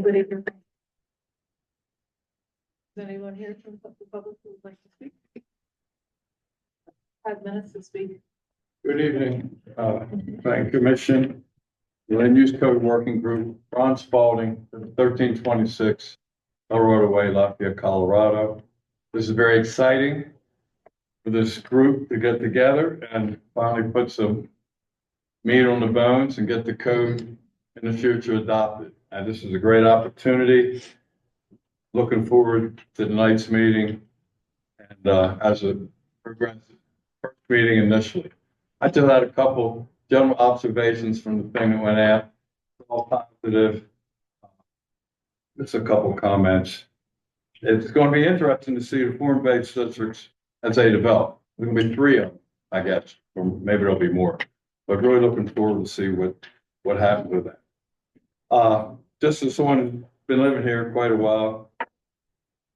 anybody here? Is anyone here from the public who would like to speak? 5 minutes to speak. Good evening, Planning Commission, the Land Use Code Working Group, Ron Spalding, 1326 Colorado Way, Lafayette, Colorado. This is very exciting for this group to get together and finally put some meat on the bones and get the code in the future adopted. And this is a great opportunity. Looking forward to tonight's meeting and as a progressive first meeting initially. I just had a couple general observations from the thing that went out, all positive. Just a couple comments. It's going to be interesting to see the form-based districts as they develop. There's going to be 3 of them, I guess, or maybe there'll be more. But really looking forward to see what happens with that. Just as someone who's been living here quite a while,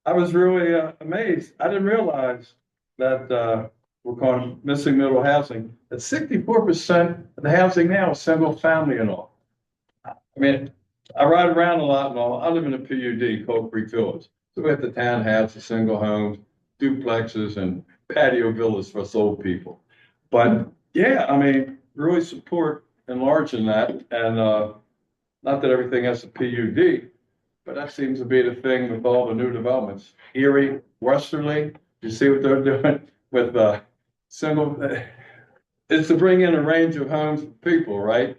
I was really amazed. I didn't realize that we're calling missing middle housing. That 64% of the housing now is single family and all. I mean, I ride around a lot and all. I live in a PUD, Cold Creek Village. So we have the townhouses, single homes, duplexes, and patio villas for us old people. But yeah, I mean, really support enlarging that. And not that everything has a PUD, but that seems to be the thing with all the new developments. Erie, Westerly, you see what they're doing with single, it's to bring in a range of homes for people, right?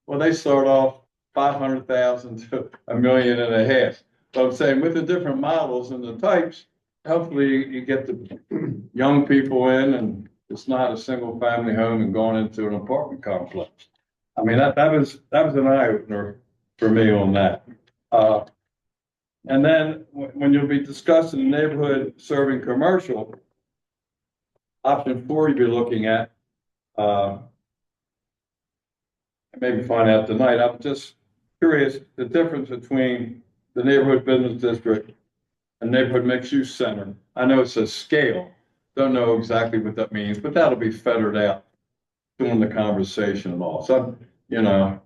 Well, they start off 500,000 to 1.5 million. But I'm saying with the different models and the types, hopefully you get the young people in and it's not a single family home and going into an apartment complex. I mean, that was an eye opener for me on that. And then when you'll be discussing the neighborhood serving commercial, option 4 you'll be looking at, maybe find out tonight. I'm just curious the difference between the neighborhood business district and neighborhood mixed use center. I know it says scale. Don't know exactly what that means, but that'll be fettered out during the conversation and all. So, you know,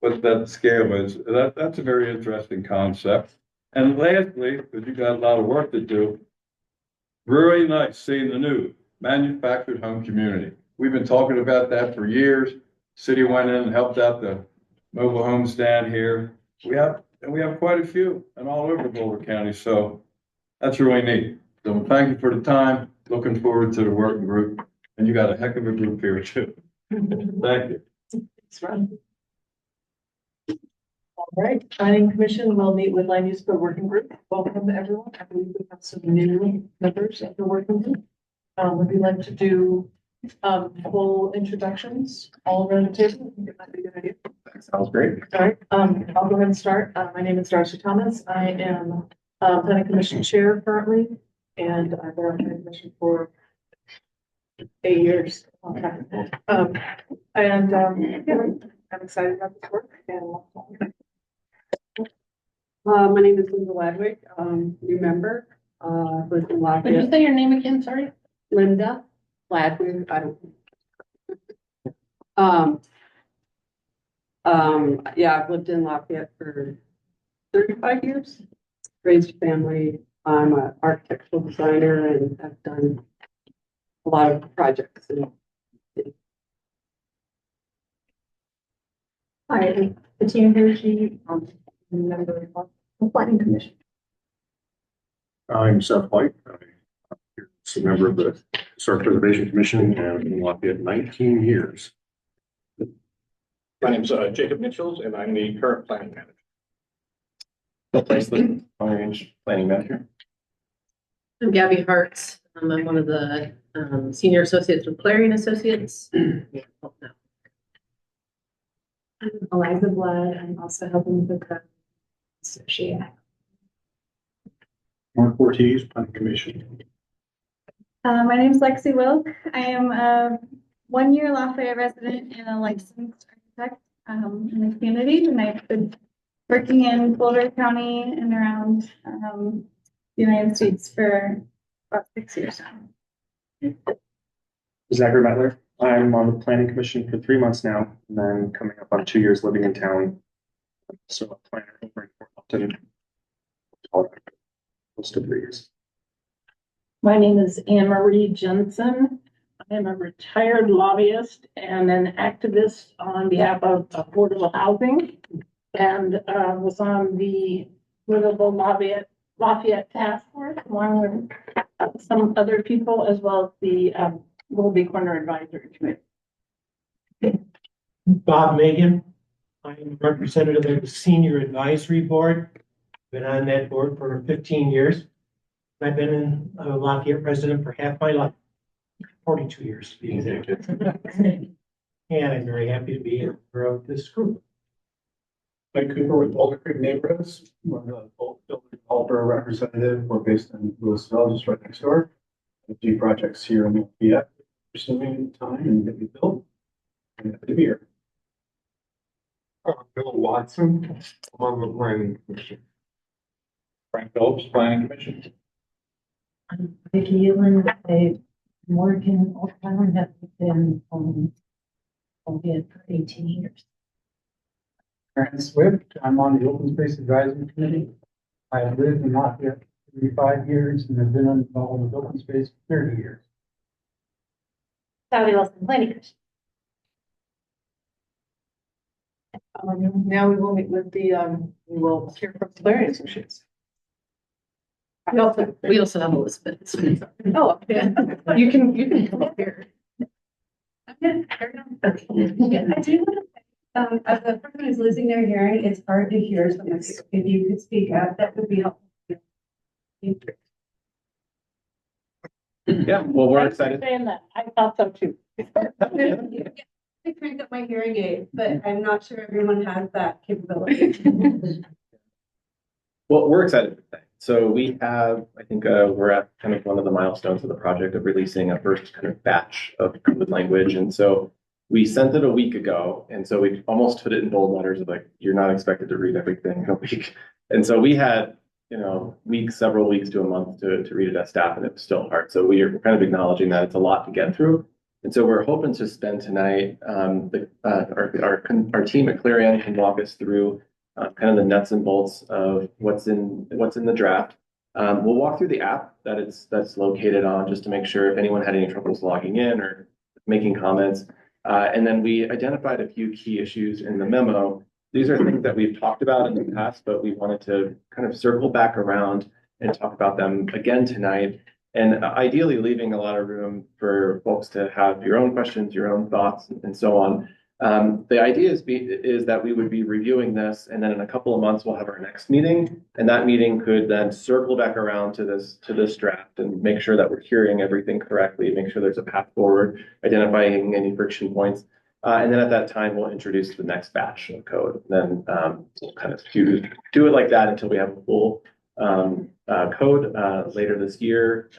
what that scale is, that's a very interesting concept. And lastly, because you got a lot of work to do, really nice seeing the new manufactured home community. We've been talking about that for years. City went in and helped out the mobile homes down here. We have quite a few and all over Boulder County. So that's really neat. So thank you for the time. Looking forward to the working group. And you got a heck of a group here too. Thank you. Thanks, Ron. All right, Planning Commission will meet with Land Use Code Working Group. Welcome everyone. I believe we have some new members of the working group. Would you like to do full introductions all around the table? I think it might be a good idea. Sounds great. All right, I'll go ahead and start. My name is Darcy Thomas. I am Planning Commission Chair currently, and I've been on Planning Commission for 8 years. Okay. Yeah, I'm excited about this work. And my name is Linda Ladwick, new member. Lived in Could you Lafayette. say your name again? Sorry. Linda Ladwick. I don't. Yeah, I've lived in Lafayette for 35 years. Raised a family. I'm an architectural designer and have done a lot of projects. Hi, I'm Bettina Hershey, member of the Planning Commission. I'm Seth White. I'm a member of the Historic Preservation Commission and I've been in Lafayette 19 years. My name's Jacob Mitchell, and I'm the current planning manager. Bill Paisley, planning manager. I'm Gabby Hartz. I'm one of the senior associates with Clarion Associates. Yeah, oh, no. I'm Eliza Blood. I'm also helping with the associate. Mark Ortiz, Planning Commission. My name is Lexi Wilk. I am a 1-year Lafayette resident and a licensed architect in the community, and I've been working in Boulder County and around the United States for about 6 years now. Zachary Mettler. I'm on the planning commission for 3 months now, and then coming up on 2 years living in town. So a planner over in Fort Close to 3 years. My name is Anne Marie Jensen. I am a retired lobbyist and an activist on behalf of affordable housing. And was on the livable Lafayette Task Force along with some other people as well as the Willoughby Corner Advisory Committee. Bob Megan. I'm representative of the Senior Advisory Board. Been on that board for 15 years. I've been in Lafayette resident for half my life, 42 years to be exact. And I'm very happy to be a member of this group. Mike Cooper with Boulder Creek Neighborhoods. We're the builder developer representative. We're based in Louisville, just right next door. A few projects here in Lafayette, pursuing time and getting built. I'm happy to be here. Bill Watson, I'm on the planning commission. Frank Phillips, Planning Commission. I'm Vicki Ewan, a Morgan Old Town, have been albeit for 18 years. Aaron Swift, I'm on the Open Space Advisory Committee. I have lived in Lafayette for 35 years and have been involved with open space for 30 years. Sally Wilson, Planning Commission. Now we will meet with the, we will hear from the Clarion Associates. We also have Elizabeth. Oh, yeah. You can come up here. I do want to say, as a person who's losing their hearing, it's hard to hear, so if you could speak up, that would be helpful. Yeah, well, we're Thanks for excited. saying that. I thought so too. I cranked up my hearing aid, but I'm not sure everyone has that capability. Well, we're excited today. So we have, I think, we're at kind of one of the milestones of the project of releasing a first kind of batch of code language. And so we sent it a week ago. And so we almost put it in bold letters of like, you're not expected to read everything in a week. And so we had, weeks, several weeks to a month to read it as staff, and it was still hard. So we're kind of acknowledging that it's a lot to get through. And so we're hoping to spend tonight, our team at Clarion can walk us through kind of the nuts and bolts of what's in the draft. We'll walk through the app that's located on just to make sure if anyone had any troubles logging in or making comments. And then we identified a few key issues in the memo. These are things that we've talked about in the past, but we wanted to kind of circle back around and talk about them again tonight. And ideally leaving a lot of room for folks to have your own questions, your own thoughts, and so on. The idea is that we would be reviewing this, and then in a couple of months, we'll have our next meeting. And that meeting could then circle back around to this draft and make sure that we're hearing everything correctly, make sure there's a path forward, identifying any friction points. And then at that time, we'll introduce the next batch of code. And then we'll kind of do it like that until we have a full code later this year.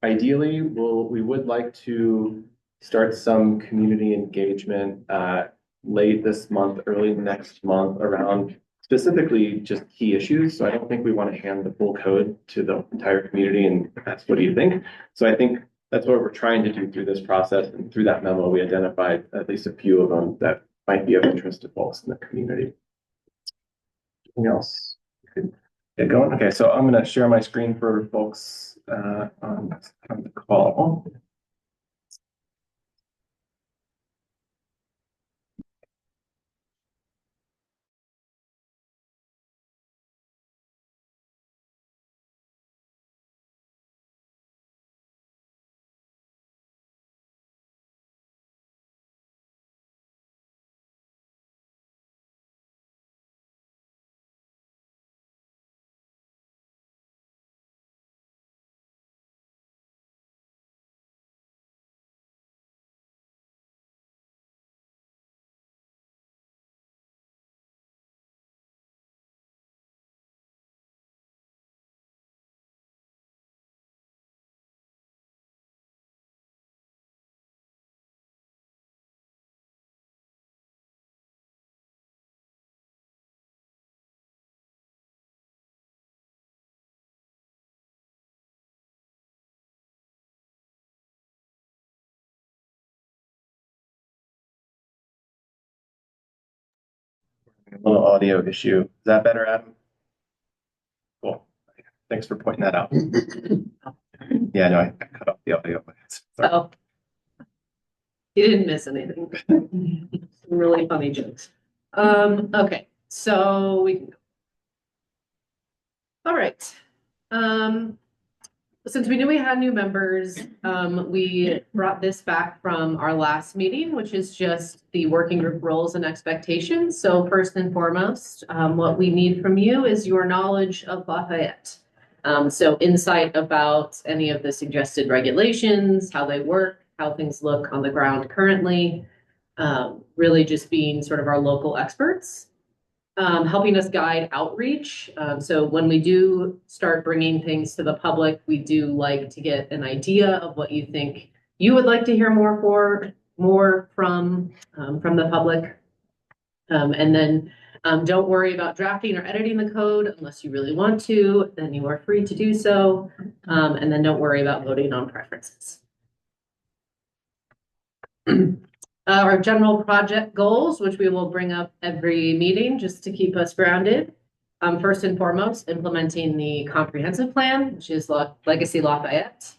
Ideally, we would like to start some community engagement late this month, early next month around specifically just key issues. So I don't think we want to hand the full code to the entire community and that's what do you think? So I think that's what we're trying to do through this process, and through that memo, we identified at least a few of them that might be of interest to folks in the community. Anything else? Get going. Okay, so I'm going to share my screen for folks on the call. A little audio issue. Is that better, Adam? Cool. Thanks for pointing that out. Yeah, no, I cut off the audio. Sorry. Oh. You didn't miss anything. Some really funny jokes. Okay, so we can go. All right. Since we knew we had new members, we brought this back from our last meeting, which is just the working group roles and expectations. So first and foremost, what we need from you is your knowledge of Lafayette. So insight about any of the suggested regulations, how they work, how things look on the ground currently, really just being sort of our local experts. Helping us guide outreach. So when we do start bringing things to the public, we do like to get an idea of what you think you would like to hear more from the public. And then don't worry about drafting or editing the code unless you really want to, then you are free to do so. And then don't worry about voting on preferences. Our general project goals, which we will bring up every meeting just to keep us grounded. First and foremost, implementing the comprehensive plan, which is Legacy Lafayette.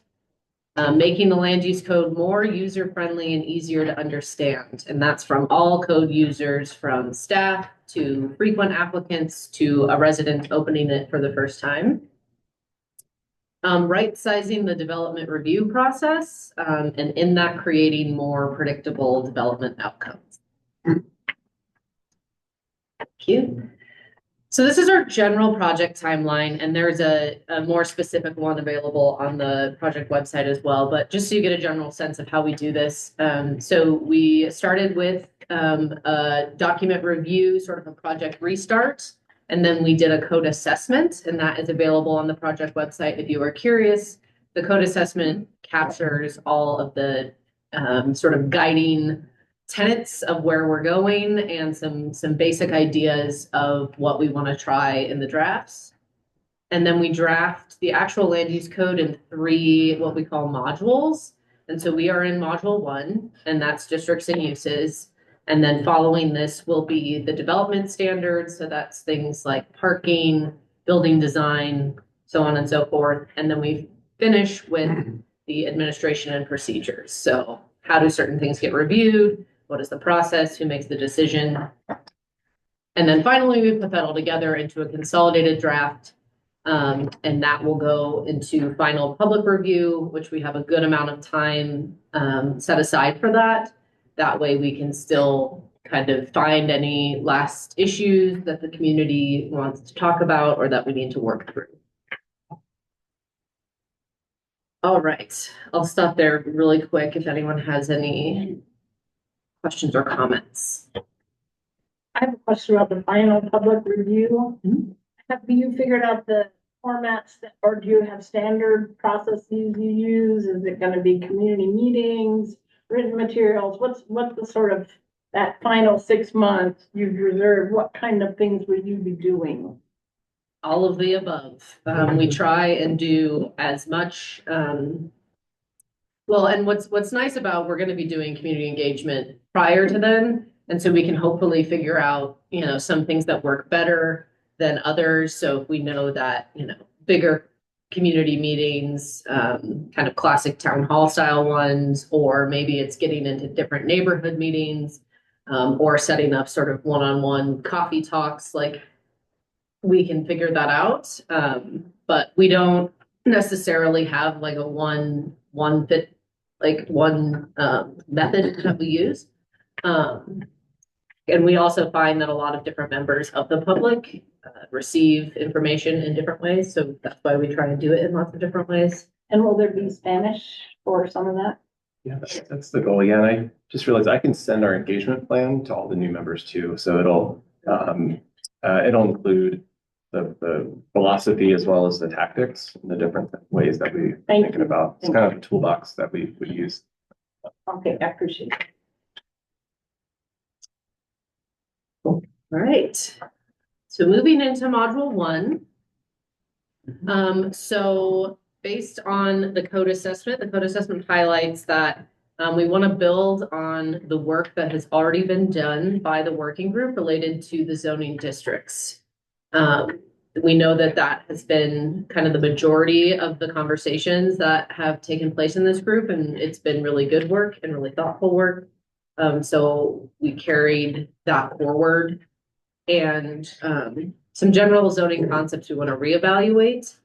Making the land use code more user-friendly and easier to understand. And that's from all code users, from staff to frequent applicants to a resident opening it for the first time. Right-sizing the development review process, and in that creating more predictable development outcomes. Thank you. So this is our general project timeline, and there's a more specific one available on the project website as well, but just so you get a general sense of how we do this. So we started with a document review, sort of a project restart. And then we did a code assessment, and that is available on the project website if you are curious. The code assessment captures all of the sort of guiding tenets of where we're going and some basic ideas of what we want to try in the drafts. And then we draft the actual land use code in 3 what we call modules. And so we are in module 1, and that's districts and uses. And then following this will be the development standards. So that's things like parking, building design, so on and so forth. And then we finish with the administration and procedures. So how do certain things get reviewed? What is the process? Who makes the decision? And then finally, we put that all together into a consolidated draft. And that will go into final public review, which we have a good amount of time set aside for that. That way we can still kind of find any last issues that the community wants to talk about or that we need to work through. All right, I'll stop there really quick if anyone has any questions or comments. I have a question about the final public review. Have you figured out the formats or do you have standard processes you use? Is it going to be community meetings, written materials? What's the sort of that final 6 months you've reserved? What kind of things would you be doing? All of the above. We try and do as much. Well, and what's nice about we're going to be doing community engagement prior to then, and so we can hopefully figure out some things that work better than others. So if we know that bigger community meetings, kind of classic town hall style ones, or maybe it's getting into different neighborhood meetings, or setting up sort of one-on-one coffee talks, like we can figure that out. But we don't necessarily have like a one method that we use. And we also find that a lot of different members of the public receive information in different ways. So that's why we try and do it in lots of different ways. And will there be Spanish for some of that? Yeah, that's the goal. Yeah, and I just realized I can send our engagement plan to all the new members too. So it'll include the philosophy as well as the tactics and the different ways that we're thinking about. It's kind of a toolbox that we use. Okay, I appreciate it. All right. So moving into module 1. So based on the code assessment highlights that We want to build on the work that has already been done by the working group related to the zoning districts. We know that that has been kind of the majority of the conversations that have taken place in this group, and it's been really good work and really thoughtful work. So we carried that forward, and some general zoning concepts we want to reevaluate.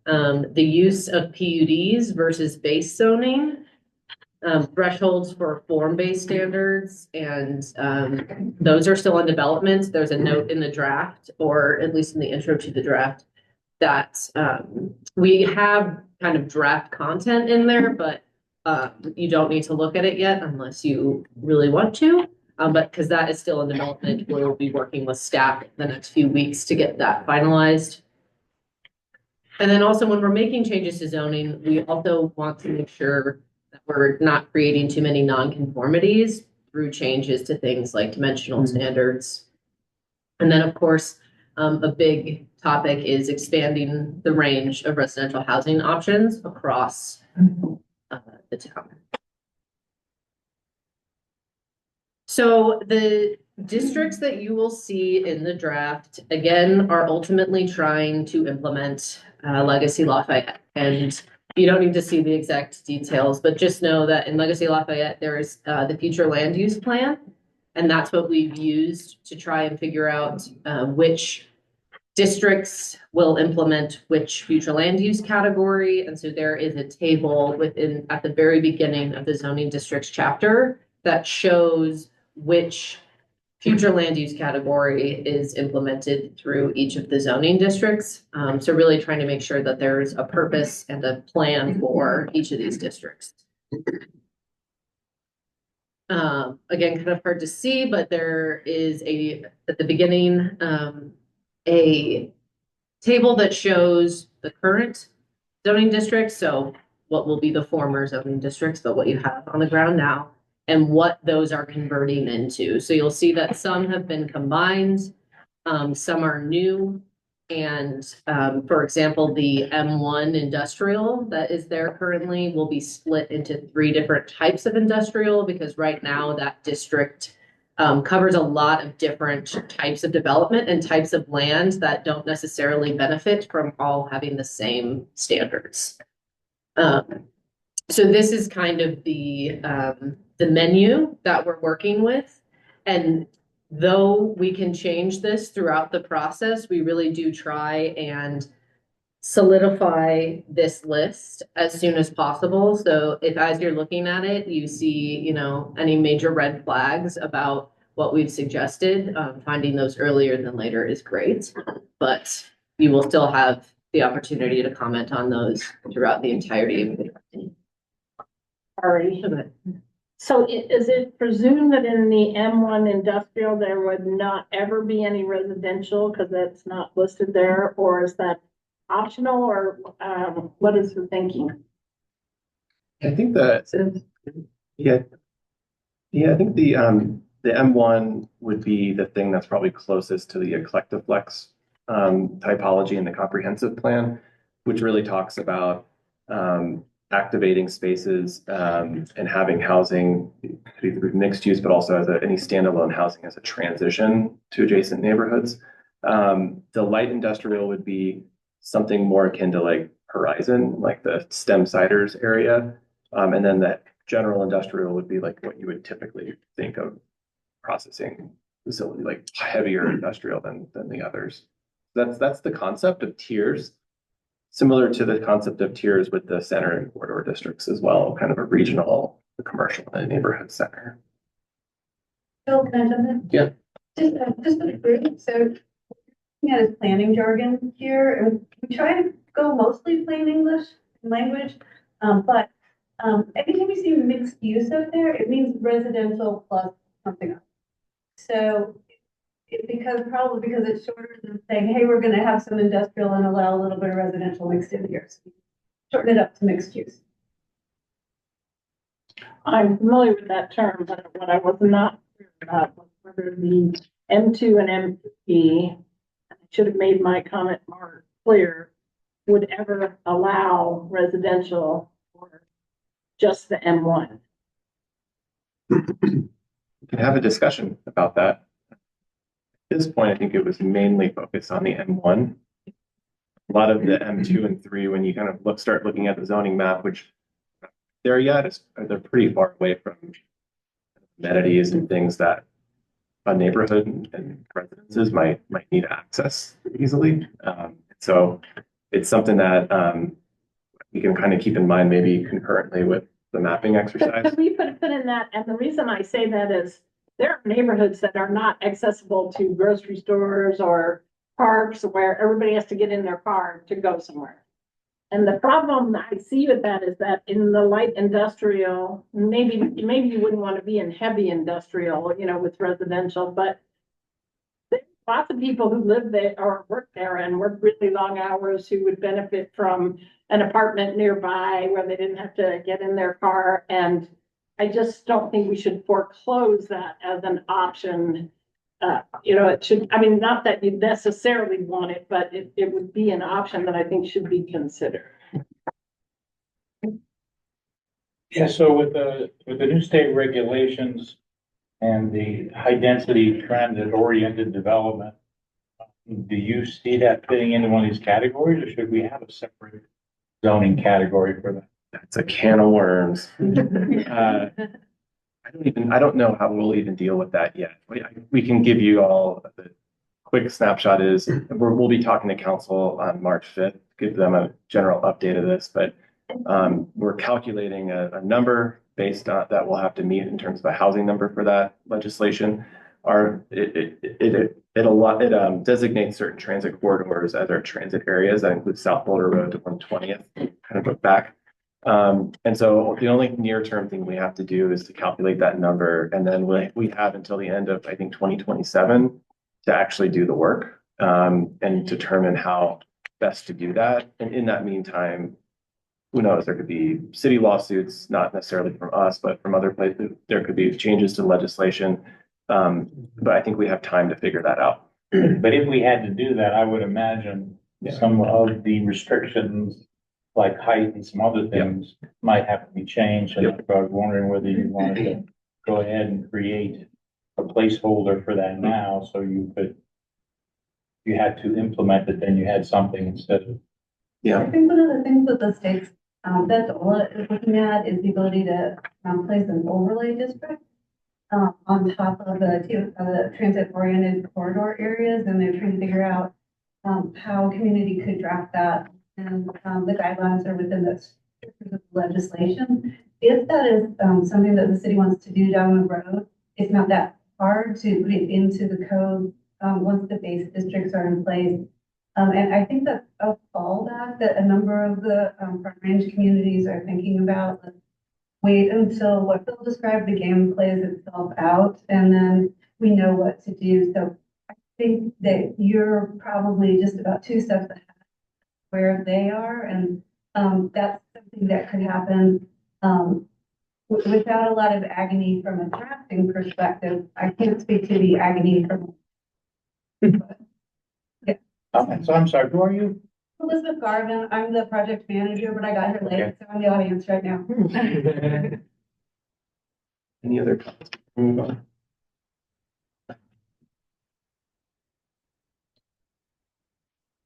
The use of PUDs versus base zoning, thresholds for form-based standards, and those are still in development. There's a note in the draft, or at least in the intro to the draft, that we have kind of draft content in there, but you don't need to look at it yet unless you really want to. But because that is still in development, we'll be working with staff the next few weeks to get that finalized. And then also when we're making changes to zoning, we also want to make sure that we're not creating too many nonconformities through changes to things like dimensional standards. And then, of course, a big topic is expanding the range of residential housing options across the town. So the districts that you will see in the draft, again, are ultimately trying to implement Legacy Lafayette. And you don't need to see the exact details, but just know that in Legacy Lafayette, there is the future land use plan. And that's what we've used to try and figure out which districts will implement which future land use category. And so there is a table at the very beginning of the zoning districts chapter that shows which future land use category is implemented through each of the zoning districts. So really trying to make sure that there's a purpose and a plan for each of these districts. Again, kind of hard to see, but there is at the beginning, a table that shows the current zoning districts. So what will be the former zoning districts, but what you have on the ground now, and what those are converting into. So you'll see that some have been combined, some are new. And for example, the M1 industrial that is there currently will be split into 3 different types of industrial, because right now that district covers a lot of different types of development and types of land that don't necessarily benefit from all having the same standards. So this is kind of the menu that we're working with. And though we can change this throughout the process, we really do try and solidify this list as soon as possible. So if as you're looking at it, you see, any major red flags about what we've suggested, finding those earlier than later is great, but you will still have the opportunity to comment on those throughout the entirety of the meeting. Alright. So is it presumed that in the M1 industrial, there would not ever be any residential because that's not listed there, or is that optional, or what is the thinking? I think that, I think the M1 would be the thing that's probably closest to the Eclectiflex typology in the comprehensive plan, which really talks about activating spaces and having housing either mixed use, but also as any standalone housing as a transition to adjacent neighborhoods. The light industrial would be something more akin to like Horizon, like the STEM Ciders area. And then that general industrial would be like what you would typically think of processing facility, like heavier industrial than the others. That's the concept of tiers. Similar to the concept of tiers with the center and corridor districts as well, kind of a regional, commercial, and neighborhood center. Bill, can I jump in? Yeah. Just for the group, so looking at his planning jargon here, and we try to go mostly plain English language, but anytime you see mixed use out there, it means residential plus something else. So probably because it's shorter than saying, hey, we're going to have some industrial and allow a little bit of residential mixed in here. So shorten it up to mixed use. I'm familiar with that term, but what I was not sure about was whether the M2 and M3, I should have made my comment more clear, would ever allow residential or just the M1. we can have a discussion about that. At this point, I think it was mainly focused on the M1. A lot of the M2 and 3, when you kind of start looking at the zoning map, which they're they're pretty far away from amenities and things that a neighborhood and residences might need access easily. So it's something that we can kind of keep in mind, maybe concurrently with the mapping exercise. Could we put a pin in that? And the reason I say that is there are neighborhoods that are not accessible to grocery stores or parks where everybody has to get in their car to go somewhere. And the problem I see with that is that in the light industrial, maybe you wouldn't want to be in heavy industrial, you know, with residential, but there's lots of people who live there or work there and work really long hours who would benefit from an apartment nearby where they didn't have to get in their car. And I just don't think we should foreclose that as an option. You know, it should, I mean, not that you necessarily want it, but it would be an option that I think should be considered. Yeah, so with the new state regulations and the high density transit oriented development, do you see that fitting into one of these categories, or should we have a separate zoning category for that? That's a can of worms. I don't know how we'll even deal with that yet. We can give you all the quick snapshot is we'll be talking to council on March 5th, give them a general update of this, but we're calculating a number based on that we'll have to meet in terms of a housing number for that legislation. It designates certain transit corridors as our transit areas. That includes South Boulder Road to 120th, kind of look back. And so the only near-term thing we have to do is to calculate that number. And then we have until the end of, I think, 2027 to actually do the work and determine how best to do that. And in that meantime, who knows, there could be city lawsuits, not necessarily from us, but from other places. There could be changes to legislation. But I think we have time to figure that out. But if we had to do that, I would imagine some of the restrictions like height and some other things might have to be changed. And I was wondering whether you wanted to go ahead and create a placeholder for that now, so you had to implement it, then you had something instead of. I think one of the things that the state's that DOLA is looking at is the ability to place an overlay district on top of the transit-oriented corridor areas, and they're trying to figure out how community could draft that, and the guidelines are within the legislation. If that is something that the city wants to do down the road, it's not that hard to put it into the code once the base districts are in place. And I think that's a fallback that a number of the front range communities are thinking about. Let's wait until what Phil described, the game plays itself out, and then we know what to do. So I think that you're probably just about 2 steps ahead where they are, and that's something that could happen without a lot of agony from a drafting perspective. I can't speak to the agony from. So I'm sorry, who are you? Elizabeth Garvin, I'm the project manager, but I got here late, so I'm the audience right now. Any other comments? Move on.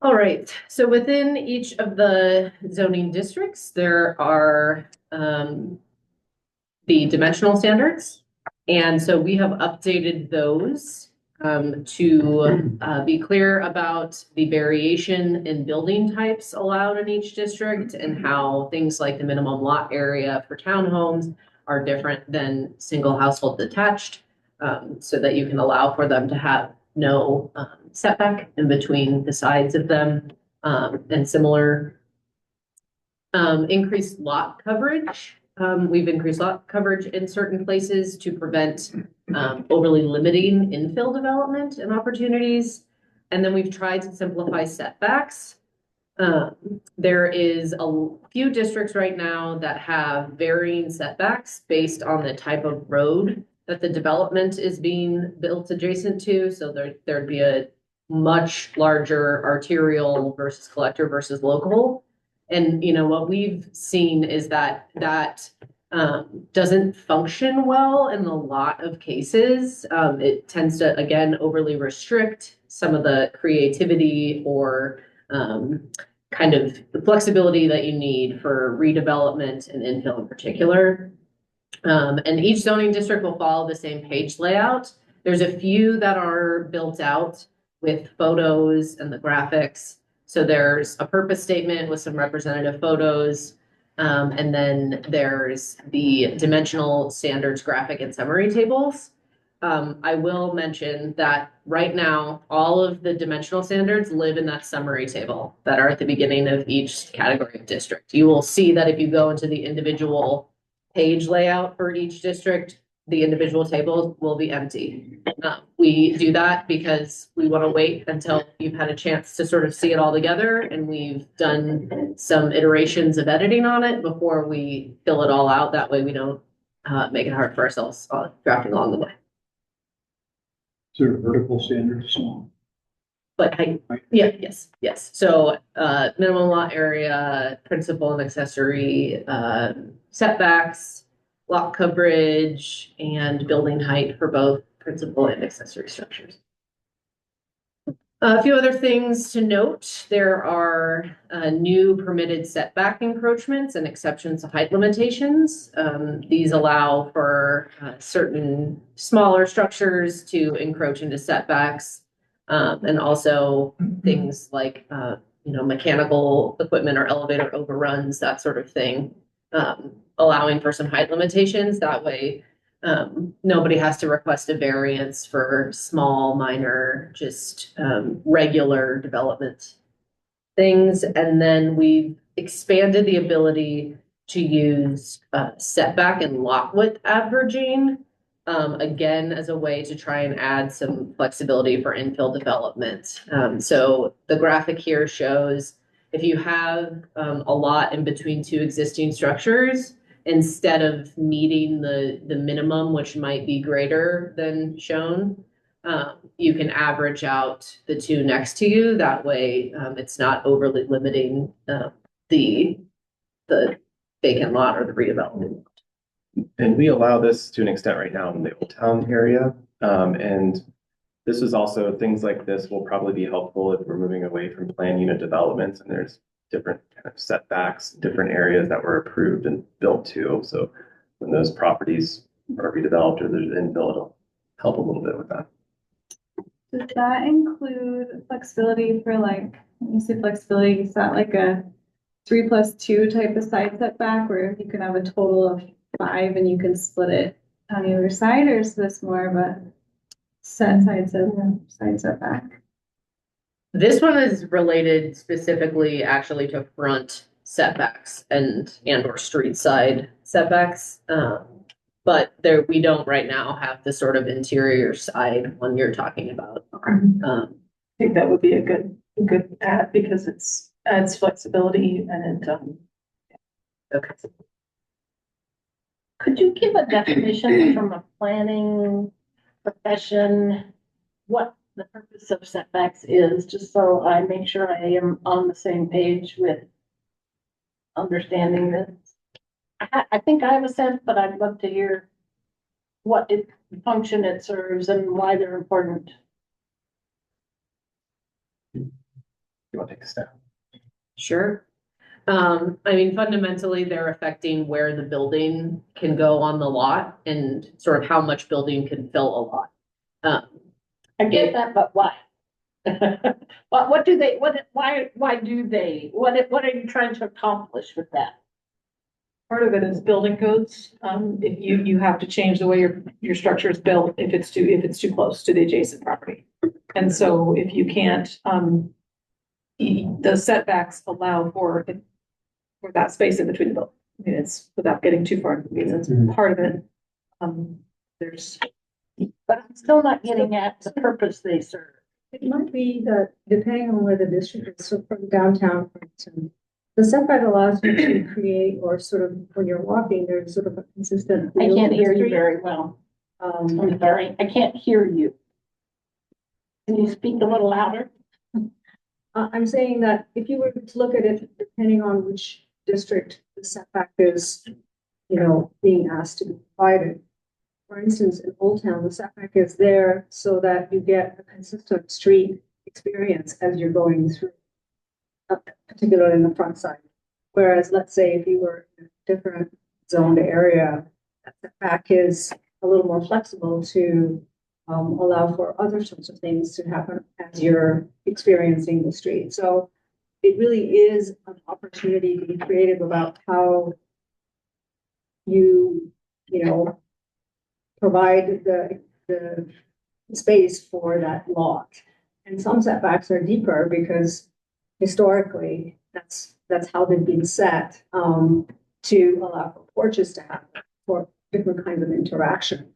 All right, so within each of the zoning districts, there are the dimensional standards. And so we have updated those to be clear about the variation in building types allowed in each district and how things like the minimum lot area for townhomes are different than single household detached, so that you can allow for them to have no setback in between the sides of them, and similar increased lot coverage. We've increased lot coverage in certain places to prevent overly limiting infill development and opportunities. And then we've tried to simplify setbacks. There is a few districts right now that have varying setbacks based on the type of road that the development is being built adjacent to. So there'd be a much larger arterial versus collector versus local. And, you know, what we've seen is that doesn't function well in a lot of cases. It tends to, again, overly restrict some of the creativity or kind of the flexibility that you need for redevelopment and infill in particular. And each zoning district will follow the same page layout. There's a few that are built out with photos and the graphics. So there's a purpose statement with some representative photos. And then there's the dimensional standards graphic and summary tables. I will mention that right now, all of the dimensional standards live in that summary table that are at the beginning of each category of district. You will see that if you go into the individual page layout for each district, the individual tables will be empty. We do that because we want to wait until you've had a chance to sort of see it all together, and we've done some iterations of editing on it before we fill it all out. That way we don't make it hard for ourselves drafting along the way. Is there vertical standards? But yes. So minimum lot area, principal and accessory setbacks, lot coverage, and building height for both principal and accessory structures. A few other things to note. There are new permitted setback encroachments and exceptions to height limitations. These allow for certain smaller structures to encroach into setbacks, and also things like mechanical equipment or elevator overruns, that sort of thing, allowing for some height limitations. That way, nobody has to request a variance for small, minor, just regular development things. And then we've expanded the ability to use setback and lot width averaging, again, as a way to try and add some flexibility for infill development. So the graphic here shows if you have a lot in between two existing structures, instead of meeting the minimum, which might be greater than shown, you can average out the two next to you. That way, it's not overly limiting the vacant lot or the redevelopment. And we allow this to an extent right now in the Old Town area. And this is also, things like this will probably be helpful if we're moving away from plan unit developments and there's different kind of setbacks, different areas that were approved and built to. So when those properties are redeveloped or there's infill, it'll help a little bit with that. Does that include flexibility for when you say flexibility, is that like a 3+2 type of side setback where you can have a total of 5 and you can split it on either side, or is this more of a set side setback? This one is related specifically actually to front setbacks and or street side setbacks. But we don't right now have the sort of interior side one you're talking about. I think that would be a good add because adds flexibility and Okay. Could you give a definition from a planning profession, what the purpose of setbacks is, just so I make sure I am on the same page with understanding this? I think I have a sense, but I'd love to hear what function it serves and why they're important. You want to take a step? Sure. Fundamentally, they're affecting where the building can go on the lot and sort of how much building can fill a lot. I get that, but why? What do they, why do they, what are you trying to accomplish with that? part of it is building codes. If you have to change the way your structure is built if it's too close to the adjacent property. And so if you can't, the setbacks allow for that space in between the buildings. I mean, it's without getting too far, because it's part of it. But I'm still not getting at the purpose they serve. It might be that depending on where the district is, so from downtown, for instance, the setback allows you to create, or sort of when you're walking, there's sort of a consistent. I can't hear you very well. I'm sorry, I can't hear you. Can you speak a little louder? I'm saying that if you were to look at it, depending on which district the setback is being asked to be provided. For instance, in Old Town, the setback is there so that you get a consistent street experience as you're going through, particularly in the front side. Whereas, let's say if you were in a different zoned area, that setback is a little more flexible to allow for other sorts of things to happen as you're experiencing the street. So it really is an opportunity to be creative about how you provide the space for that lot. And some setbacks are deeper because historically that's how they've been set to allow for porches to happen, for different kinds of interaction,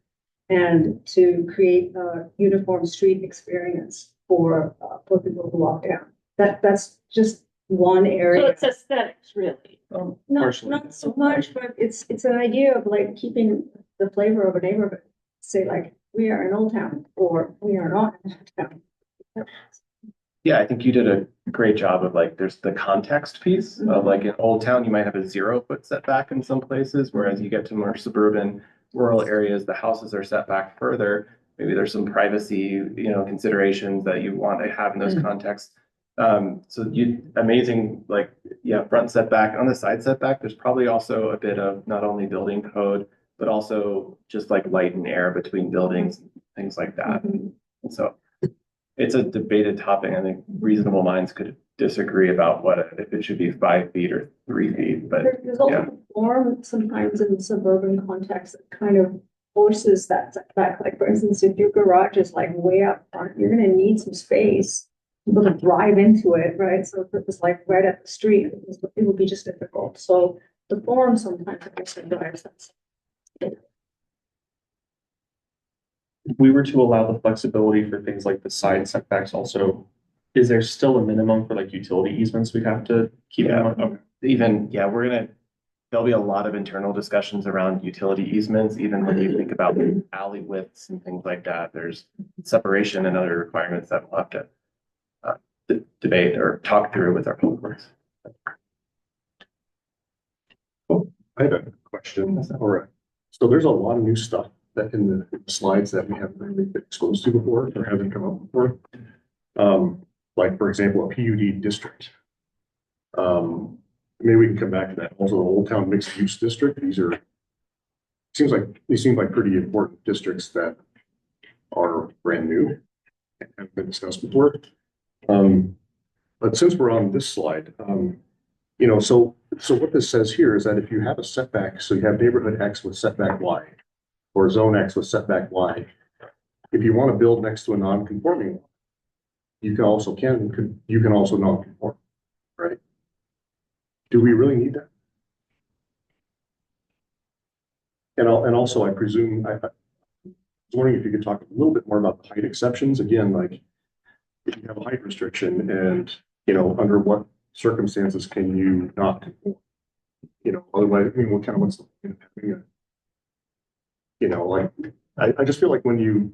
and to create a uniform street experience for people who walk down. That's just one So area. it's aesthetics, really. Not so much, but it's an idea of like keeping the flavor of a neighborhood. Say like, we are in Old Town, or we are not in Old Town. Yeah, I think you did a great job of like, there's the context piece of like in Old Town, you might have a 0-foot setback in some places, whereas you get to more suburban rural areas, the houses are set back further. Maybe there's some privacy, considerations that you want to have in those contexts. So amazing, like, yeah, front setback. On the side setback, there's probably also a bit of not only building code, but also just like light and air between buildings, things like that. And so it's a debated topic. I think reasonable minds could disagree about if it should be 5 feet or 3 feet, but There's also a form sometimes in the suburban context that kind of forces that setback. Like for instance, if your garage is like way up front, you're gonna need some space to be able to drive into it, right? So if it was like right at the street, it would be just difficult. So the form sometimes also drives that. If we were to allow the flexibility for things like the side setbacks also, is there still a minimum for like utility easements we have to keep in mind? Okay. There'll be a lot of internal discussions around utility easements, even when you think about alley widths and things like that. There's separation and other requirements that we'll have to debate or talk through with our public works. I have a question. All right. So there's a lot of new stuff that in the slides that we haven't really been exposed to before or haven't come up before. Like for example, a PUD district. Maybe we can come back to that. Also, the Old Town Mixed Use District. These seem like pretty important districts that are brand new and haven't been discussed before. But since we're on this slide, so what this says here is that if you have a setback, so you have neighborhood X with setback Y, or zone X with setback Y, if you want to build next to a non-conforming lot, you can also non-conform, right? Do we really need that? And also, I presume, I was wondering if you could talk a little bit more about the height exceptions. Again, like if you have a height restriction and, under what circumstances can you not conform? Otherwise, what's the point of having I just feel like when you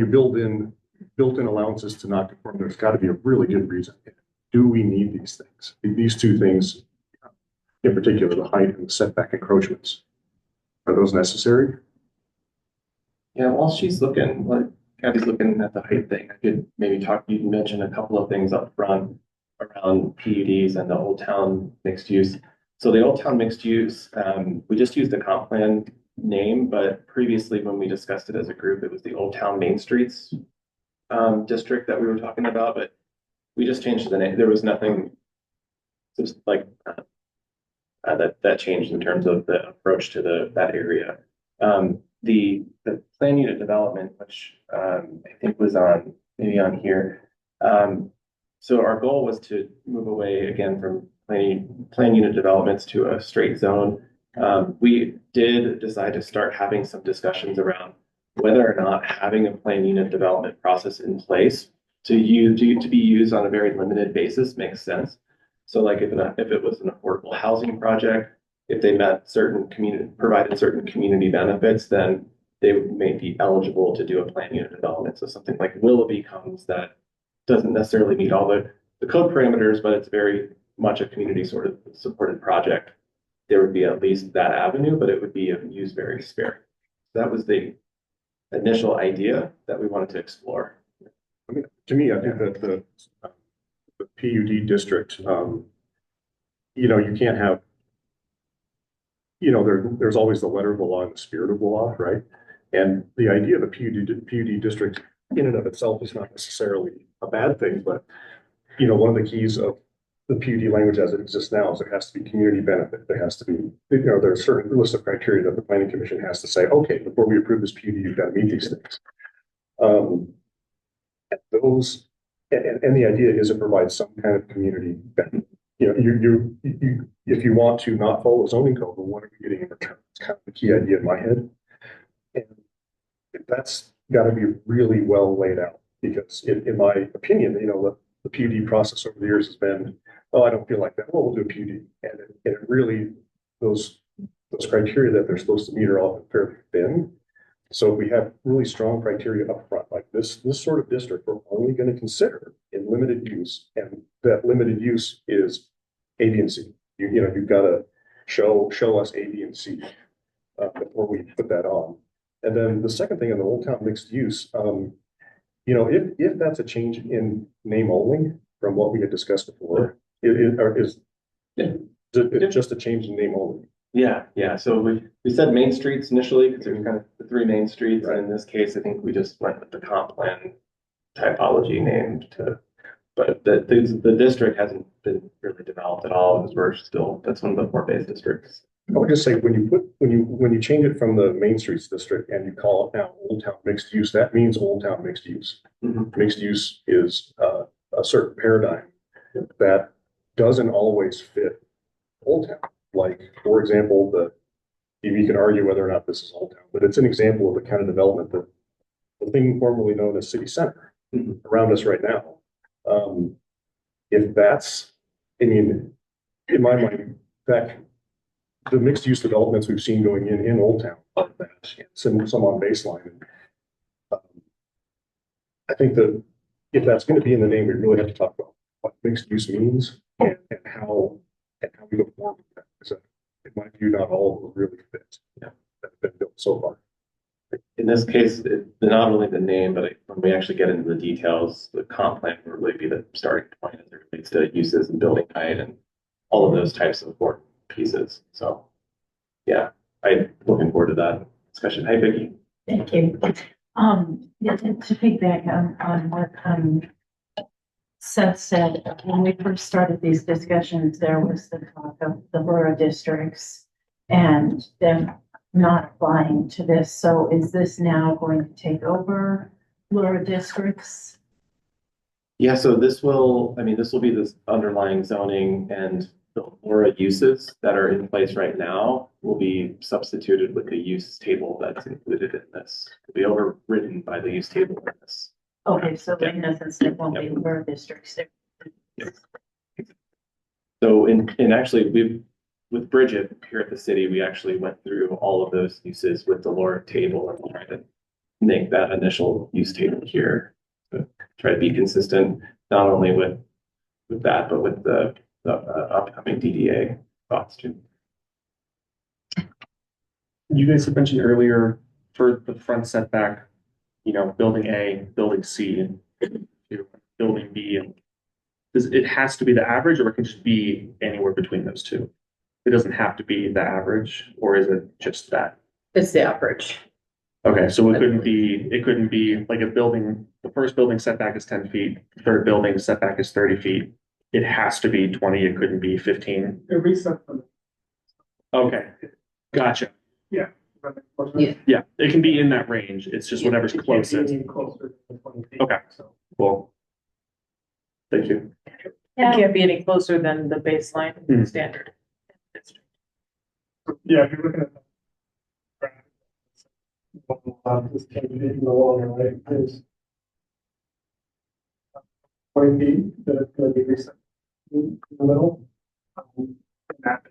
build in built-in allowances to not conform, there's got to be a really good reason. Do we need these things? These two things, in particular, the height and the setback encroachments, are those necessary? Yeah, while Kathy's looking at the height thing, I could maybe you mentioned a couple of things up front around PUDs and the Old Town mixed use. So the Old Town mixed use, we just used the comp plan name, but previously when we discussed it as a group, it was the Old Town Main Streets district that we were talking about, but we just changed the name. There was nothing just like that changed in terms of the approach to that area. The plan unit development, which I think was maybe on here. So our goal was to move away again from plan unit developments to a straight zone. We did decide to start having some discussions around whether or not having a plan unit development process in place to be used on a very limited basis makes sense. So like if it was an affordable housing project, if they provided certain community benefits, then they may be eligible to do a plan unit development. So something like Willoughby comes that doesn't necessarily meet all the code parameters, but it's very much a community sort of supported project. there would be at least that avenue, but it would be used very sparingly. That was the initial idea that we wanted to explore. I mean, to me, I think that the PUD district, you know, you can't have, you know, there's always the letter of the law and the spirit of the law, right? And the idea of a PUD district in and of itself is not necessarily a bad thing, but, you know, one of the keys of the PUD language as it exists now is there has to be community benefit. There has to be, you know, there are certain list of criteria that the planning commission has to say, okay, before we approve this PUD, you've got to meet these things. Those, and the idea is it provides some kind of community benefit. You know, if you want to not follow the zoning code, well, what are we getting in return? It's kind of the key idea in my head. And that's got to be really well laid out, because in my opinion, you know, the PUD process over the years has been, oh, I don't feel like that. Well, we'll do a PUD. And it really, those criteria that they're supposed to meet are often fairly thin. So we have really strong criteria up front, like this sort of district, we're only going to consider in limited use, and that limited use is A, B, and C. You know, you've got to show us A, B, and C before we put that on. And then the second thing in the Old Town mixed use, you know, if that's a change in name only from what we had discussed before, is it just a change in name only? Yeah. So we said main streets initially because there's kind of the three main streets. Right. And in this case, I think we just went with the comp plan typology name to, but the district hasn't been really developed at all because we're still, that's one of the 4 base districts. I would just say when you change it from the Main Streets district and you call it now Old Town mixed use, that means Old Town mixed use. Mm-hmm. Mixed use is a certain paradigm that doesn't always fit Old Town. Like, for example, you can argue whether or not this is Old Town, but it's an example of the kind of development that the thing formerly known as city center around us right now. If that's, I mean, in my mind, that the mixed use developments we've seen going in Old Town are that, some on baseline. I think that if that's going to be in the name, we really have to talk about what mixed use means and how we go forward with that. Because in my view, not all of them really fit. Yeah, that have been built so far. In this case, not only the name, but when we actually get into the details, the comp plan will really be the starting point as it relates to uses and building height and all of those types of important pieces. So, yeah, I'm looking forward to that discussion. Hey, Vicki. Thank you. To piggyback on what Seth said, when we first started these discussions, there was the talk of the borough districts and them not applying to this. So is this now going to take over borough districts? Yeah, so this will be this underlying zoning, and the LoRa uses that are in place right now will be substituted with the use table that's included in this. It'll be overridden by the use table in this. Okay, so in essence, there won't be borough districts there. Yep. So in actually, with Bridget here at the city, we actually went through all of those uses with the LoRa table and tried to make that initial use table here. To try to be consistent, not only with that, but with the upcoming DDA thoughts too. You guys had mentioned earlier for the front setback, you know, building A, building C, and building B, and it has to be the average, or it can just be anywhere between those two? It doesn't have to be the average, or is it just that? It's the average. Okay, so it couldn't be like a building, the first building setback is 10 feet, the third building setback is 30 feet. It has to be 20, it couldn't be 15. It resets them. Okay, gotcha. Yeah. Yeah, it can be in that range. It's just whatever's closest. Closer to 20 feet. Okay, So. cool. Thank you. It can't be any closer than the baseline standard. Yeah, if you're looking at this change in the law, right, is 20 feet that it's going to be reset in the middle. That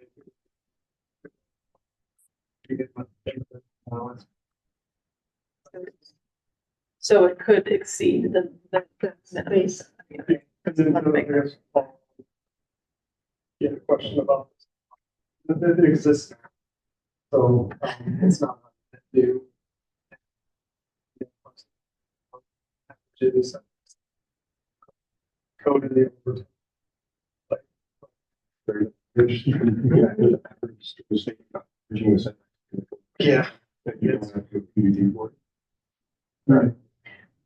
So it could exceed the base. yeah, question about It exists now. So, it's not new. Code in the. Yeah. You don't have to PUD for it. Right.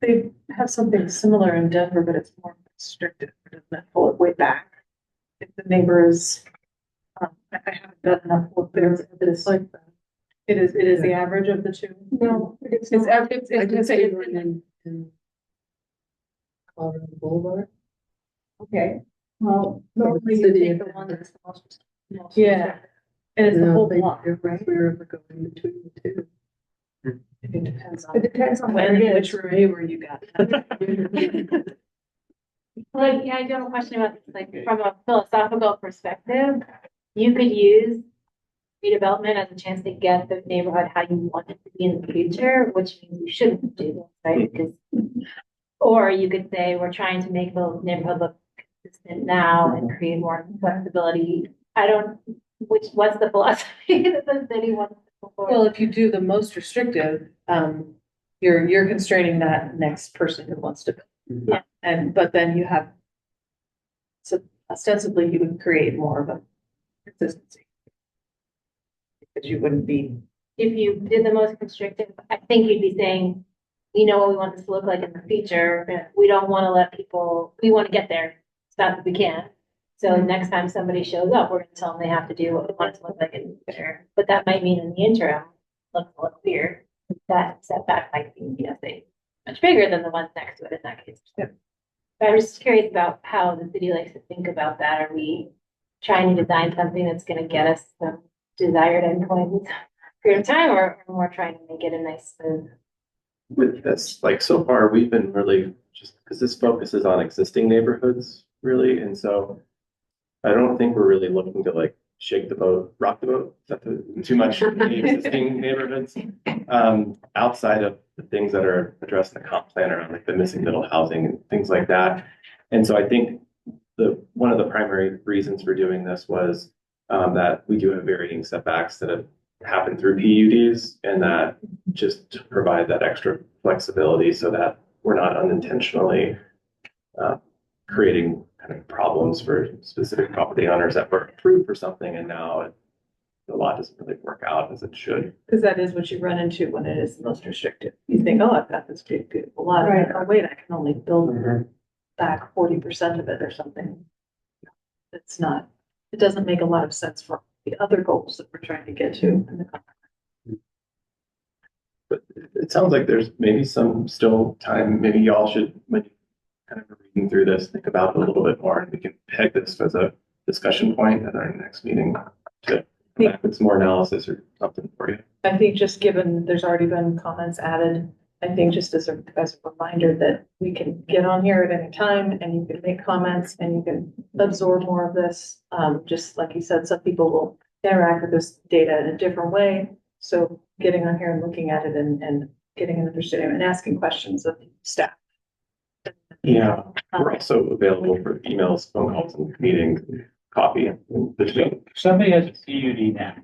They have something similar in Denver, but it's more restricted, it doesn't pull it way back. If the neighbor is, I haven't done enough work there, but it's like that. It is the average of the two. No, it's It's, not. it's, I did it's, see it's, one in Colorado Boulevard. Okay, well, normally you City take of the one that's the most. yeah, and it's the No, whole they- block. they're right wherever going between the two. It depends on It depends on where when, it which is. neighbor you got. Like, yeah, I do have a question about this, like, from a philosophical perspective, you could use redevelopment as a chance to get the neighborhood how you want it to be in the future, which means you shouldn't do this, right? Because, or you could say, we're trying to make the neighborhood look consistent now and create more flexibility. What's the philosophy that the city wants to go forward? Well, if you do the most restrictive, you're constraining that next person who wants to build. Yeah. But then you have, so ostensibly you would create more of a consistency. Because you wouldn't be, If you did the most constrictive, I think you'd be saying, we know what we want this to look like in the future. We don't want to let people, we want to get there as fast as we can. So next time somebody shows up, we're going to tell them they have to do what we want it to look like in the future. But that might mean in the interim, looks a little weird. That setback might be, say, much bigger than the ones next to it in that case. But I'm just curious about how the city likes to think about that. Are we trying to design something that's going to get us the desired endpoint in a period of time, or more trying to make it a nice smooth? With this, like so far, we've been really just because this focuses on existing neighborhoods, really, and so I don't think we're really looking to like shake the boat, rock the boat, too much in the existing neighborhoods. Outside of the things that are addressed in the comp plan around like the missing middle housing and things like that. And so I think one of the primary reasons for doing this was that we do have varying setbacks that have happened through PUDs, and that just to provide that extra flexibility so that we're not unintentionally creating kind of problems for specific property owners that were approved for something and now the law doesn't really work out as it should. because that is what you run into when it is the most restrictive. You think, oh, I've got this big, beautiful lot. Right. Oh, wait, I can only build back 40% of it or something. It's not, it doesn't make a lot of sense for the other goals that we're trying to get to in the But it sounds like there's maybe some still time, maybe y'all should, when you kind of reading through this, think about it a little bit more, and we can peg this as a discussion point at our next meeting to come back with some more analysis or something for you. I think just given there's already been comments added, I think just as a reminder that we can get on here at any time and you can make comments and you can absorb more of this. Just like you said, some people will interact with this data in a different way. So getting on here and looking at it and getting an understanding and asking questions of staff. Yeah, we're also available for emails, phone calls, and meetings, coffee in between. Somebody has a PUD now.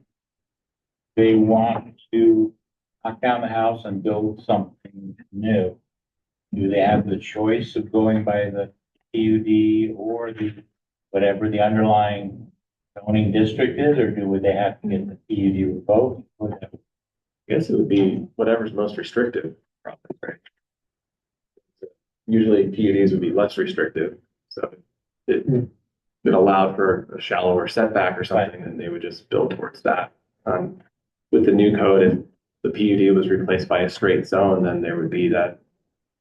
They want to knock down the house and build something new. Do they have the choice of going by the PUD or whatever the underlying zoning district is, or would they have to get the PUD revoked? I guess it would be whatever's most restrictive, probably, right? Usually PUDs would be less restrictive, so it allowed for a shallower setback or something, and they would just build towards that. With the new code, if the PUD was replaced by a straight zone, then there would be that,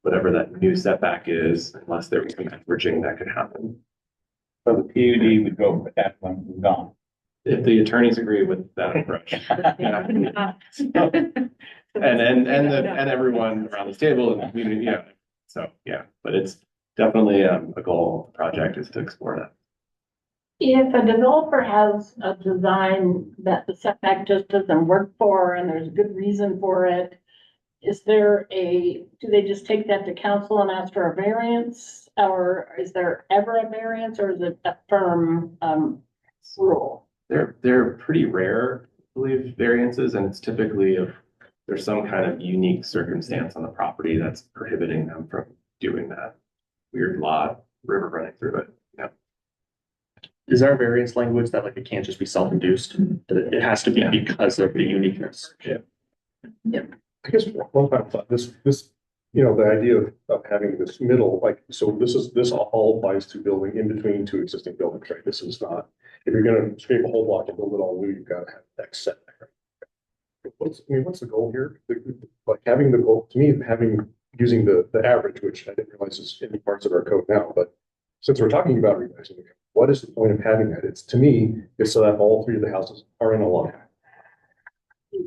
whatever that new setback is, unless there was some averaging that could happen. So the PUD would go for that one, we're gone. If the attorneys agree with that approach. Yeah. And everyone around this table and the community, yeah. So, yeah, but it's definitely a goal of the project is to explore that. If a developer has a design that the setback just doesn't work for and there's a good reason for it, do they just take that to council and ask for a variance? Or is there ever a variance, or is it a firm rule? They're pretty rare, I believe, variances, and it's typically if there's some kind of unique circumstance on the property that's prohibiting them from doing that. Weird lot, river running through it. Yeah. Is there a variance language that like it can't just be self-induced? That it has to be because of the uniqueness? Yeah. Yep. I guess one time I thought this, the idea of having this middle, like, so this all applies to building in between two existing buildings, right? This is not, if you're gonna scrape a whole block and build it all new, you've got to have X setback. Right? What's the goal here? Like having the goal, to me, using the average, which I didn't realize is in parts of our code now, but since we're talking about revising the code, what is the point of having that? It's, to me, it's so that all three of the houses are in a line.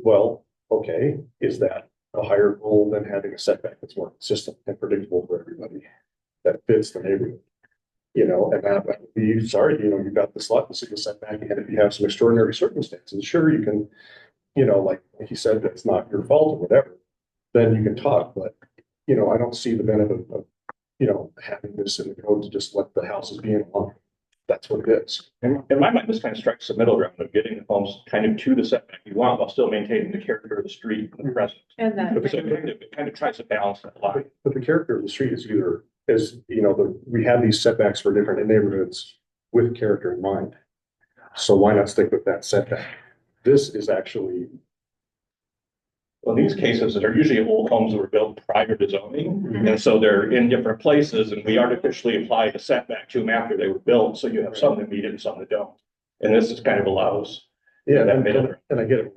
Well, okay, is that a higher goal than having a setback that's more consistent and predictable for everybody that fits the neighborhood? And that would be, sorry, you've got this lot, this is a setback, and if you have some extraordinary circumstances, sure, you can, like he said, that's not your fault or whatever, then you can talk, but, I don't see the benefit of, having this in the code to just let the houses be in line. That's what it is. In my mind, this kind of strikes the middle ground of getting the homes kind of to the setback you want while still maintaining the character of the street and the presence. And that. But it kind of tries to balance that a lot. But the character of the street is we have these setbacks for different neighborhoods with character in mind. So why not stick with that setback? This is actually. Well, these cases that are usually old homes that were built prior to zoning, and so they're in different places, and we artificially apply the setback to them after they were built, so you have some that meet it and some that don't. And this is kind of allows. Yeah, that middle. and I get it.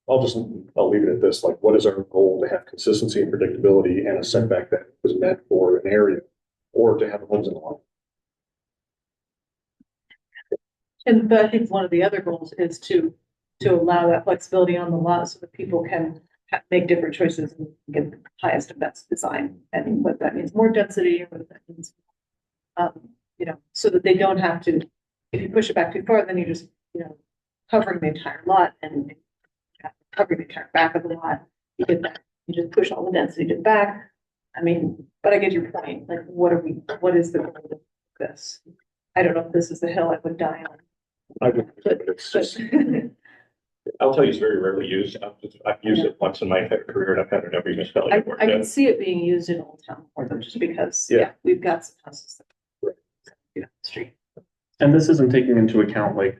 I'll leave it at this. Like, what is our goal? To have consistency and predictability and a setback that was meant for an area, or to have homes in the line. But I think one of the other goals is to allow that flexibility on the lot so that people can make different choices and get the highest and best design. And what that means, more density, or what that means, so that they don't have to, if you push it back too far, then you're just, covering the entire lot and covering the entire back of the lot. You get that, you just push all the density to the back. But I get your point. Like, what is the goal of this? I don't know if this is the hill I would die on. But it's just. I'll tell you, it's very rarely used. I've used it once in my entire career, and I've had it every municipality I've worked I can in. see it being used in Old Town more than just because, we've got some houses that street. And this isn't taking into account like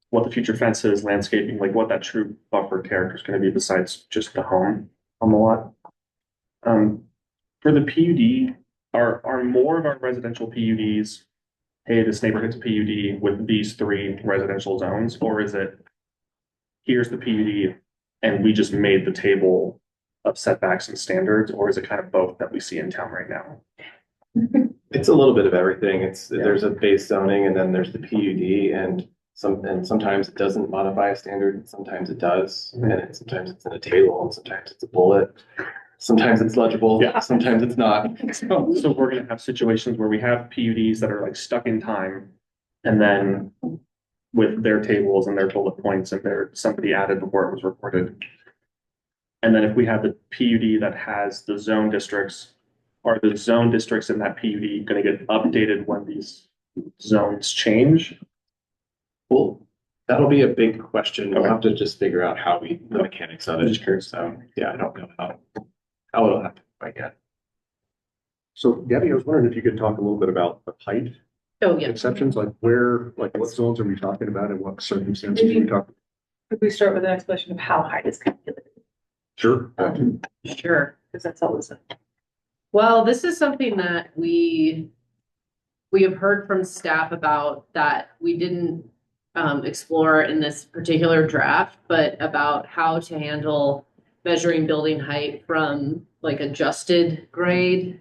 what the future fence is, landscaping, like what that true buffer character is going to be besides just the home on the lot. For the PUD, are more of our residential PUDs, hey, this neighborhood's PUD with these 3 residential zones, or is it here's the PUD and we just made the table of setbacks and standards, or is it kind of both that we see in town right now? It's a little bit of everything. There's a base zoning and then there's the PUD, and sometimes it doesn't modify a standard, and sometimes it does, and sometimes it's in a table, and sometimes it's a bullet. Sometimes it's legible, sometimes it's not. So we're gonna have situations where we have PUDs that are like stuck in time, and then with their tables and their bullet points and somebody added before it was recorded. And then if we have the PUD that has the zone districts, are the zone districts in that PUD gonna get updated when these zones change? Well, that'll be a big question. We'll have to just figure out the mechanics of it. Just curious. So, I don't know how it'll happen quite yet. So Gabby, I was wondering if you could talk a little bit about the height exceptions, like what zones are we talking about and what circumstances are we talking? Could we start with an explanation of how height is calculated? Sure. Sure, because that's always a. Well, this is something that we have heard from staff about that we didn't explore in this particular draft, but about how to handle measuring building height from like adjusted grade.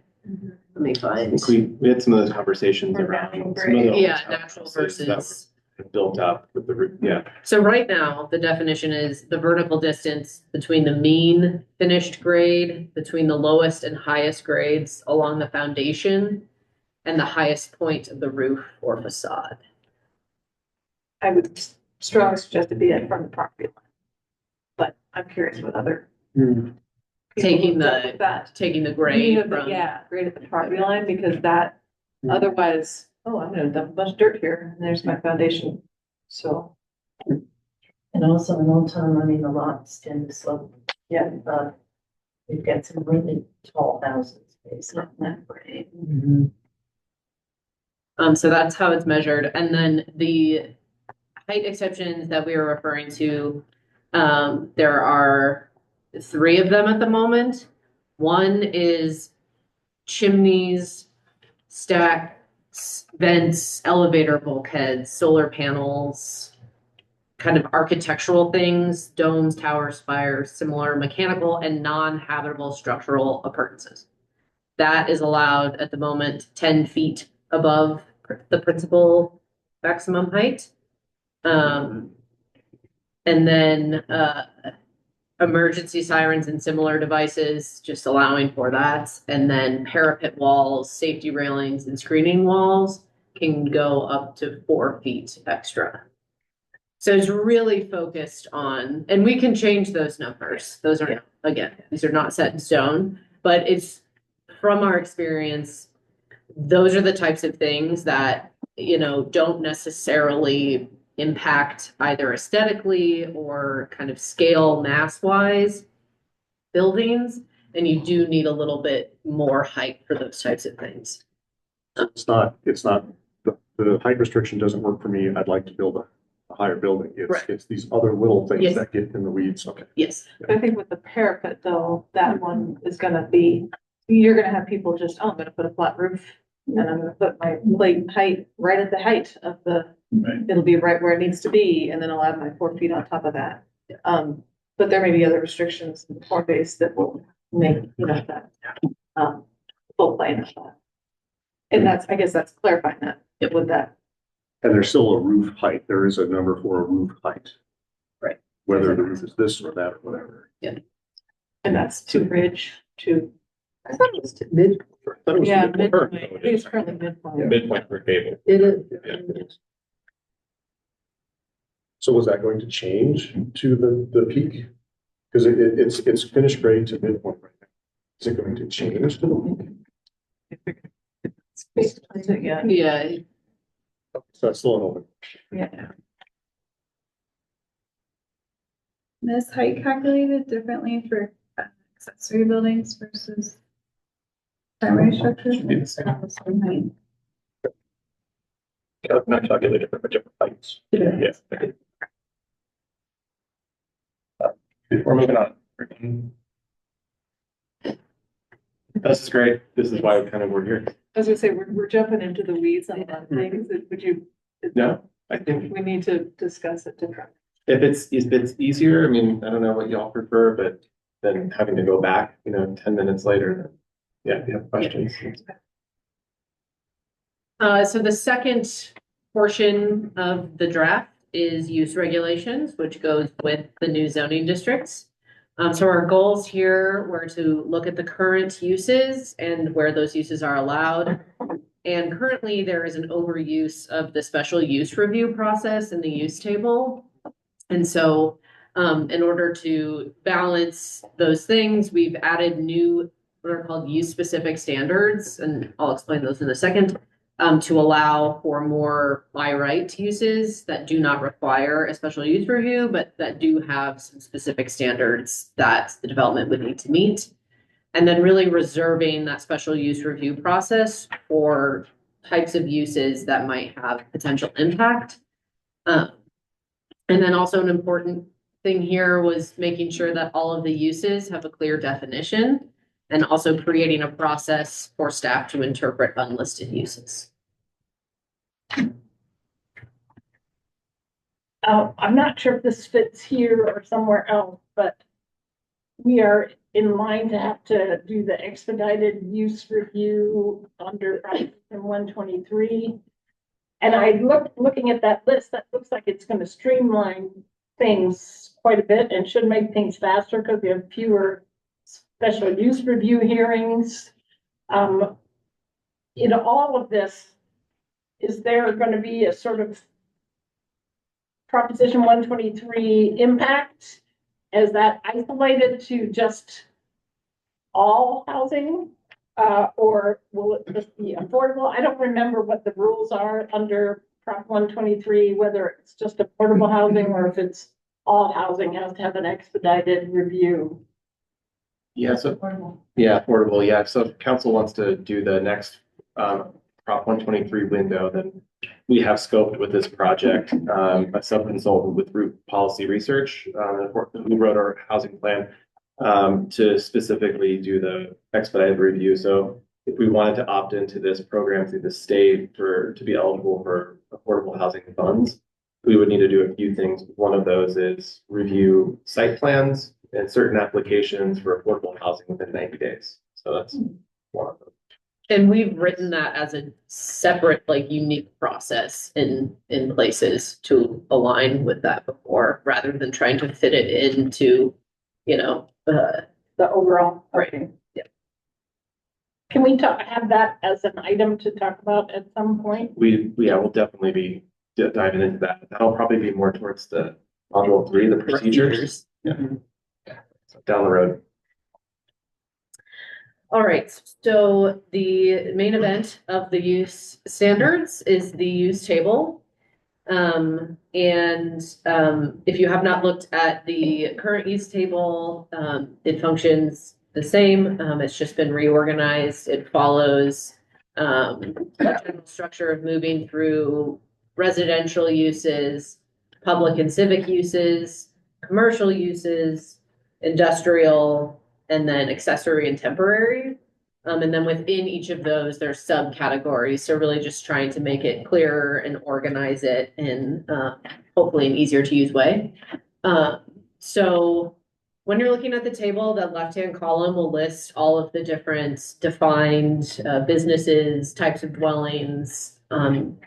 Let me find. I think we had some of those conversations around some of the natural versus built up with the roof. So right now, the definition is the vertical distance between the mean finished grade, between the lowest and highest grades along the foundation, and the highest point of the roof or facade. I would strongly suggest it be from the property line. But I'm curious what other. Taking the grade from. Grade at the property line, because that otherwise, I'm gonna dump a bunch of dirt here and there's my foundation. So And also in Old Town, I mean, the lots tend to slope. Yeah. We've got some really tall houses based on that grade. So that's how it's measured. And then the height exceptions that we were referring to, there are 3 of them at the moment. One is chimneys, stacks, vents, elevator bulkheads, solar panels, kind of architectural things, domes, towers, spires, similar mechanical and non-habitable structural appurtenances. That is allowed at the moment 10 feet above the principal maximum height. And then emergency sirens and similar devices, just allowing for that. And then parapet walls, safety railings, and screening walls can go up to 4 feet extra. So it's really focused on, and we can change those numbers. Those are, again, these are not set in stone, but it's from our experience, those are the types of things that, you know, don't necessarily impact either aesthetically or kind of scale mass wise buildings. And you do need a little bit more height for those types of things. It's not, the height restriction doesn't work for me. I'd like to build a higher building. It's these other little things Yes. that get in the weeds. Okay. Yes. I think with the parapet though, that one is gonna be, you're gonna have people just, oh, I'm gonna put a flat roof and I'm gonna put my plate height right at the height of the, it'll be right where it needs to be, and then I'll add my 4 feet on top of that. But there may be other restrictions in the form base that will make, you know, that, full plane of that. And that's, I guess that's clarifying that, with that. And there's still a roof height. There is a number for a roof height. Right. Whether the roof is this or that or whatever. Yeah. And that's to ridge, to. I thought it was to mid. I thought it was Yeah, midpoint. midpoint. I think it's currently midpoint. Midpoint per cable. It is. So was that going to change to the peak? Because it's finished grade to midpoint right now. Is it going to change to the peak? Yeah. Yeah. So that's still an open. Yeah. This height calculated differently for accessory buildings versus primary structures. It's not the same height. Not calculated different, but different heights. Yeah. We're moving on. This is great. This is why kind of we're here. I was gonna say, we're jumping into the weeds on a lot of things. Would you? No, I think We need to discuss it differently. if it's easier, I mean, I don't know what y'all prefer, but then having to go back, 10 minutes later. Yeah, if you have questions. So the second portion of the draft is use regulations, which goes with the new zoning districts. So our goals here were to look at the current uses and where those uses are allowed. And currently there is an overuse of the special use review process in the use table. And so in order to balance those things, we've added new, what are called use specific standards, and I'll explain those in a second, to allow for more by right uses that do not require a special use review, but that do have some specific standards that the development would need to meet. And then really reserving that special use review process for types of uses that might have potential impact. And then also an important thing here was making sure that all of the uses have a clear definition, and also creating a process for staff to interpret unlisted uses. I'm not sure if this fits here or somewhere else, but we are in line to have to do the expedited use review under Item 123. And I looking at that list, that looks like it's going to streamline things quite a bit and should make things faster because we have fewer special use review hearings. In all of this, is there going to be a sort of Proposition 123 impact? Is that isolated to just all housing? Or will it just be affordable? I don't remember what the rules are under Prop 123, whether it's just affordable housing or if it's all housing has to have an expedited review. Yeah, so, yeah, affordable, yeah. So if council wants to do the next Prop 123 window, then we have scoped with this project, a sub-consultant with Root Policy Research, who wrote our housing plan, to specifically do the expedited review. So if we wanted to opt into this program through the state to be eligible for affordable housing funds, we would need to do a few things. One of those is review site plans and certain applications for affordable housing within 90 days. So that's one of them. And we've written that as a separate, like, unique process in places to align with that before, rather than trying to fit it into, The overall. Right. Yeah. Can we have that as an item to talk about at some point? We'll definitely be diving into that. That'll probably be more towards the module 3, the procedures. Yeah. So down the road. All right, so the main event of the use standards is the use table. If you have not looked at the current use table, it functions the same. It's just been reorganized. It follows the general structure of moving through residential uses, public and civic uses, commercial uses, industrial, and then accessory and temporary. And then within each of those, there's subcategories. So really just trying to make it clearer and organize it in hopefully an easier to use way. So when you're looking at the table, the left-hand column will list all of the different defined businesses, types of dwellings. And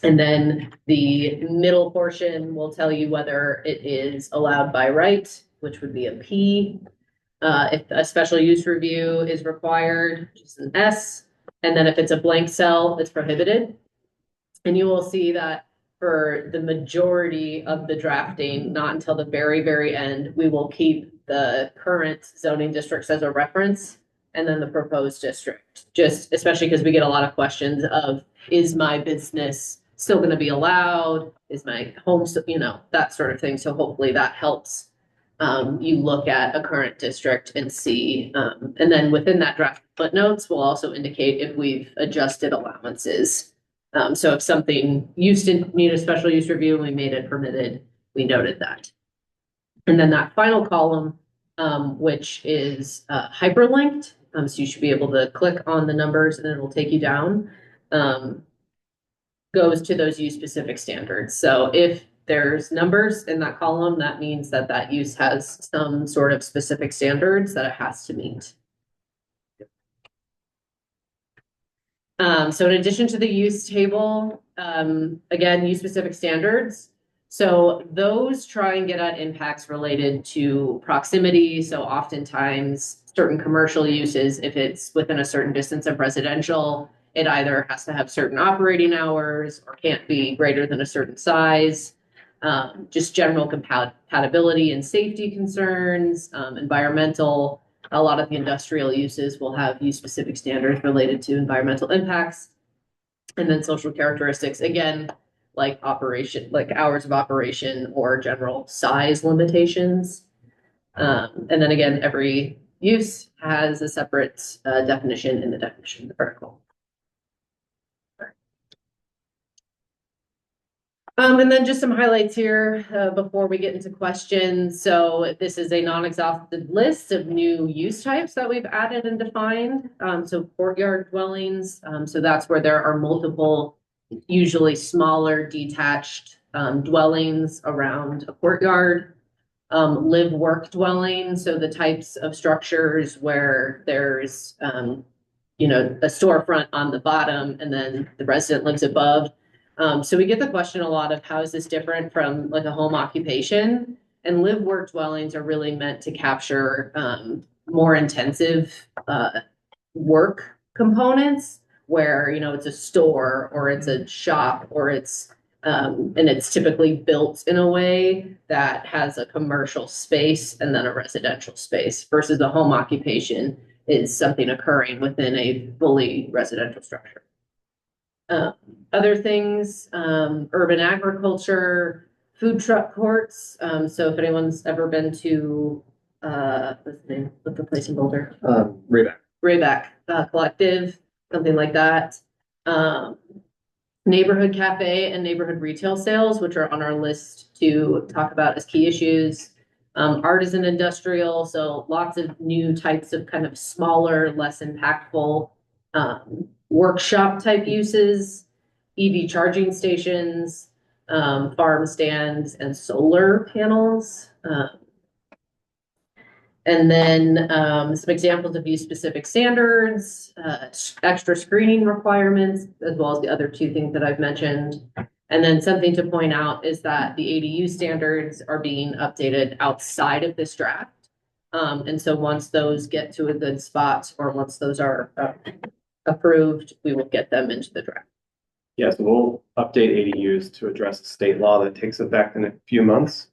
then the middle portion will tell you whether it is allowed by right, which would be a P. If a special use review is required, which is an S, and then if it's a blank cell, it's prohibited. And you will see that for the majority of the drafting, not until the very, very end, we will keep the current zoning districts as a reference and then the proposed district, just especially because we get a lot of questions of, is my business still going to be allowed? Is my home, that sort of thing. So hopefully that helps. You look at a current district and see, and then within that draft footnotes will also indicate if we've adjusted allowances. So if something used to need a special use review and we made it permitted, we noted that. And then that final column, which is hyperlinked, so you should be able to click on the numbers and it will take you down, goes to those use specific standards. So if there's numbers in that column, that means that that use has some sort of specific standards that it has to meet. So in addition to the use table, again, use specific standards. So those try and get at impacts related to proximity. So oftentimes certain commercial uses, if it's within a certain distance of residential, it either has to have certain operating hours or can't be greater than a certain size. Just general compatibility and safety concerns, environmental. A lot of the industrial uses will have use specific standards related to environmental impacts. And then social characteristics, again, like operation, like hours of operation or general size limitations. And then again, every use has a separate definition in the definition of the article. And then just some highlights here before we get into questions. So this is a non-exhaustive list of new use types that we've added and defined. So courtyard dwellings. So that's where there are multiple, usually smaller detached dwellings around a courtyard. Live-work dwellings. So the types of structures where there's, a storefront on the bottom and then the resident lives above. So we get the question a lot of how is this different from like a home occupation, and live work dwellings are really meant to capture more intensive work components where, it's a store or it's a shop or it's and it's typically built in a way that has a commercial space and then a residential space versus a home occupation is something occurring within a fully residential structure. Other things, urban agriculture, food truck courts. So if anyone's ever been to, what's the name of the place in Boulder? Rayback. Rayback Collective, something like that. Neighborhood cafe and neighborhood retail sales, which are on our list to talk about as key issues. Artisan industrial, so lots of new types of kind of smaller, less impactful workshop type uses, EV charging stations, farm stands, and solar panels. And then some examples of use specific standards, extra screening requirements, as well as the other two things that I've mentioned. And then something to point out is that the ADU standards are being updated outside of this draft. And so once those get to a good spot, or once those are approved, we will get them into the draft. Yeah, so we'll update ADUs to address the state law that takes effect in a few months.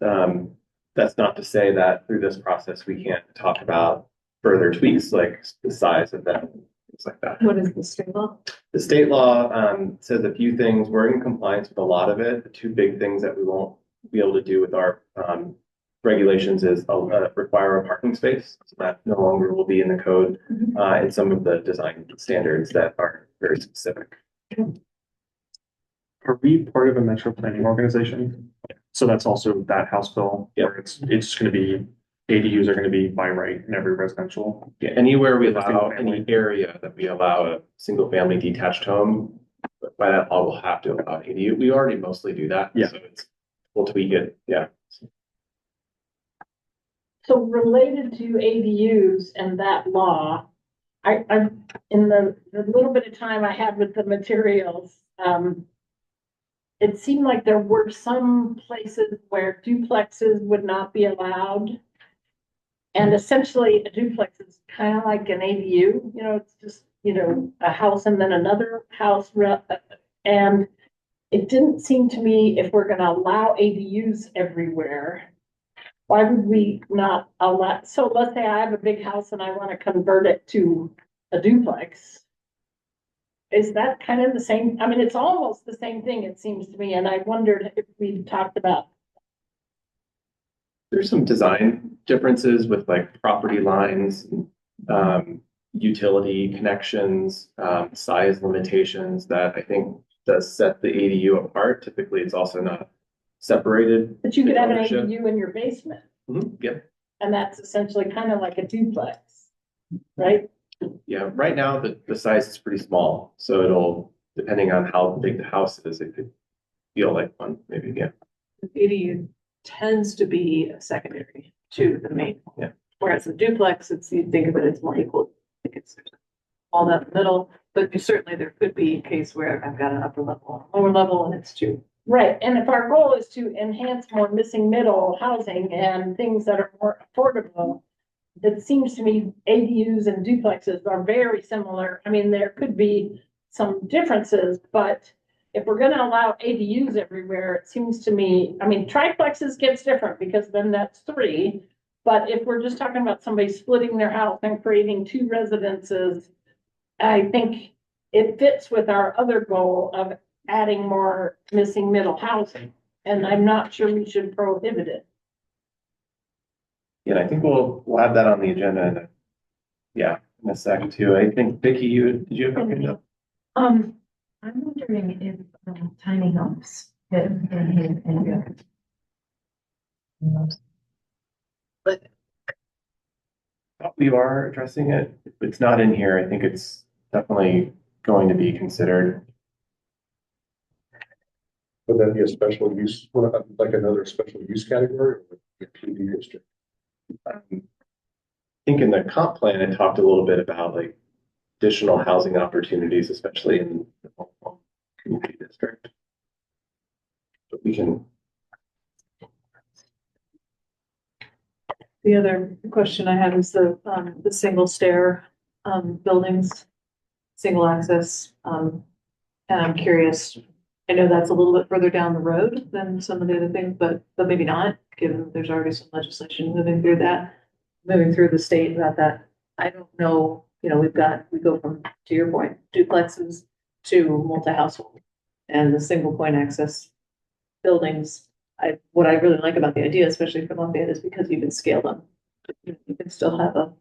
That's not to say that through this process, we can't talk about further tweaks like the size of them, things like that. What is the state law? The state law says a few things. We're in compliance with a lot of it. The two big things that we won't be able to do with our regulations is require a parking space. So that no longer will be in the code and some of the design standards that are very specific. Are we part of a metro planning organization? So that's also that House bill where it's going to be ADUs are going to be by right in every residential. Yeah, anywhere we allow any area that we allow a single family detached home, by that law we'll have to allow ADU. We already mostly do that. Yeah. So we'll tweak it. Yeah. So related to ADUs and that law, I in the little bit of time I had with the materials, it seemed like there were some places where duplexes would not be allowed. And essentially a duplex is kind of like an ADU, it's just, a house and then another house. And it didn't seem to me if we're gonna allow ADUs everywhere, why would we not allow, so let's say I have a big house and I want to convert it to a duplex. Is that kind of the same? I mean, it's almost the same thing, it seems to me, and I wondered if we talked about. There's some design differences with like property lines, utility connections, size limitations that I think does set the ADU apart. Typically, it's also not separated. But you could have an ownership. ADU in your basement, Yep. and that's essentially kind of like a duplex, right? Yeah, right now the size is pretty small, so it'll, depending on how big the house is, it could feel like one, maybe, yeah. ADU tends to be a secondary to the main. Yeah. Whereas the duplex, you think of it, it's more equal. I think it's all that in the middle, but certainly there could be a case where I've got an upper level, lower level, and it's two. Right, and if our goal is to enhance more missing middle housing and things that are more affordable, it seems to me ADUs and duplexes are very similar. I mean, there could be some differences, but if we're gonna allow ADUs everywhere, it seems to me, I mean, triplexes gets different because then that's three. But if we're just talking about somebody splitting their house and creating two residences, I think it fits with our other goal of adding more missing middle housing. And I'm not sure we should prohibit it. Yeah, I think we'll have that on the agenda in a second too. I think Vicky, did you have anything else? I'm wondering if tiny homes fit in any But we are addressing it. It's not in here. I think it's definitely going to be considered. Would that be a special use, like another special use category? Or would it be a PD district? I think in the comp plan, it talked a little bit about like additional housing opportunities, especially in the Home community district. But we can. The other question I had was the single stair, buildings, single access, and I'm curious, I know that's a little bit further down the road than some of the other things, but maybe not, given that there's already some legislation moving through the state about that. I don't know, we go from, to your point, duplexes to multi-household and the single point access buildings. What I really like about the idea, especially for Lafayette, is because you can scale them. You can still have a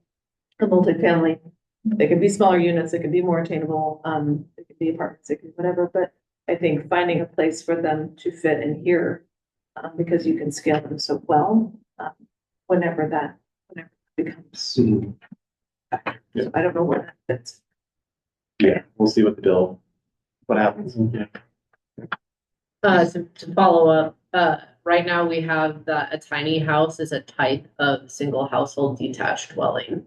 multifamily. They can be smaller units, they can be more attainable, it could be apartments, it could be whatever, but I think finding a place for them to fit in here, because you can scale them so well, whenever that becomes. Yeah. So I don't know where that fits. Yeah, we'll see what happens. To follow up, right now we have that a tiny house is a type of single household detached dwelling.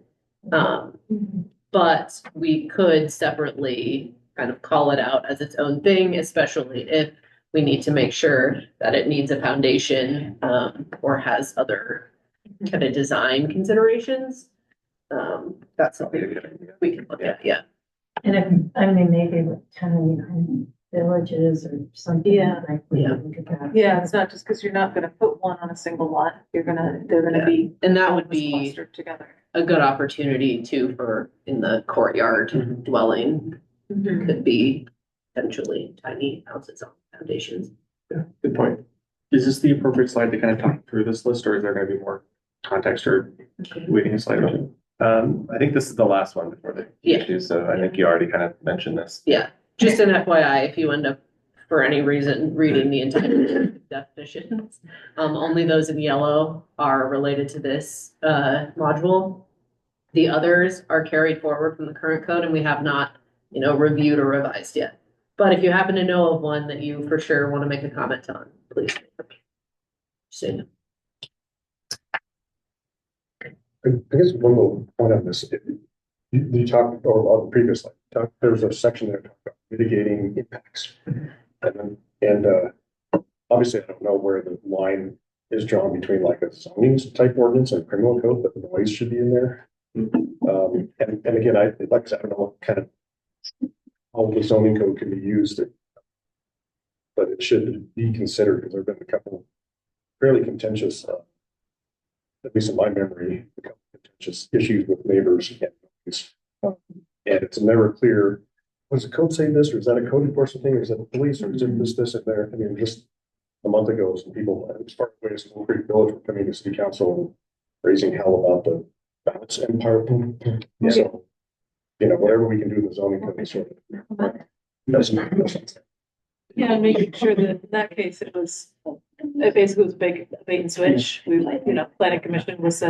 But we could separately kind of call it out as its own thing, especially if we need to make sure that it needs a foundation, or has other kind of design considerations. That's something we can look at, yeah. And if, I mean, maybe with tiny home villages or something. Yeah. Like we look at that. Yeah, it's not just because you're not gonna put one on a single lot, they're gonna be. And that would be clustered together. a good opportunity too for in the courtyard dwelling. Could be potentially tiny houses on foundations. Yeah, good point. Is this the appropriate slide to kind of talk through this list, or is there gonna be more context or waiting a slide or two? I think this is the last one before the issues, so I think you already kind of mentioned this. Yeah, just an FYI, if you end up for any reason reading the entire definitions, only those in yellow are related to this module. The others are carried forward from the current code and we have not, reviewed or revised yet. But if you happen to know of one that you for sure want to make a comment on, please. Soon. I guess one little point on this, you talked, or on the previous slide, there's a section there talking about mitigating impacts. And obviously I don't know where the line is drawn between like a zoning type ordinance and criminal code, but the noise should be in there. And again, like I said, I don't know what kind of how the zoning code can be used, but it should be considered because there've been a couple fairly contentious, at least in my memory, a couple contentious issues with neighbors. And it's never clear, was the code saying this, or is that a code enforcement thing, or is that the police, or is it this, and there? I mean, just a month ago, some people, as far away as Little Creek Village, were coming to city council and raising hell about the balance empire. So, whatever we can do in the zoning code, sort of doesn't make sense. Yeah, and making sure that in that case, it basically was bait and switch. Planning commission was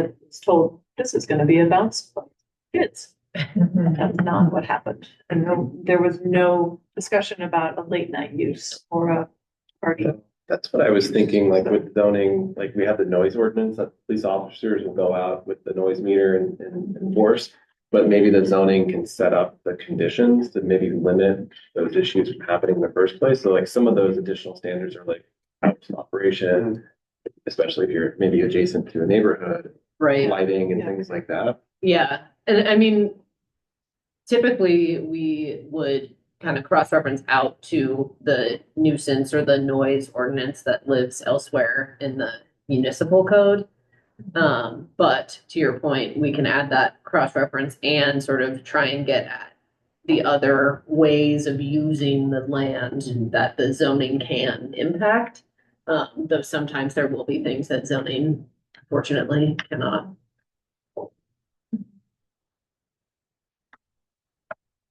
told, this is gonna be a bounce for kids. That's not what happened. And there was no discussion about a late night use or a party. That's what I was thinking, like with zoning, like we have the noise ordinance that police officers will go out with the noise meter and enforce. But maybe the zoning can set up the conditions to maybe limit those issues from happening in the first place. So like some of those additional standards are like hours of operation, especially if you're maybe adjacent to a neighborhood. Right. Lighting and things like that. Yeah, and I mean, typically we would kind of cross-reference out to the nuisance or the noise ordinance that lives elsewhere in the municipal code. But to your point, we can add that cross-reference and sort of try and get at the other ways of using the land that the zoning can impact. Though sometimes there will be things that zoning unfortunately cannot.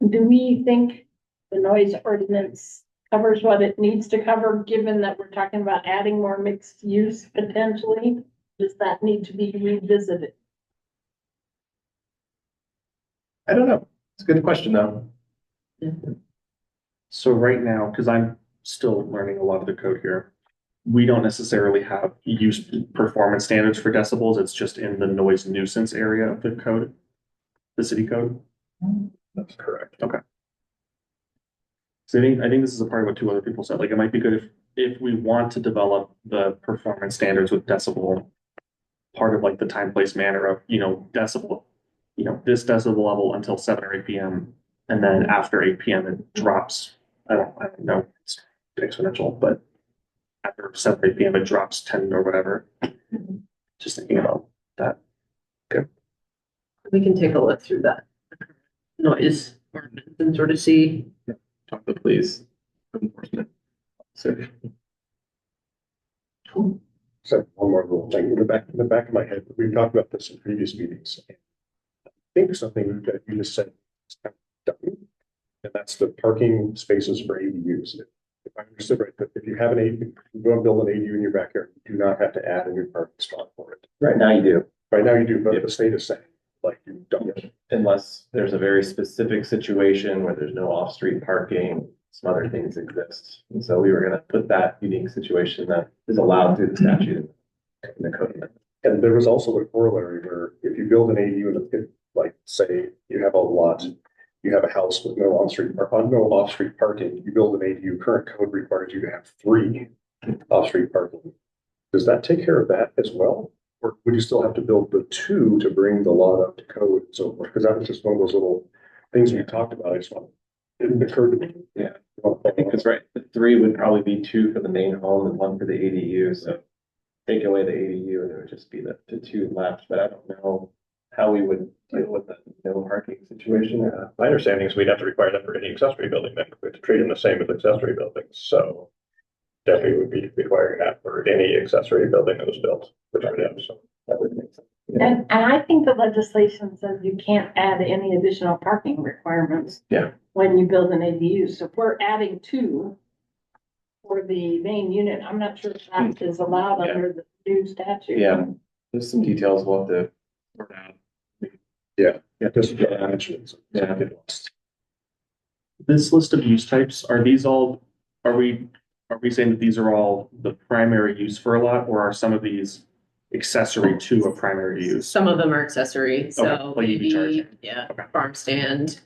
Do we think the noise ordinance covers what it needs to cover, given that we're talking about adding more mixed use potentially? Does that need to be revisited? I don't know. It's a good question though. So right now, because I'm still learning a lot of the code here, we don't necessarily have use performance standards for decibels. It's just in the noise nuisance area of the code, the city code. That's correct. Okay. So I think this is a part of what two other people said. Like it might be good if we want to develop the performance standards with decibel, part of like the time, place, manner of, decibel, this decibel level until 7 or 8 p.m. And then after 8 p.m. it drops. I don't know, it's exponential, but after 7 or 8 p.m. it drops 10 or whatever. Just thinking about that. Okay. We can take a look through that noise ordinance and sort of see talk to the police enforcement. So So one more little thing in the back of my head, we've talked about this in previous meetings. I think something that you just said is kind of done, and that's the parking spaces for ADUs. If I understood right, that if you have an ADU, you go and build an ADU in your backyard, you do not have to add a new parking spot for it. right now you do, Right now you do, but the state is saying, like, you don't. unless there's a very specific situation where there's no off-street parking, some other things exist. And so we were gonna put that unique situation that is allowed through the statute in the code amendment. And there was also a corollary where if you build an ADU and like, say, you have a lot, you have a house with no off-street parking, you build an ADU, current code requires you to have 3 off-street parking. Does that take care of that as well? Or would you still have to build the 2 to bring the lot up to code and so forth? Because that was just one of those little things we talked about. I just want, it didn't occur to me. Yeah, I think that's right. The 3 would probably be 2 for the main home and 1 for the ADU, so take away the ADU and it would just be the 2 left, but I don't know how we would deal with the no parking situation. My understanding is we'd have to require that for any accessory building, then we have to treat them the same as accessory buildings, so definitely would be requiring that for any accessory building that was built, which I would have, so that would make sense. And I think the legislation says you can't add any additional parking requirements. Yeah. When you build an ADU, so if we're adding 2 for the main unit, I'm not sure if that is allowed under the new statute. Yeah, there's some details we'll have to sort out. Yeah, just mentions. Yeah. This list of use types, are these all, are we saying that these are all the primary use for a lot, or are some of these accessory to a primary use? Some of them are accessory, so Okay, like EV maybe, charging. yeah, farm stand,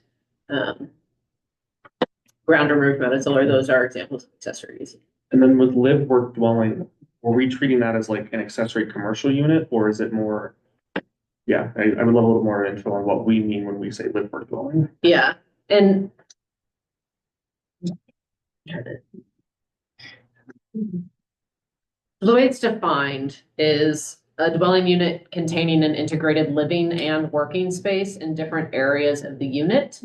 ground removed metal solar, those are examples of accessories. And then with live work dwelling, are we treating that as like an accessory commercial unit, or is it more? Yeah, I would love a little more info on what we mean when we say live work dwelling. Yeah, and the way it's defined is a dwelling unit containing an integrated living and working space in different areas of the unit,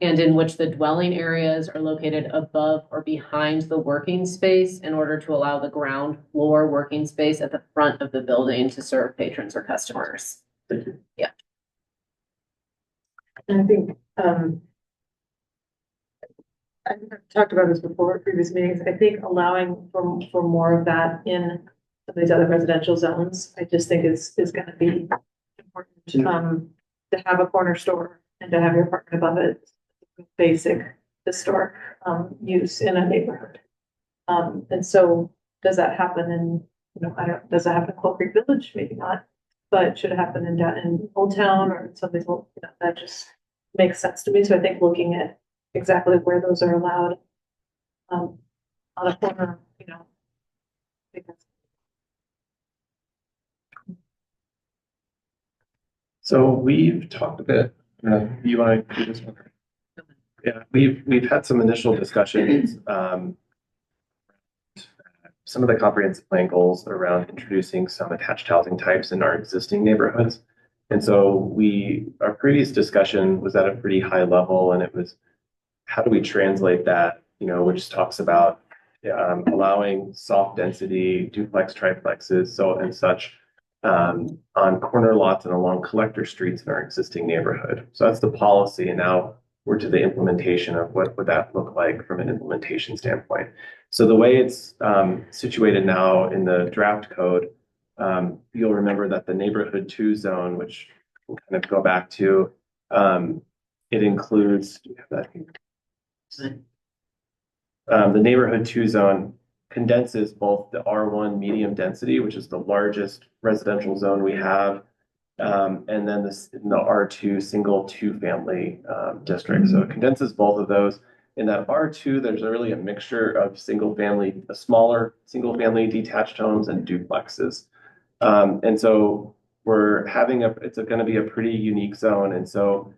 and in which the dwelling areas are located above or behind the working space in order to allow the ground floor working space at the front of the building to serve patrons or customers. Yeah. And I think, I've talked about this before at previous meetings. I think allowing for more of that in some of these other residential zones, I just think is gonna be important, to have a corner store and to have your apartment above it. Basic historic, use in a neighborhood. And so does that happen in, does that happen in Quail Creek Village? Maybe not, but should it happen in Old Town or some of these, that just makes sense to me. So I think looking at exactly where those are allowed, on a corner, because So we've talked a bit, you want to do this one? Yeah, we've had some initial discussions, some of the comprehensive plan goals around introducing some attached housing types in our existing neighborhoods. And so our previous discussion was at a pretty high level, and it was, how do we translate that, which talks about allowing soft density duplex, triplexes, and such on corner lots and along collector streets in our existing neighborhood. So that's the policy, and now we're to the implementation of what would that look like from an implementation standpoint. So the way it's situated now in the draft code, you'll remember that the neighborhood 2 zone, which we'll kind of go back to, it includes, the neighborhood 2 zone condenses both the R1 medium density, which is the largest residential zone we have, and then the R2 single 2-family district. So it condenses both of those. In that R2, there's really a mixture of smaller single family detached homes and duplexes. And so it's going to be a pretty unique zone. And so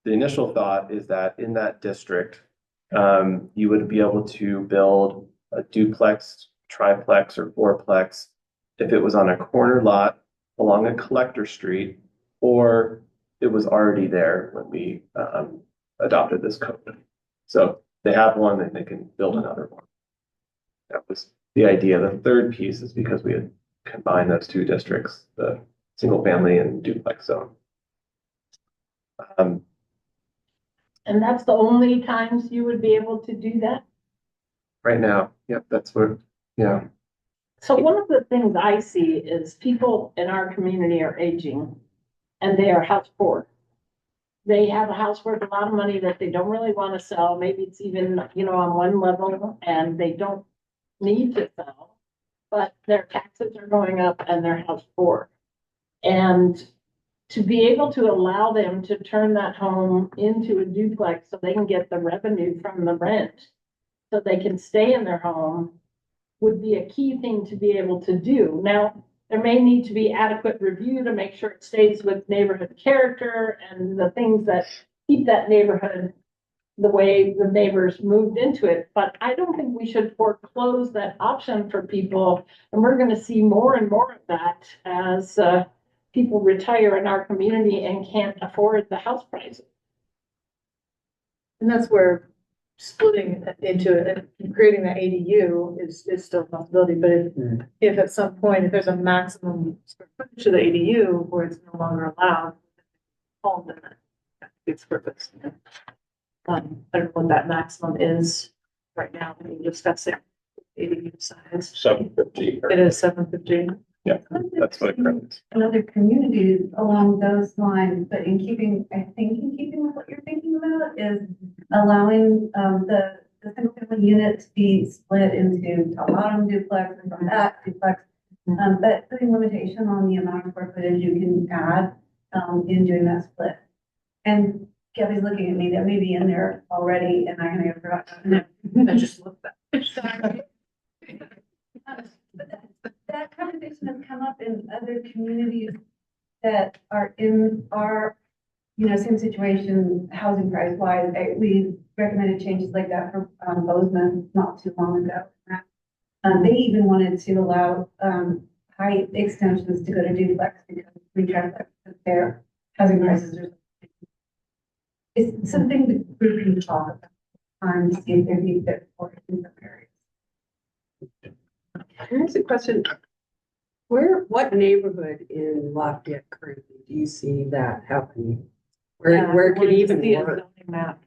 the initial thought is that in that district, you would be able to build a duplex, triplex, or fourplex if it was on a corner lot along a collector street, or it was already there when we adopted this code. So they have one, then they can build another one. That was the idea. The third piece is because we had combined those two districts, the single family and duplex zone. And that's the only times you would be able to do that? Right now, yep, that's what, yeah. So one of the things I see is people in our community are aging and they are house poor. They have a house worth a lot of money that they don't really want to sell. Maybe it's even, on one level and they don't need to sell, but their taxes are going up and they're house poor. And to be able to allow them to turn that home into a duplex so they can get the revenue from the rent, so they can stay in their home, would be a key thing to be able to do. Now, there may need to be adequate review to make sure it stays with neighborhood character and the things that keep that neighborhood the way the neighbors moved into it. But I don't think we should foreclose that option for people. And we're going to see more and more of that as people retire in our community and can't afford the house prices. And that's where splitting into it and creating that ADU is still a possibility, but if at some point, if there's a maximum square footage to the ADU where it's no longer allowed, then it's purpose. I don't know what that maximum is right now, when you're discussing ADU size. 750. It is 750. Yeah, that's what it is. In other communities along those lines, but in keeping with what you're thinking about is allowing the single family unit to be split into top bottom duplex and from that duplex. But putting limitation on the amount of square footage you can add in doing that split. And Gabby's looking at me, that may be in there already, and I forgot. I just looked at. Sorry. But that conversation has come up in other communities that are in our, same situation, housing price wise. We recommended changes like that for Bozeman not too long ago. They even wanted to allow height extensions to go to duplex because we tried that because their housing prices are. It's something the group can talk about to see if there'd be fit for it in some areas. Here's a question. What neighborhood in Lafayette currently do you see that happening? Where could even work? Map.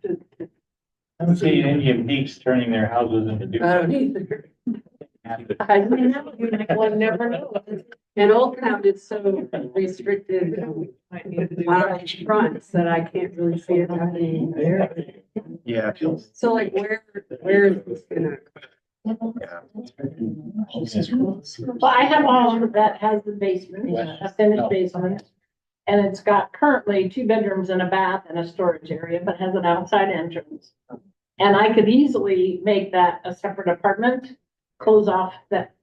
I don't see Indian Peaks turning their houses into I don't duplexes. either. I one never know. In Old Town, it's so restricted on our fronts that I can't really see it happening there. Yeah. So like where is this gonna? Well, I have a home that has the basement, a finished basement. And it's got currently 2 bedrooms and a bath and a storage area, but has an outside entrance. And I could easily make that a separate apartment, close off that,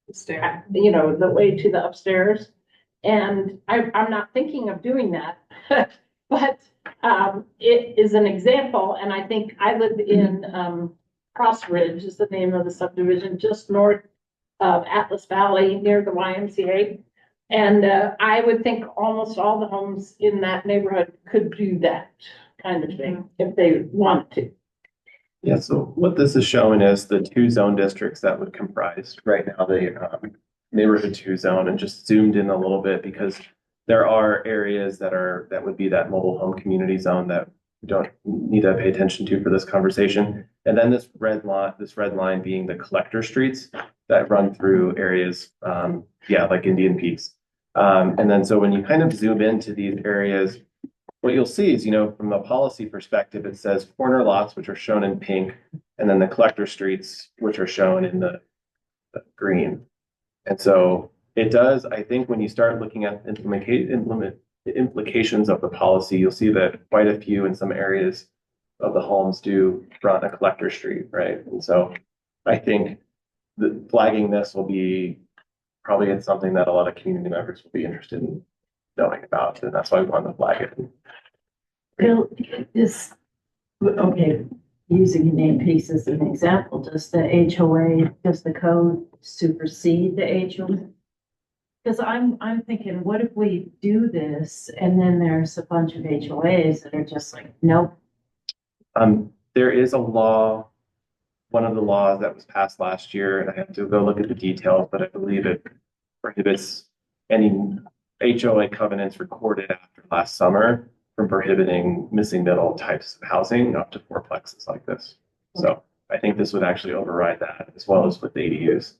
upstairs, the way to the upstairs. And I'm not thinking of doing that, but it is an example. And I think I live in Cross Ridge is the name of the subdivision, just north of Atlas Valley near the YMCA. And I would think almost all the homes in that neighborhood could do that kind of thing if they wanted to. Yeah, so what this is showing is the 2 zone districts that would comprise right now the neighborhood 2 zone, and just zoomed in a little bit because there are areas that would be that mobile home community zone that we don't need to pay attention to for this conversation. And then this red line being the collector streets that run through areas, like Indian Peaks. And then so when you kind of zoom into these areas, what you'll see is, from the policy perspective, it says corner lots, which are shown in pink, and then the collector streets, which are shown in the green. And so it does, I think, when you start looking at the implications of the policy, you'll see that quite a few in some areas of the homes do front a collector street, right? And so I think the flagging this will be probably it's something that a lot of community members will be interested in knowing about, and that's why we want to flag it. Bill, using Indian Peaks as an example, does the code supersede the HOA? Because I'm thinking, what if we do this and then there's a bunch of HOAs that are just like, nope. there is a law, one of the laws that was passed last year, and I have to go look at the details, but I believe it prohibits any HOA covenants recorded after last summer from prohibiting missing middle types of housing up to fourplexes like this. So I think this would actually override that as well as with the ADUs.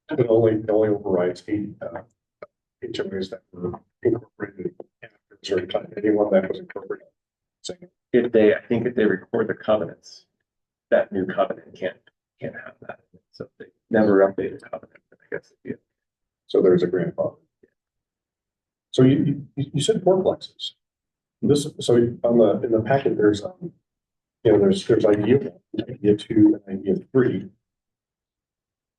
It only overrides HOAs that were incorporated after a certain time. Anyone that was incorporated. I think if they record the covenants, that new covenant can't have that. So if they never update the covenant, I guess it'd be. So there's a grandfather. So you said fourplexes. So in the packet, there's there's idea 1, idea 2, and idea 3.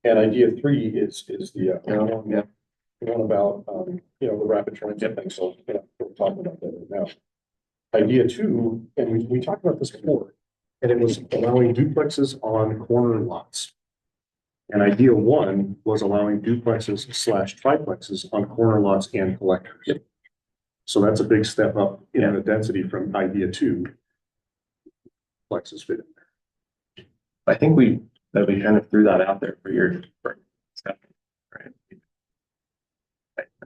And idea 3 is the one about the rapid transit thing. So we're talking about that right now. Idea 2, and we talked about this before, and it was allowing duplexes on corner lots. And idea 1 was allowing duplexes / triplexes on corner lots and collectors. Yep. So that's a big step up in the density from idea 2. Plexes fit in there. I think we kind of threw that out there for your discussion, right?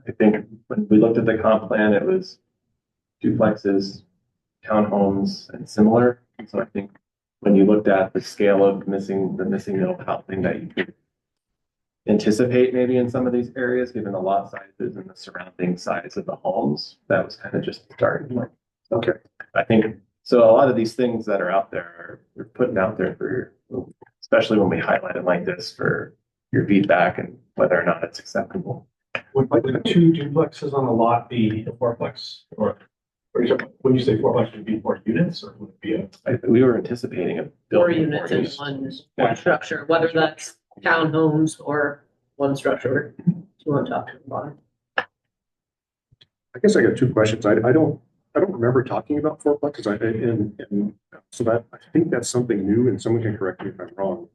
I think when we looked at the comp plan, it was duplexes, townhomes, and similar. And so I think when you looked at the scale of the missing middle housing that you could anticipate maybe in some of these areas, given the lot sizes and the surrounding size of the homes, that was kind of just the starting point. Okay. I think so. A lot of these things that are out there we're putting out there for, especially when we highlight it like this, for your feedback and whether or not it's acceptable. Would 2 duplexes on a lot be a fourplex, or when you say fourplex, would it be 4 units, or would it be We were anticipating a 4 building. units in one structure, whether that's townhomes or one structure. Do you want to talk to them about it? I guess I got 2 questions. I don't remember talking about fourplexes. And so that I think that's something new, and someone can correct me if I'm wrong.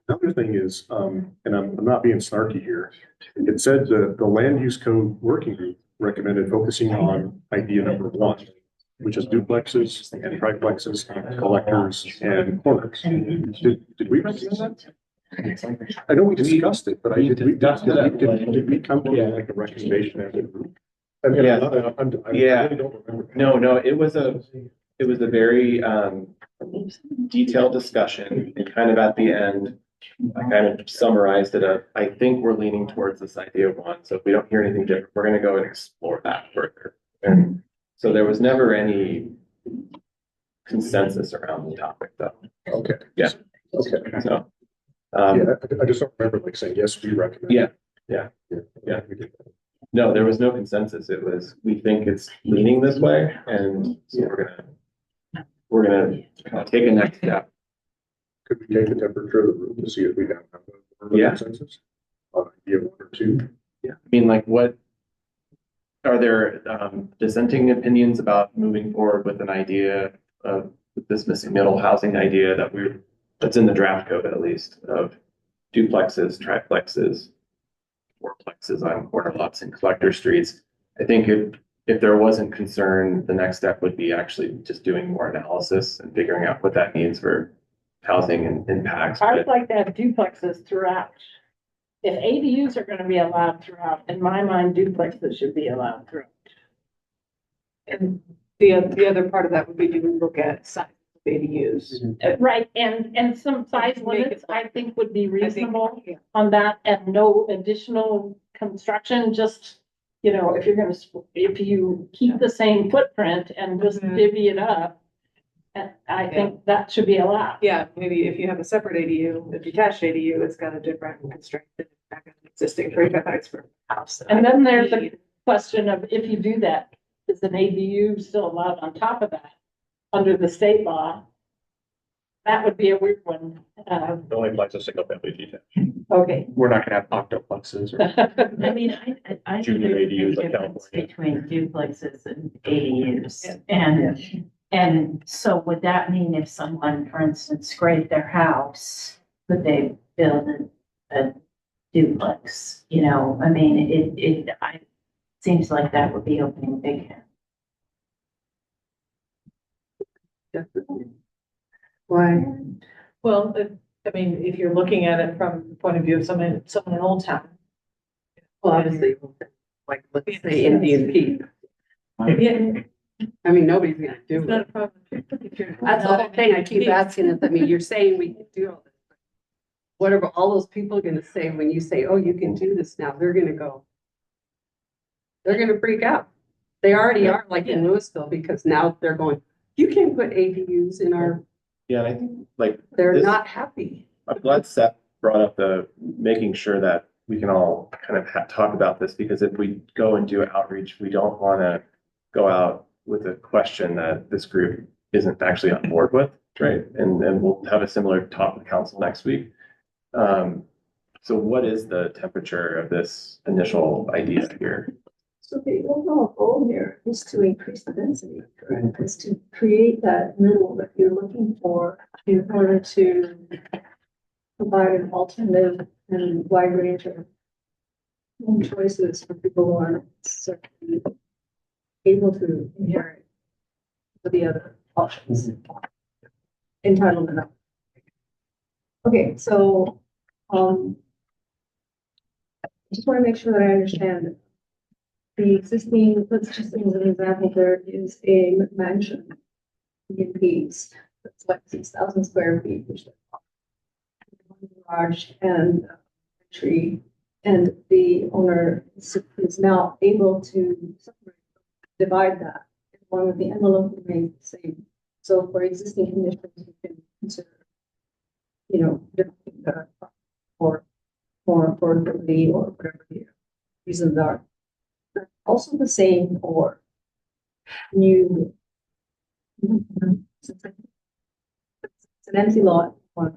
Another thing is, and I'm not being snarky here. It said the land use code working group recommended focusing on idea number 1, which is duplexes and triplexes, and collectors and corners. Did we recommend that? I know we discussed it, but did we come to like a recommendation as a group? I mean, I really don't remember. No, it was a very detailed discussion, and kind of at the end, I kind of summarized it. I think we're leaning towards this idea of 1. So if we don't hear anything different, we're going to go and explore that further. And so there was never any consensus around the topic, though. Okay. Yeah. Okay. So. I just don't remember like saying, yes, we recommend. Yeah. No, there was no consensus. It was, we think it's leaning this way, and so we're gonna take a next step. Could we take the temperature of the room to see if we have a consensus on idea 1 or 2? Yeah. I mean, like, what are there dissenting opinions about moving forward with an idea of this missing middle housing idea that's in the draft code, at least, of duplexes, triplexes, fourplexes on corner lots and collector streets? I think if there wasn't concern, the next step would be actually just doing more analysis and figuring out what that means for housing and impacts. I would like to have duplexes throughout. If ADUs are gonna be allowed throughout, in my mind, duplexes should be allowed throughout. And the other part of that would be to look at size of ADUs. Right, and some size limits, I think, would be reasonable on that, and no additional construction, just, if you keep the same footprint and just divvy it up, I think that should be allowed. Yeah, maybe if you have a separate ADU, a detached ADU, it's got a different constraint than existing 35 heights per house. And then there's a question of, if you do that, is an ADU still allowed on top of that, under the state law? That would be a weird one. It only applies to single family detached. Okay. We're not gonna have octoplexes or. I mean, I think Junior there's a ADUs big like difference California. between duplexes and ADUs. And so would that mean if someone, for instance, scraped their house, could they build a duplex? I mean, it seems like that would be opening a big can. Why? Well, I mean, if you're looking at it from the point of view of someone in Old Town. Well, obviously, like, let's say Indian Peak. Yeah, I mean, nobody's gonna do it's not it. a problem. If you're That's the not whole in thing I Indian keep Peak. asking is, I mean, you're saying we can do all this. What are all those people gonna say when you say, oh, you can do this now? They're gonna go. They're gonna freak out. They already are, like in Louisville, because now they're going, you can't put ADUs in our, Yeah, and I think like. they're this- not happy. I'm glad Seth brought up the making sure that we can all kind of talk about this, because if we go and do outreach, we don't want to go out with a question that this group isn't actually on board with, right? And we'll have a similar talk with council next week. So what is the temperature of this initial idea here? So the overall goal here is to increase the density, correct? Is to create that middle that you're looking for in order to provide an alternative and wide range of home choices for people who aren't certainly able to inherit the other options. Entitlement. Okay, so, I just want to make sure that I understand. The existing, let's just as an example, there is a mansion in Pease that's like 6,000 square feet, which is one garage and a tree, and the owner is now able to divide that as long as the envelope remains the same. So for existing conditions, you can consider, dividing the for affordability or whatever the reasons are. Also the same for new. It's an empty lot. But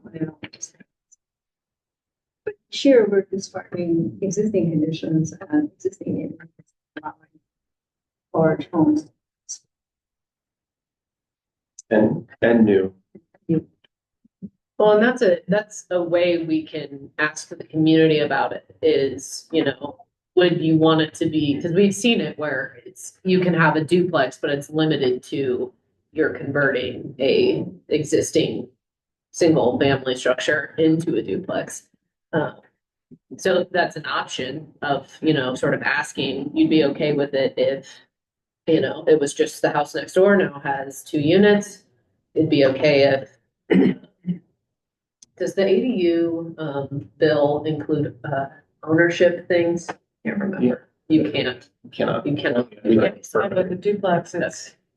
here we're describing existing conditions and existing neighborhoods, allowing large homes. And new. Well, and that's a way we can ask the community about it is, would you want it to be, because we've seen it where you can have a duplex, but it's limited to you're converting a existing single family structure into a duplex. So that's an option of, sort of asking, you'd be okay with it if, it was just the house next door now has 2 units. It'd be okay if, does the ADU bill include ownership things? Can't remember. You can't. Cannot. You cannot. But the duplex,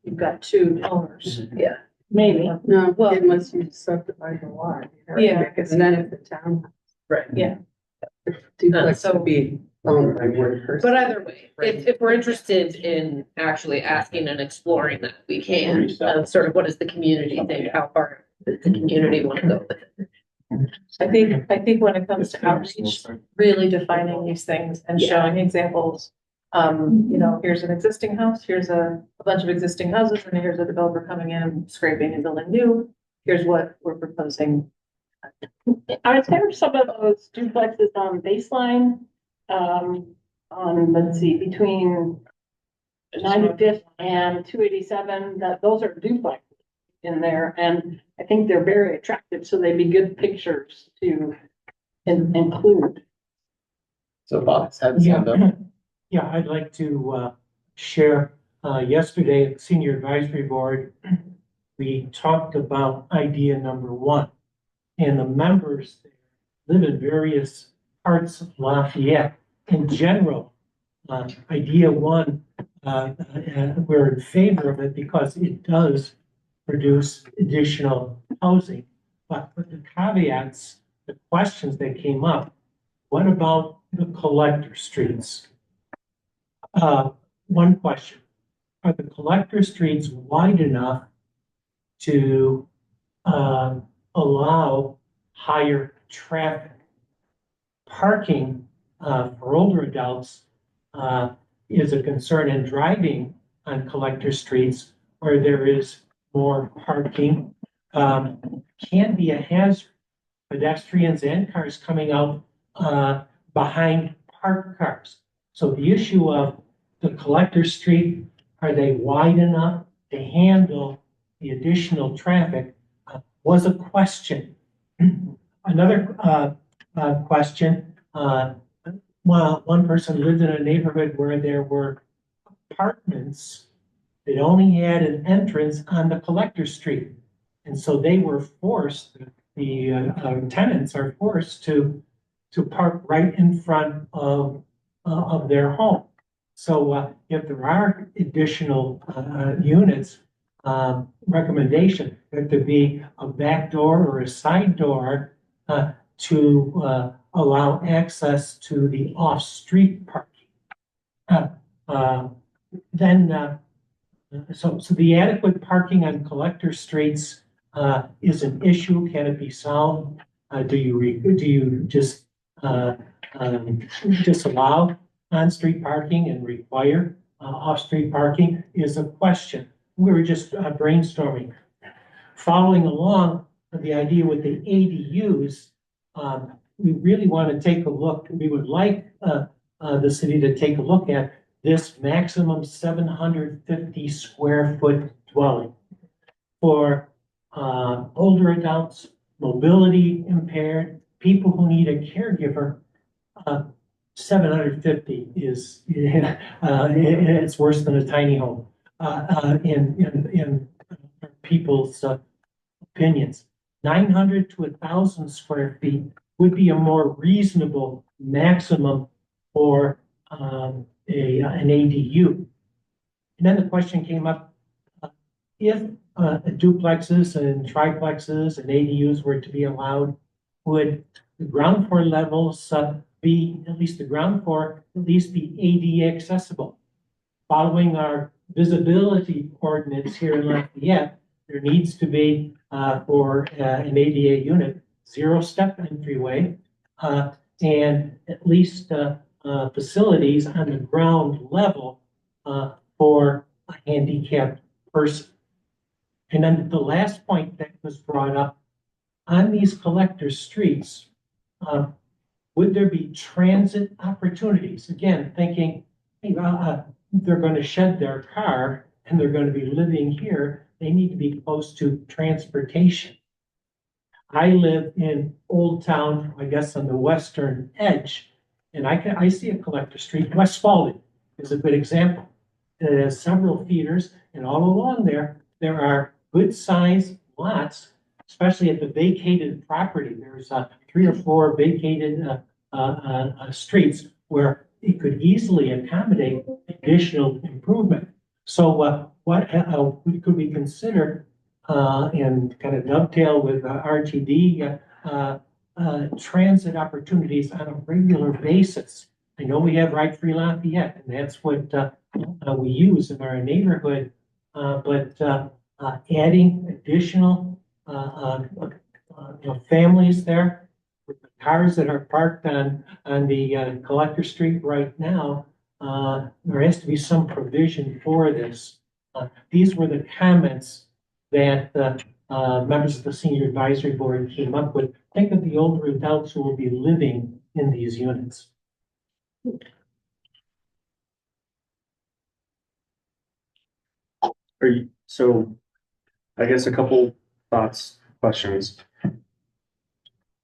you've got 2 owners. Yeah. Maybe. No, well, unless you subdivide the lot. Yeah. Because then if the town. Right. Yeah. Duplex So- would be owned by one person. But either way, if we're interested in actually asking and exploring that, we can, sort of what does the community think, how far does the community want to go with it? I think when it comes to outreach, really defining these things and showing examples. Here's an existing house, here's a bunch of existing houses, and here's a developer coming in, scraping and building new. Here's what we're proposing. Are there some of those duplexes on Baseline? Let's see, between 95th and 287, those are duplexes in there, and I think they're very attractive, so they'd be good pictures to include. So Bob's had his hand up. Yeah, I'd like to share, yesterday at the Senior Advisory Board, we talked about idea number 1. And the members live in various parts of Lafayette. In general, idea 1, we're in favor of it because it does produce additional housing. But with the caveats, the questions that came up, what about the collector streets? One question, are the collector streets wide enough to allow higher traffic? Parking for older adults is a concern in driving on collector streets where there is more parking. Can be a hazard. Pedestrians and cars coming out behind parked cars. So the issue of the collector street, are they wide enough to handle the additional traffic? was a question. Another, question, well, one person lived in a neighborhood where there were apartments that only had an entrance on the collector street. And so they were forced, the tenants are forced to park right in front of their home. So if there are additional units, recommendation that there be a back door or a side door to allow access to the off-street parking. So the adequate parking on collector streets is an issue. Can it be solved? Do you just disallow on-street parking and require off-street parking is a question. We were just brainstorming. Following along the idea with the ADUs, we really want to take a look. We would like the city to take a look at this maximum 750 square foot dwelling for older adults, mobility impaired, people who need a caregiver. 750 is it's worse than a tiny home in people's opinions. 900 to 1,000 square feet would be a more reasonable maximum for an ADU. And then the question came up, if duplexes and triplexes and ADUs were to be allowed, would the ground floor levels be, at least the ground floor, at least be ADA accessible? Following our visibility ordinance here in Lafayette, there needs to be, for an ADA unit, 0-step entryway, and at least facilities on the ground level for a handicapped person. And then the last point that was brought up, on these collector streets, would there be transit opportunities? Again, thinking, hey, they're going to shed their car and they're going to be living here. They need to be close to transportation. I live in Old Town, I guess on the western edge, and I see a collector street. West Spalding is a good example. It has several feeders, and all along there are good sized lots, especially at the vacated property. There's 3 or 4 vacated streets where it could easily accommodate additional improvement. So what could we consider and kind of dovetail with RTD transit opportunities on a regular basis? I know we have Ride Free Lafayette, and that's what we use in our neighborhood, but adding additional families there, with the cars that are parked on the collector street right now, there has to be some provision for this. These were the comments that members of the senior advisory board came up with. Think of the older adults who will be living in these units. So I guess a couple thoughts, questions.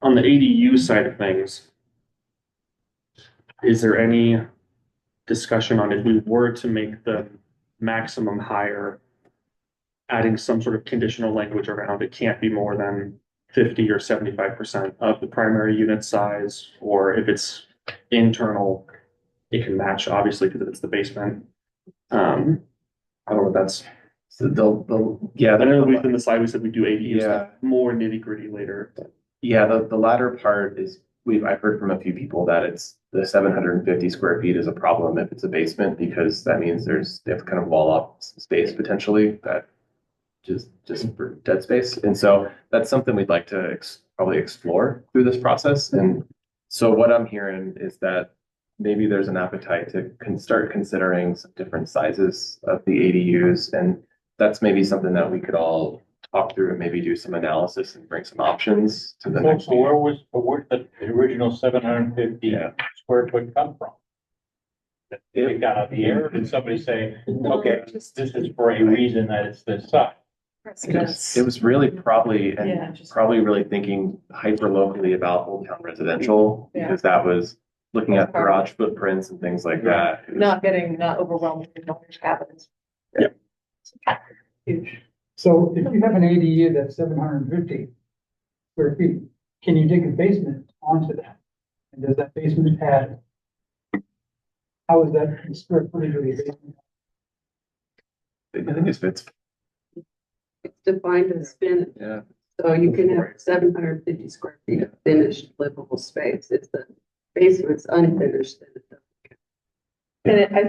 On the ADU side of things, is there any discussion on if we were to make the maximum higher, adding some sort of conditional language around it can't be more than 50 or 75% of the primary unit size, or if it's internal, it can match, obviously, because it's the basement. I don't know if that's. So I know within the slide we said we do ADUs, Yeah. more nitty gritty later. Yeah, the latter part is, I've heard from a few people that it's the 750 square feet is a problem if it's a basement, because that means they have to kind of wall up some space potentially, that just for dead space. And so that's something we'd like to probably explore through this process. And so what I'm hearing is that maybe there's an appetite to start considering some different sizes of the ADUs, and that's maybe something that we could all talk through and maybe do some analysis and bring some options to the next meeting. Where did the original 750 square foot come from? It got out of the air. Did somebody say, okay, this is for a reason that it's this size? It was really probably, Yeah, and probably really thinking hyper locally about Old Town residential, because that was looking at garage footprints and things like that. It was- not overwhelmed with large cabins. Yep. Huge. So if you have an ADU that's 750 square feet, can you dig a basement onto that? And does that basement add? How is that square footage of the basement? I think it's It's defined as finished. yeah. So you can have 750 square feet of finished livable space. It's the basement's unfinished. Then it doesn't. And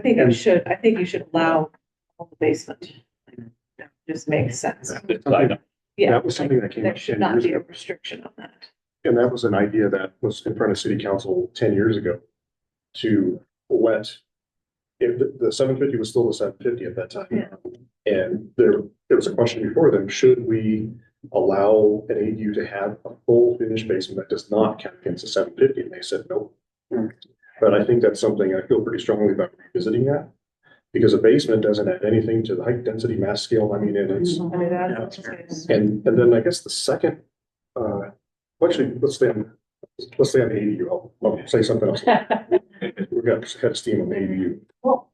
I think you should allow the basement. That just makes sense. Yeah. That was something that came There up should 10 not years be a ago. restriction on that. And that was an idea that was in front of city council 10 years ago to let, if the 750 was still the 750 at that time. And there was a question before them, should we allow an ADU to have a full finished basement that does not count against the 750? And they said, no. But I think that's something I feel pretty strongly about revisiting that. Because a basement doesn't add anything to the height, density, mass scale. I mean, it's, and then I guess the second, actually, let's stay on the ADU. I'll say something else. We got head of steam on the ADU. Well,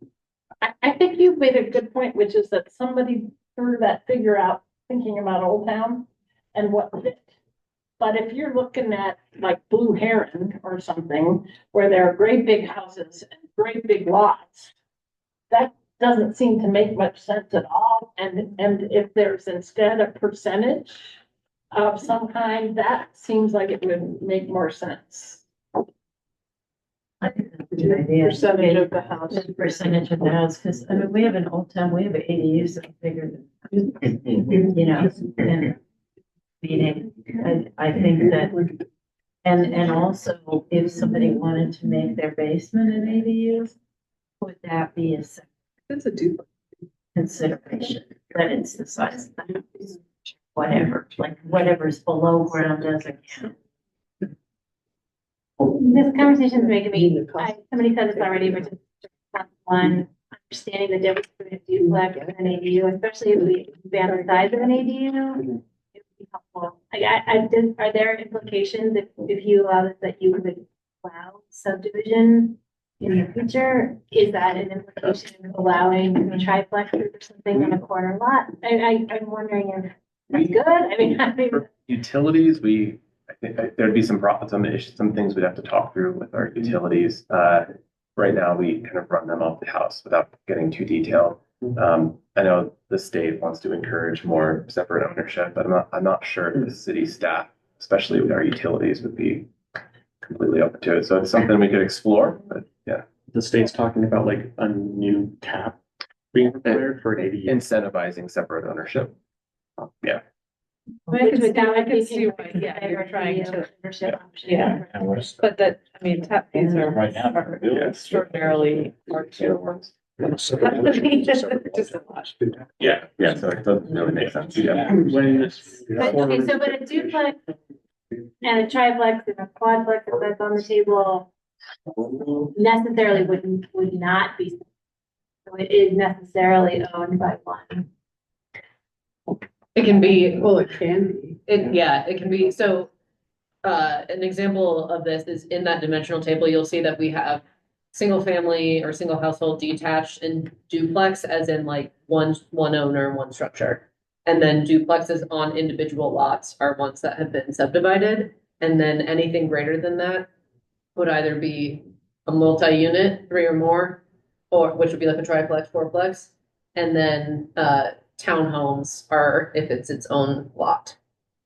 I think you've made a good point, which is that somebody threw that figure out thinking about Old Town and what fit. But if you're looking at like Blue Heron or something, where there are great big houses and great big lots, that doesn't seem to make much sense at all. And if there's instead a percentage of some kind, that seems like it would make more sense. I think that's a good idea. Percentage of the house. The percentage of the house, because I mean, we have an Old Town, we have ADUs that are bigger than, you know, and meaning, I think that, and also if somebody wanted to make their basement an ADU, would that be a separate That's a duplex. consideration, that it's the size of the house? Whatever, like whatever's below ground doesn't count. This conversation is making me, somebody said this already, but just one, understanding the difference between a duplex and an ADU, especially if we expand the size of an ADU. It would be helpful. Are there implications if you allow this, that you would allow subdivision in the future? Is that an implication of allowing triplexes or something on a corner lot? I'm wondering if that's good. I mean, For utilities, I think there'd be some issues, some things we'd have to talk through with our utilities. Right now, we kind of run them off the house without getting too detailed. I know the state wants to encourage more separate ownership, but I'm not sure if the city staff, especially with our utilities, would be completely open to it. So it's something we could explore, but yeah. The state's talking about like a new cap being required for an ADU. Incentivizing separate ownership. Yeah. which would that would be see why, yeah, you're trying to, ownership option. yeah. But that, I mean, tap fees are Right now. extraordinarily hard to. Just a lot. Yeah, so it doesn't really make sense. Yeah. But, okay, so but a duplex and a triplex and a quadplex, if that's on the table, necessarily would not be. So it is necessarily owned by one. It can be, Well, it can be. it can be, so, an example of this is in that dimensional table, you'll see that we have single family or single household detached and duplex as in like one owner, one structure. And then duplexes on individual lots are ones that have been subdivided. And then anything greater than that would either be a multi-unit, 3 or more, or which would be like a triplex, fourplex. And then, townhomes are if it's its own lot.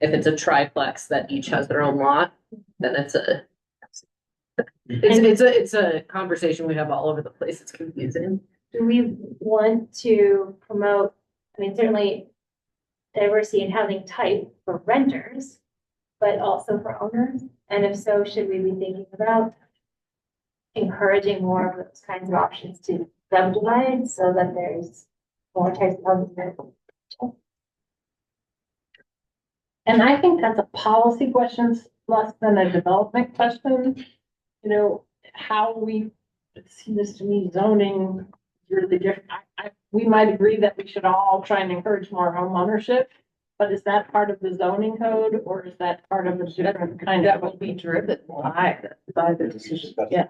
If it's a triplex that each has their own lot, then it's a conversation we have all over the place. It's confusing. Do we want to promote, I mean, certainly diversity in housing type for renters, but also for owners? And if so, should we be thinking about encouraging more of those kinds of options to subdivide so that there's more types of housing available? And I think that's a policy question less than a development question. You know, how we see this, to me, zoning is really different. We might agree that we should all try and encourage more home ownership, but is that part of the zoning code or is that part of a different kind That of? will be driven by the decision. Yeah.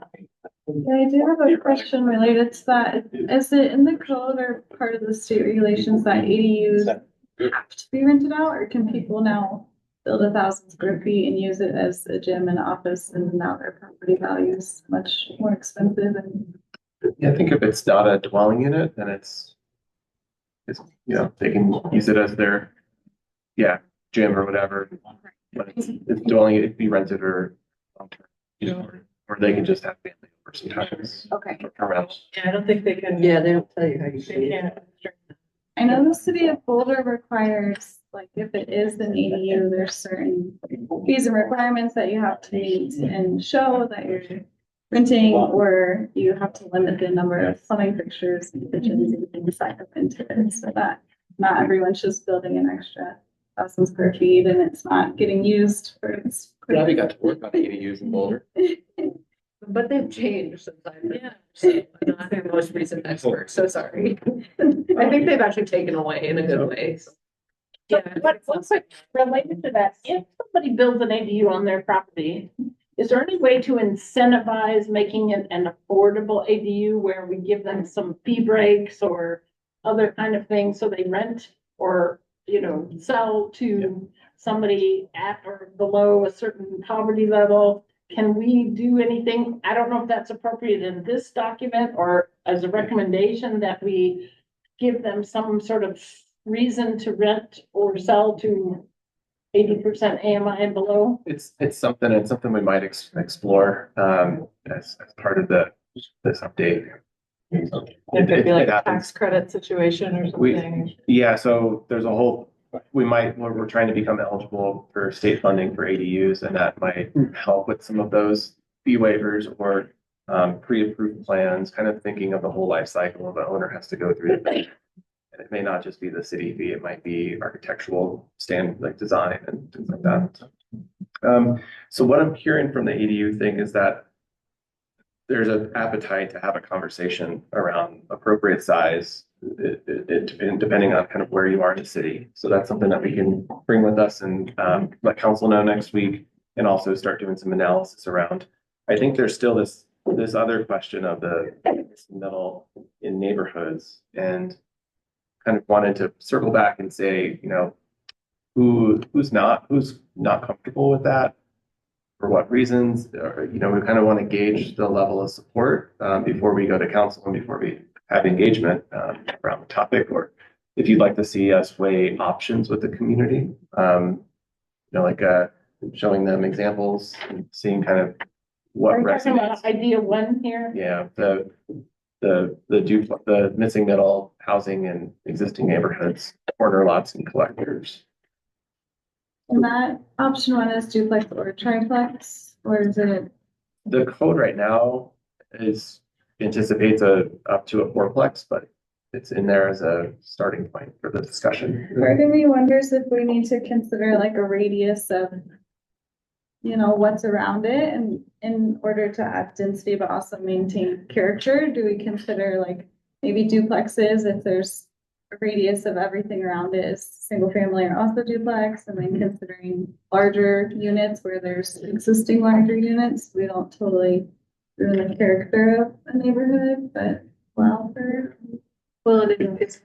Yeah, I do have a question related to that. Is it in the code or part of the state regulations that ADUs have to be rented out, or can people now build 1,000 square feet and use it as a gym and office, and now their property value is much more expensive and Yeah, I think if it's not a dwelling unit, then it's, they can use it as their, gym or whatever. But it's dwelling, it'd be rented or, or they can just have family over sometimes. okay. Around. Yeah, I don't think they can. Yeah, they don't tell you how you They should. can't. I know the city of Boulder requires, like, if it is an ADU, there's certain fees and requirements that you have to meet and show that you're renting, or you have to limit the number of plumbing fixtures and kitchens and things that go into it, so that not everyone's just building an extra 1,000 square feet and it's not getting used for its. Glad we got to work on ADUs in Boulder. But they've changed since I've been, so I'm not the most recent expert, so sorry. I think they've actually taken away in a good way. So. Yeah, but looks like related to that, if somebody builds an ADU on their property, is there any way to incentivize making it an affordable ADU where we give them some fee breaks or other kind of things so they rent or, sell to somebody at or below a certain poverty level? Can we do anything? I don't know if that's appropriate in this document or as a recommendation that we give them some sort of reason to rent or sell to 80% AMI and below. It's something we might explore, as part of this update. It could be like It a happens. tax credit situation or something. Yeah, so there's a whole, we're trying to become eligible for state funding for ADUs, and that might help with some of those fee waivers or pre-approved plans, kind of thinking of the whole life cycle of the owner has to go through. And it may not just be the city fee, it might be architectural like design and things like that. So what I'm hearing from the ADU thing is that there's an appetite to have a conversation around appropriate size, depending on kind of where you are in the city. So that's something that we can bring with us and let council know next week, and also start doing some analysis around. I think there's still this other question of the middle in neighborhoods, and kind of wanted to circle back and say, who's not comfortable with that, for what reasons, or, we kind of want to gauge the level of support before we go to council and before we have engagement around the topic, or if you'd like to see us weigh options with the community, like showing them examples and seeing kind of what Are you talking resonates. about idea one here? Yeah, the missing middle housing in existing neighborhoods, corner lots and collectors. And that option one is duplex or triplex, or is it? The code right now anticipates up to a fourplex, but it's in there as a starting point for the discussion. Part of me wonders if we need to consider like a radius of, what's around it, and in order to add density but also maintain character, do we consider like maybe duplexes if there's a radius of everything around it is single family or also duplex, and then considering larger units where there's existing larger units, we don't totally ruin the character of a neighborhood, but well, It's,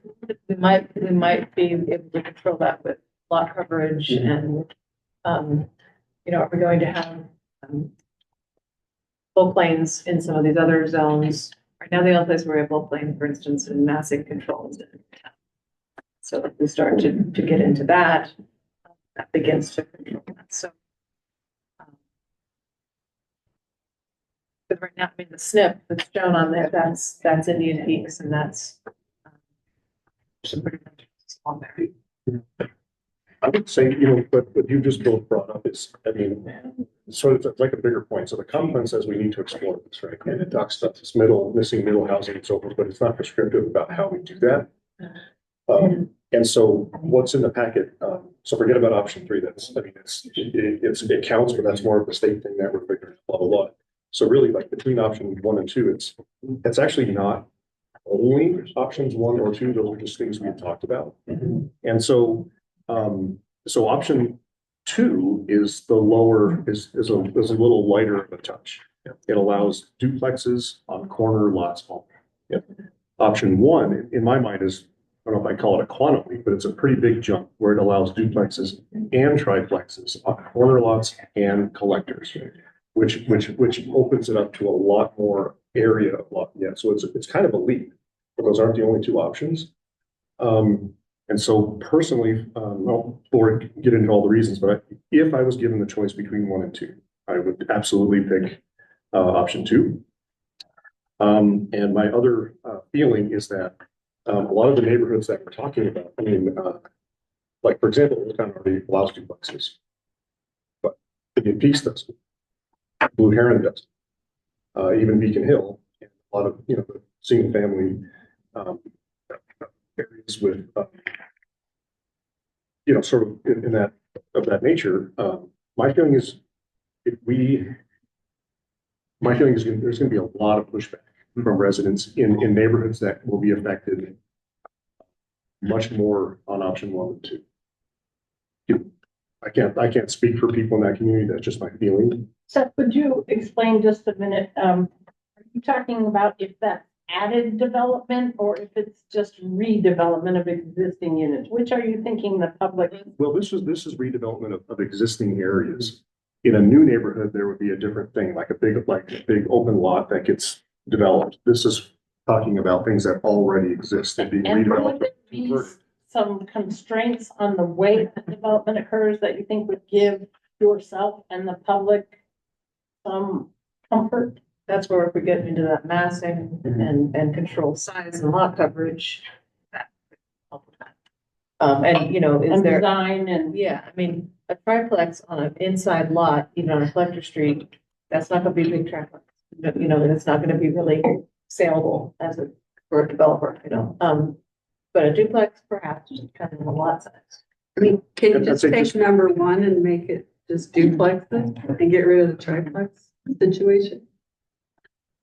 we might be able to control that with lot coverage and, are we going to have, full plains in some of these other zones? Right now, the only place where we have full plain, for instance, in massive controls. So if we start to get into that, that begins to control that, so. But right now, the SNP that's shown on there, that's Indian Peaks, and that's some pretty much on there. I would say, but what you just both brought up is, sort of like a bigger point. So the comp plan says we need to explore this, right? And it talks about this missing middle housing and so forth, but it's not prescriptive about how we do that. And so what's in the packet? So forget about option 3. It counts, but that's more of a state thing that we're figuring out, blah, blah, blah. So really, like between option 1 and 2, it's actually not only options 1 or 2, those are just things we had talked about. And so So option two is the lower, is a little lighter of a touch. It allows duplexes on corner lots only. Option one, in my mind, is, I don't know if I call it a quantum leap, but it's a pretty big jump where it allows duplexes and triplexes on corner lots and collectors, which opens it up to a lot more area of lot. Yeah, so it's kind of a leap, but those aren't the only two options. And so personally, well, before I get into all the reasons, but if I was given the choice between one and two, I would absolutely pick option two. And my other feeling is that a lot of the neighborhoods that we're talking about, I mean, like for example, it kind of already allows duplexes, but Indian Peaks doesn't, Blue Heron doesn't, even Beacon Hill, and a lot of the single family areas with sort of in that of that nature. My feeling is there's going to be a lot of pushback from residents in neighborhoods that will be affected much more on option one than two. I can't speak for people in that community. That's just my feeling. Seth, would you explain just a minute? Are you talking about if that's added development or if it's just redevelopment of existing units? Which are you thinking the public? Well, this is redevelopment of existing areas. In a new neighborhood, there would be a different thing, like a big open lot that gets developed. This is talking about things that already exist and being And redeveloped. would there be some constraints on the way that development occurs that you think would give yourself and the public some comfort? That's where if we get into that massing and control size and lot coverage. That could help with that. And is And there, design and. yeah, I mean, a triplex on an inside lot, even on a collector street, that's not gonna be a big triplex. It's not gonna be really saleable for a developer, but a duplex perhaps, just kind of a lot size. I mean, can you That's just take number one and make it just duplexes and get rid of the triplex situation?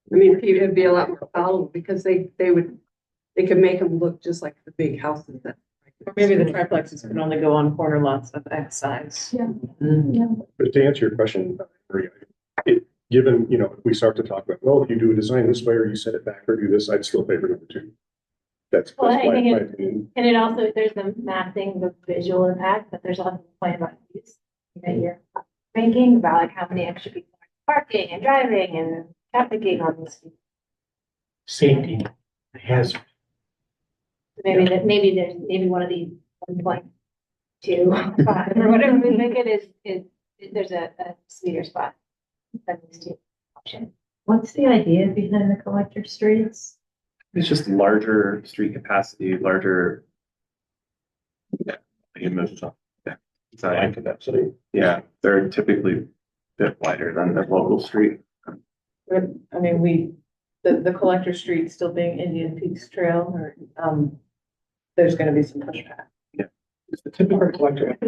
I mean, it'd be a lot more palatable because they could make them look just like the big houses that. Or maybe the triplexes can only go on corner lots of X size. Yeah. But to answer your question, Maria, given, if we start to talk about, well, if you do a design this way or you set it back or do this, I'd still favor number two. That's Well, I my think opinion. And it also, there's the mapping, the visual impact, but there's also the point about use that you're thinking about, like how many extra people are parking and driving and trafficking on this. Safety, hazard. Maybe one of these 1.25 or whatever we make it is there's a sweeter spot than these two options. What's the idea behind the collector streets? It's just larger street capacity, larger. Yeah. Line capacity. Yeah, they're typically a bit wider than the local street. But, I mean, the collector street still being Indian Peaks Trail, or, there's gonna be some pushback. It's the typical collector. I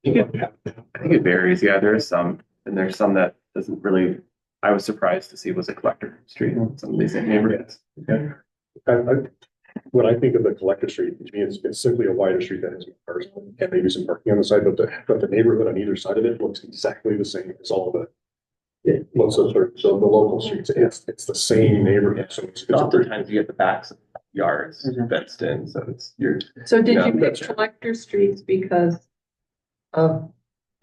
think it varies. Yeah, there is some, and there's some that doesn't really. I was surprised to see was a collector street in some of these neighborhoods. Okay. When I think of the collector street, to me, it's simply a wider street that has cars and maybe some parking on the side, but the neighborhood on either side of it looks exactly the same as all of the the local streets. It's the same neighborhood. So it's Oftentimes you get the backs of yards fenced in, so it's So did Yeah, you pick that's true. collector streets because of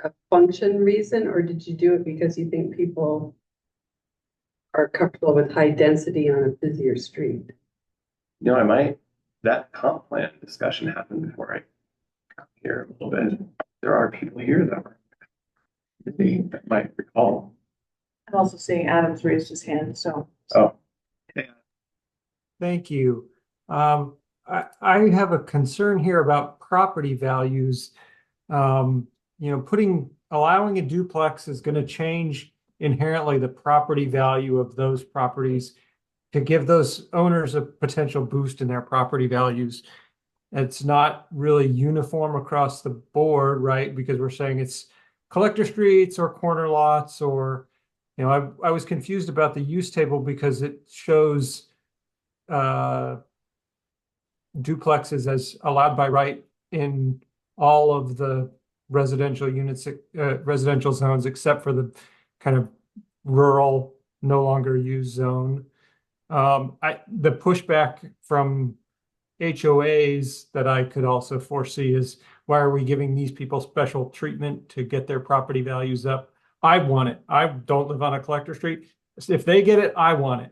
a function reason, or did you do it because you think people are comfortable with high density on a busier street? that comp plan discussion happened before I got here a little bit. There are people here that might recall. I'm also seeing Adams raised his hand, so. Oh, Thank you. I have a concern here about property values. Allowing a duplex is going to change inherently the property value of those properties to give those owners a potential boost in their property values. It's not really uniform across the board, right? Because we're saying it's collector streets or corner lots, or, I was confused about the use table because it shows duplexes as allowed by right in all of the residential units, residential zones, except for the kind of rural, no longer used zone. The pushback from HOAs that I could also foresee is, why are we giving these people special treatment to get their property values up? I want it. I don't live on a collector street. If they get it, I want it.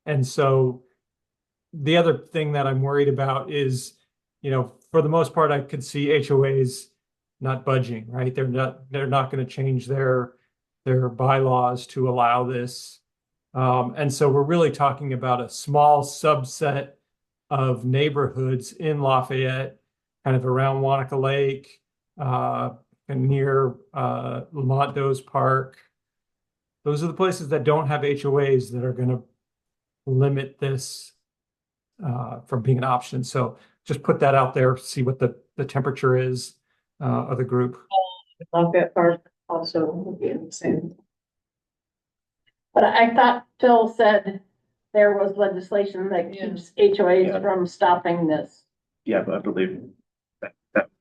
And so the other thing that I'm worried about is, for the most part, I could see HOAs not budging, right? They're not going to change their bylaws to allow this. And so we're really talking about a small subset of neighborhoods in Lafayette, kind of around Wanaka Lake, and near Lamont Doe's Park. Those are the places that don't have HOAs that are going to limit this from being an option. So just put that out there, see what the temperature is of the group. Lafayette Park also will be in the same. But I thought Phil said there was legislation that keeps HOAs from stopping this. Yeah, but I believe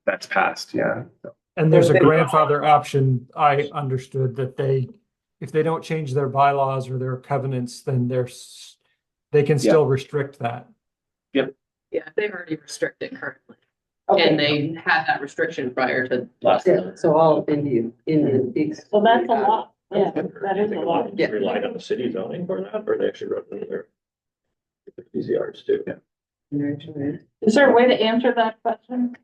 that's passed, yeah. So. And there's a grandfather option. I understood that if they don't change their bylaws or their covenants, then they can still restrict that. Yep. Yeah, they already restrict it currently. Okay. And they had that restriction prior to last. So all of Indian peaks. So that's a lot. Yeah, that is a lot. Yeah. Relied on the city zoning for that, or they actually wrote in their PCRs too. Yeah. Is there a way to answer that question?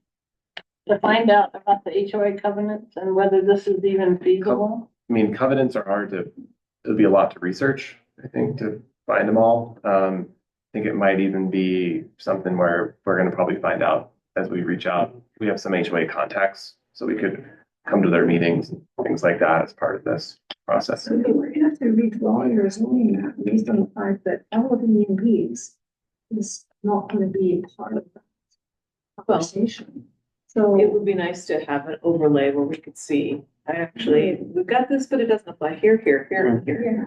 To find out about the HOA covenants and whether this is even feasible? I mean, covenants are hard it'll be a lot to research, I think, to find them all. I think it might even be something where we're gonna probably find out as we reach out. We have some HOA contacts, so we could come to their meetings and things like that as part of this process. So we're gonna have to redraw your zoning map based on the fact that all of the peaks is not gonna be part of the conversation. So It would be nice to have an overlay where we could see, we've got this, but it doesn't apply here, here, and here.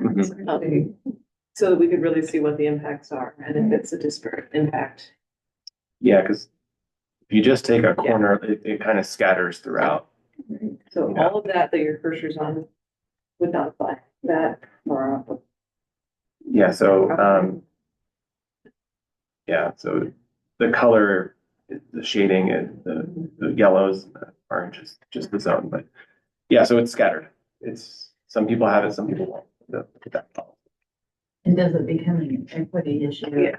So that we could really see what the impacts are and if it's a disparate impact. Yeah, because if you just take a corner, it kind of scatters throughout. So all of that your cursor's on would not apply, that or. Yeah, so, so the color, the shading and the yellows, and the orange is just the zone, but yeah, so it's scattered. Some people have it, some people won't. And does it become an equity issue? Yeah.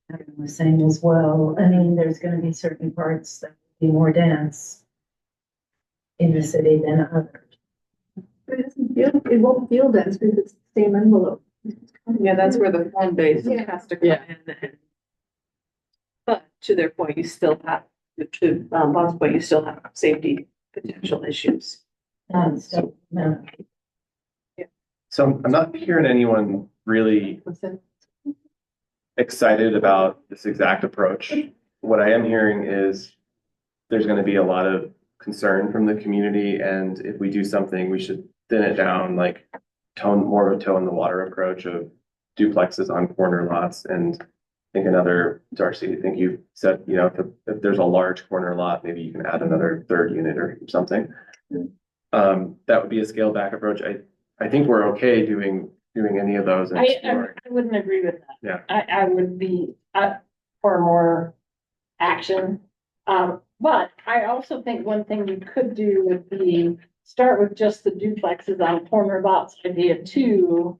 I was saying as well, I mean, there's gonna be certain parts that will be more dense in the city than others. But it won't feel dense because it's the same envelope. Yeah, that's where the form base has to come in. But to their point, you still have, to Bob's point, you still have safety potential issues. So, no. So I'm not hearing anyone really excited about this exact approach. What I am hearing is there's going to be a lot of concern from the community, and if we do something, we should thin it down, like more of a toe in the water approach of duplexes on corner lots. And I think Darcy, I think you said, if there's a large corner lot, maybe you can add another third unit or something. That would be a scaled back approach. I think we're okay doing any of those. And I wouldn't agree with that. Yeah. I would be up for more action. But I also think one thing we could do would be start with just the duplexes on corner lots idea 2.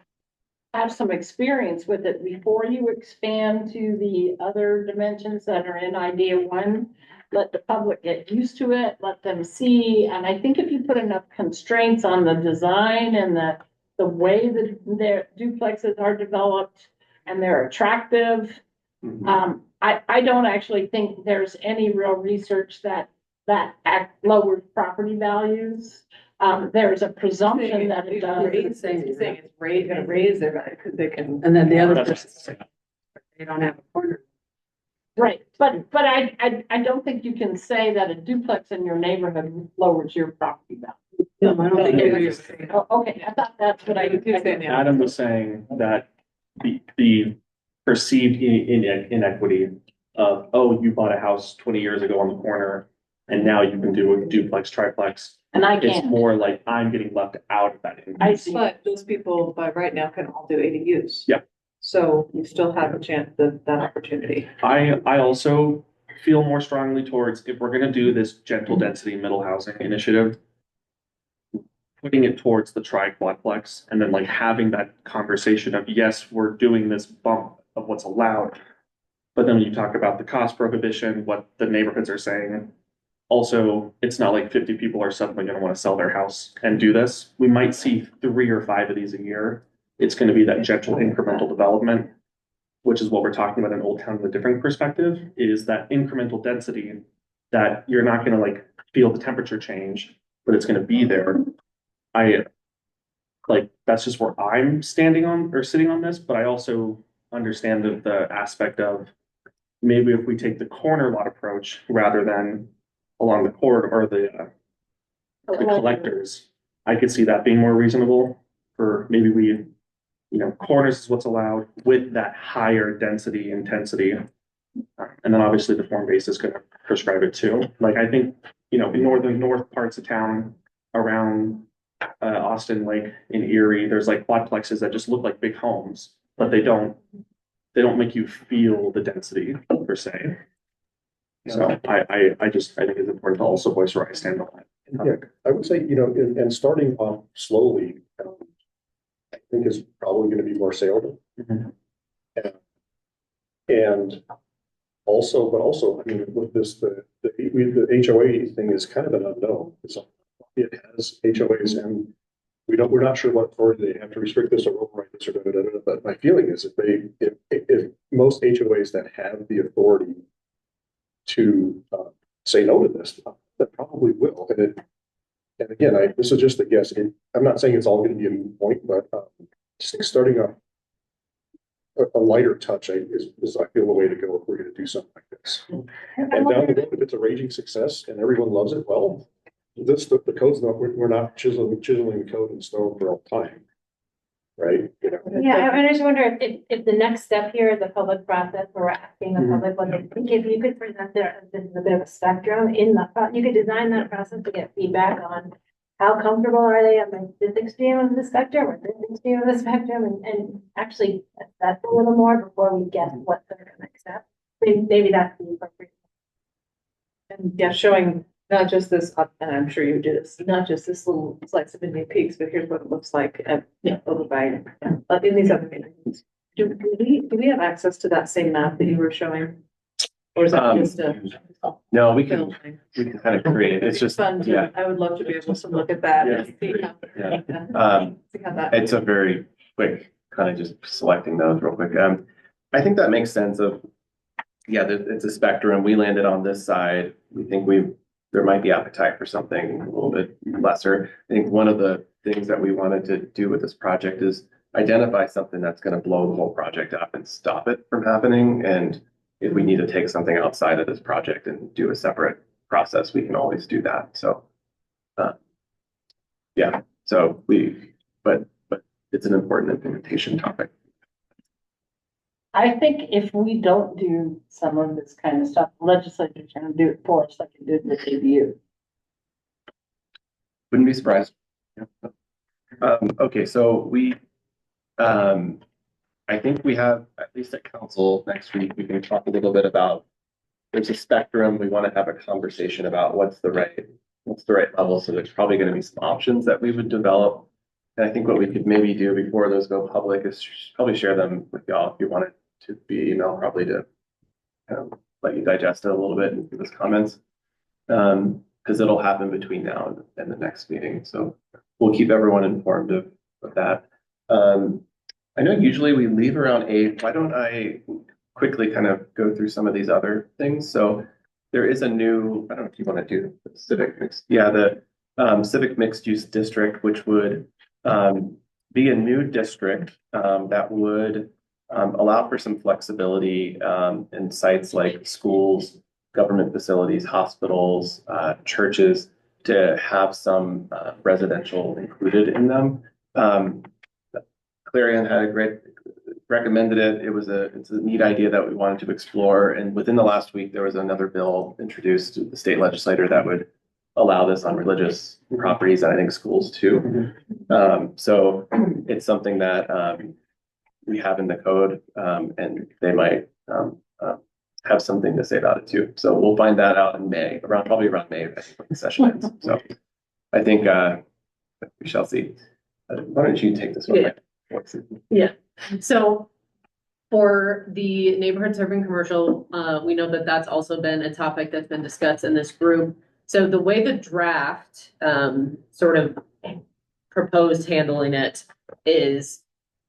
Have some experience with it before you expand to the other dimensions that are in idea 1. Let the public get used to it, let them see. And I think if you put enough constraints on the design and the way that their duplexes are developed and they're attractive, I don't actually think there's any real research that lowers property values. There's a presumption that it does. It's gonna raise their value because they can, and then the other person, they don't have a corner. Right, but I don't think you can say that a duplex in your neighborhood lowers your property value. No, I don't think you're saying. Oh, okay, I thought that's what I. Adam was saying that the perceived inequity of, oh, you bought a house 20 years ago on the corner and now you can do a duplex, triplex. And I It's can't. more like I'm getting left out of that. I see. But those people by right now can all do ADUs. Yeah. So you still have a chance, that opportunity. I also feel more strongly towards, if we're gonna do this gentle density middle housing initiative, putting it towards the tri-quadplex and then like having that conversation of, yes, we're doing this bump of what's allowed. But then when you talk about the cost prohibition, what the neighborhoods are saying, also, it's not like 50 people are suddenly gonna wanna sell their house and do this. We might see 3 or 5 of these a year. It's gonna be that gentle incremental development, which is what we're talking about in Old Town with a different perspective, is that incremental density that you're not gonna like feel the temperature change, but it's gonna be there. That's just where I'm standing on or sitting on this, but I also understand the aspect of maybe if we take the corner lot approach rather than along the corridor or the collectors, I could see that being more reasonable for maybe corners is what's allowed with that higher density intensity. And then obviously the form base is gonna prescribe it too. Like, I think, in north parts of town around Austin Lake in Erie, there's like quadplexes that just look like big homes, but they don't make you feel the density per se. So I think it's important to also voice where I stand on that. Yeah, I would say, and starting off slowly, I think is probably gonna be more saleable. And also, I mean, with this, the HOA thing is kind of an unknown. It has HOAs and we're not sure what authority they have to restrict this or override this or but my feeling is if most HOAs that have the authority to say no to this, that probably will. And again, this is just a guess. I'm not saying it's all going to be a moot point, but just starting a lighter touch is I feel the way to go if we're going to do something like this. And down the road, if it's a raging success and everyone loves it, well, the code's not, we're not chiseling the code in stone for all time. Right? Yeah, I just wonder if the next step here is a public process where we're asking the public what they think, if you could present this is a bit of a spectrum you could design that process to get feedback on how comfortable are they on this extreme of the spectrum or this extreme of the spectrum and actually assess a little more before we get what they're gonna accept. Maybe that's the appropriate. And yeah, showing not just this, and I'm sure you do this, not just this little slice of Indian Peaks, but here's what it looks like over by, in these other meetings. Do we have access to that same map that you were showing? Or is that just no, we can kind of create it. It's just, fun. yeah. I would love to be able to look at that and see how. See how that. It's a very quick, kind of just selecting those real quick. I think that makes sense it's a spectrum. We landed on this side. We think there might be appetite for something a little bit lesser. I think one of the things that we wanted to do with this project is identify something that's going to blow the whole project up and stop it from happening. And if we need to take something outside of this project and do a separate process, we can always do that. So, but it's an important implementation topic. I think if we don't do some of this kind of stuff, the legislature's gonna do it for us like it did with ADU. Wouldn't be surprised. Okay, so I think we have, at least at council next week, we can talk a little bit about, there's a spectrum. We want to have a conversation about what's the right level. So there's probably going to be some options that we would develop. And I think what we could maybe do before those go public is probably share them with y'all if you want it to be emailed, probably to let you digest it a little bit and give us comments. Because it'll happen between now and the next meeting. So we'll keep everyone informed of that. I know usually we leave around 8. Why don't I quickly kind of go through some of these other things? So there is a new, I don't know if you want to do the civic mix. Yeah, the civic mixed use district, which would be a new district that would allow for some flexibility in sites like schools, government facilities, hospitals, churches, to have some residential included in them. Clarion had a great recommended it. It's a neat idea that we wanted to explore. And within the last week, there was another bill introduced to the state legislator that would allow this on religious properties and I think schools too. So it's something that we have in the code, and they might have something to say about it too. So we'll find that out in May, probably around May, I think, when the session ends. So I think we shall see. Why don't you take this one? Yeah. So for the neighborhood serving commercial, we know that that's also been a topic that's been discussed in this group. So the way the draft sort of proposed handling it is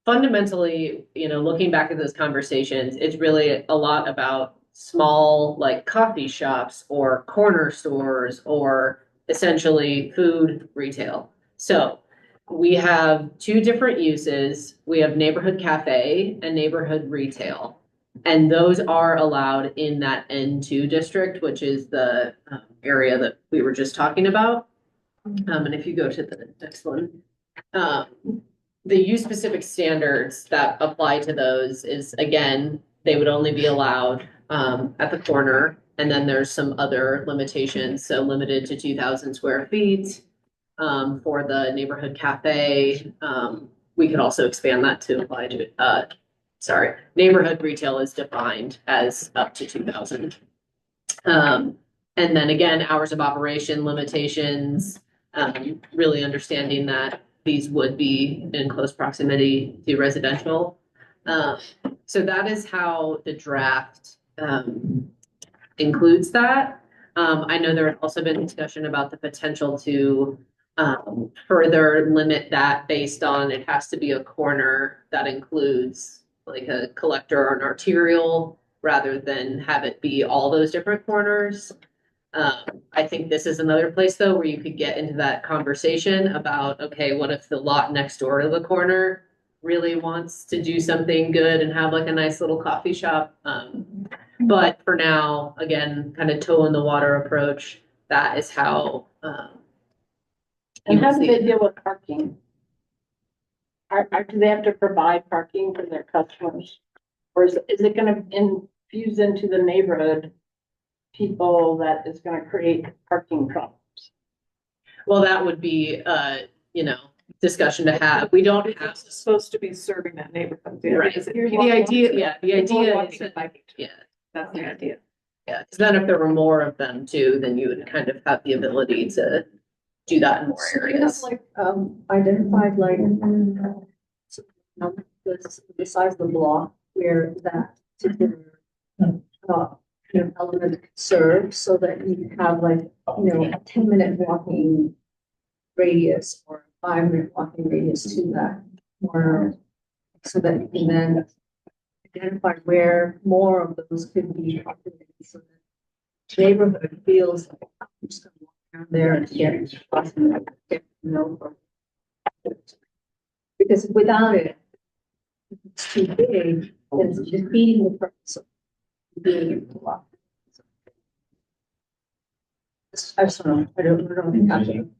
fundamentally, looking back at those conversations, it's really a lot about small like coffee shops or corner stores or essentially food retail. So we have two different uses. We have neighborhood cafe and neighborhood retail. And those are allowed in that N2 district, which is the area that we were just talking about. And if you go to the next one, the use specific standards that apply to those is, again, they would only be allowed at the corner. And then there's some other limitations. So limited to 2,000 square feet. For the neighborhood cafe, we could also expand that to apply to, neighborhood retail is defined as up to 2,000. And then again, hours of operation limitations, really understanding that these would be in close proximity to residential. So that is how the draft includes that. I know there had also been discussion about the potential to further limit that based on it has to be a corner that includes like a collector or an arterial rather than have it be all those different corners. I think this is another place though where you could get into that conversation about, okay, what if the lot next door to the corner really wants to do something good and have like a nice little coffee shop? But for now, again, kind of toe in the water approach, that is how And how do they deal with parking? Do they have to provide parking for their customers? Or is it gonna infuse into the neighborhood people that is gonna create parking problems? Well, that would be, discussion to have. We don't have. It's supposed to be serving that neighborhood. Right. The idea is that, yeah, that's the idea. Yeah, because then if there were more of them too, then you would kind of have the ability to do that in more areas. Like, identified like, the size of the block where that particular, element could serve so that you have like, a 10-minute walking radius or a 5-minute walking radius to that corner. So that you can then identify where more of those could be populated so that the neighborhood feels like I'm just gonna walk down there and get to know. Because without it, if it's too big, then it's just beating the purpose of being able to walk. I just don't know. I don't think I can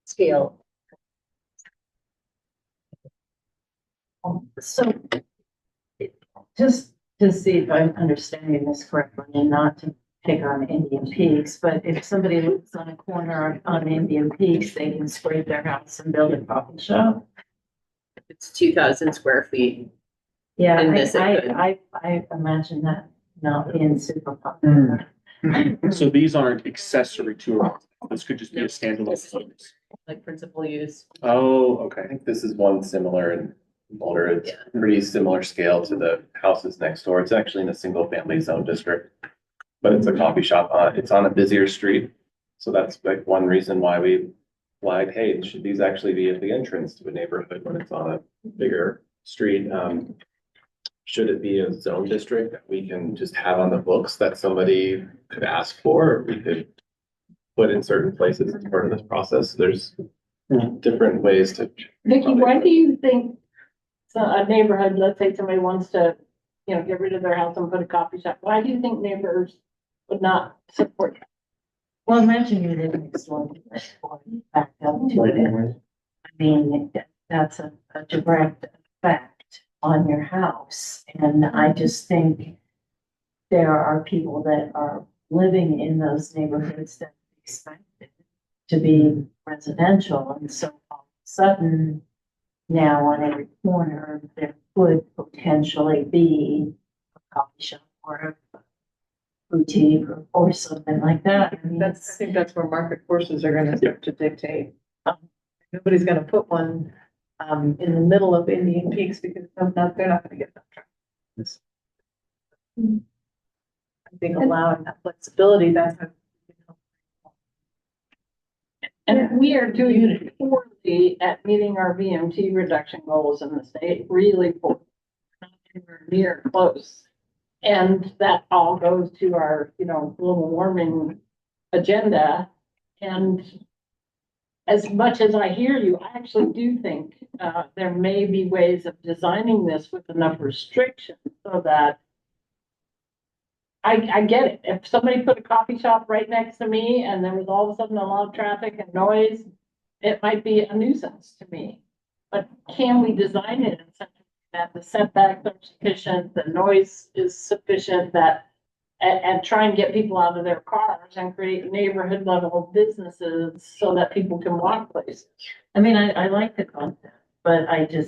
scale. So just to see if I'm understanding this correctly and not to pick on Indian Peaks, but if somebody lives on a corner on Indian Peaks, they can scrape their house and build a coffee shop. It's 2,000 square feet. Yeah, And this I imagine that not being super popular. So these aren't accessory to it. This could just be a standalone business. Like principal use. Oh, okay. I think this is one similar in Boulder. It's pretty similar scale to the houses next door. It's actually in a single family zone district, but it's a coffee shop. It's on a busier street. So that's like one reason why we flagged, hey, should these actually be at the entrance to a neighborhood when it's on a bigger street? Should it be a zone district that we can just have on the books that somebody could ask for, or we could put in certain places as part of this process? There's different ways to. Vicky, why do you think a neighborhood, let's say somebody wants to, get rid of their house and put a coffee shop, why do you think neighbors would not support that? Well, imagine you live next door back up to it. I mean, that's a direct effect on your house. And I just think there are people that are living in those neighborhoods that expect it to be residential. And so all of a sudden, now on every corner, there could potentially be a coffee shop or a boutique or something like that. I mean, I think that's where market forces are gonna start to dictate. Nobody's gonna put one, in the middle of Indian Peaks because they're not gonna get that traffic. I think allowing that flexibility, that's how. And we are doing poorly at meeting our VMT reduction goals in the state, really poor. Not anywhere near close. And that all goes to our, global warming agenda. And as much as I hear you, I actually do think there may be ways of designing this with enough restrictions so that I get it. If somebody put a coffee shop right next to me and there was all of a sudden a lot of traffic and noise, it might be a nuisance to me. But can we design it in such a way that the setbacks are sufficient, the noise is sufficient, and try and get people out of their cars and create neighborhood level businesses so that people can walk places? I mean, I like the concept, but I do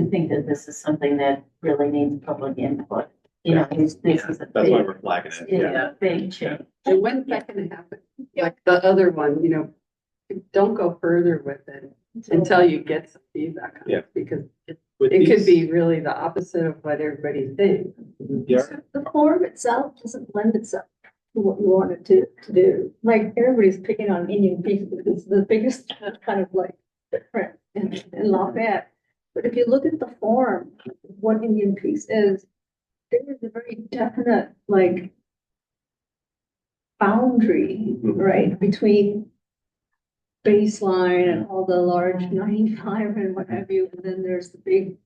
think that this is something that really needs public input. This is a That's why big, we're flagging it. yeah, big change. And when's that gonna happen? Like the other one, don't go further with it until you get some feedback on Yeah. it, because it With could these- be really the opposite of what everybody thinks. Yeah. The form itself doesn't lend itself to what you want it to do. Like, everybody's picking on Indian Peaks because it's the biggest kind of like footprint in Lafayette. But if you look at the form, what Indian Peaks is, there is a very definite, like, boundary, right, between baseline and all the large 95 and what have you, and then there's the big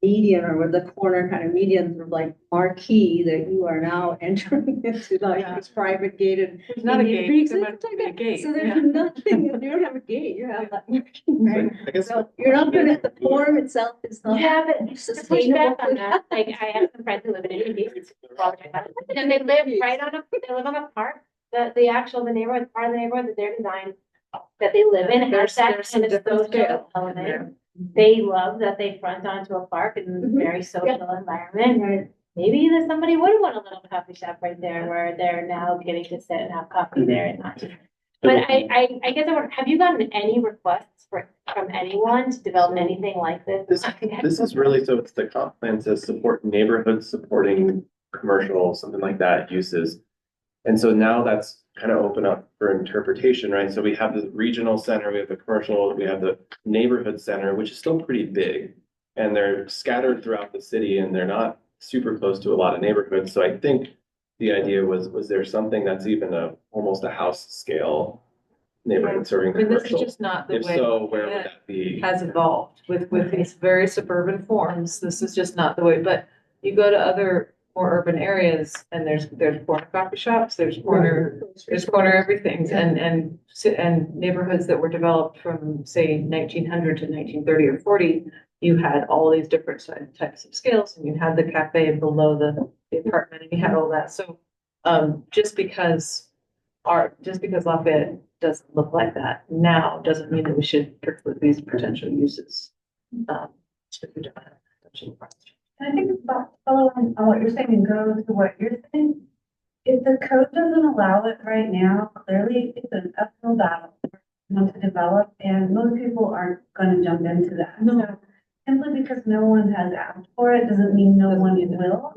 median or with the corner kind of medians of like marquee that you are now entering into like this private gated. There's not a Indian gate, Peaks. there It's might be a gate, So there's yeah. nothing, you don't have a gate, you have that marquee, right? I guess So you're not gonna, the form itself is not Yeah, but to push sustainable. back on that, like I have some friends who live in Indian Beach, and they live right on a park. The neighborhood, part of the neighborhood that they're designed, that they live in, has that There's some kind of different social scale. element. They love that they front onto a park and Mhm. very social environment. Right. Maybe that somebody would want a little coffee shop right there where they're now getting to sit and have coffee there and not. But I guess have you gotten any requests from anyone to develop anything like this? This is really, so it's the comp plan to support neighborhoods, supporting commercial, something like that, uses. And so now that's kind of open up for interpretation, right? So we have the regional center, we have the commercial, we have the neighborhood center, which is still pretty big. And they're scattered throughout the city and they're not super close to a lot of neighborhoods. So I think the idea was there something that's even almost a house scale neighborhood serving I mean, this is commercial? just not the If way so, where would it that be? has evolved with these very suburban forms. This is just not the way, but you go to other more urban areas and there's corner coffee shops, there's corner everything and neighborhoods that were developed from, say, 1900 to 1930 or 40. You had all these different types of scales, and you had the cafe below the apartment, and you had all that. So, just because Lafayette doesn't look like that now doesn't mean that we should preclude these potential uses. If we don't have potential problems. I think about following on what you're saying and go to what you're saying. If the code doesn't allow it right now, clearly it's an uphill battle to develop, and most people aren't gonna jump into that. So simply because no one has asked for it doesn't mean no one will.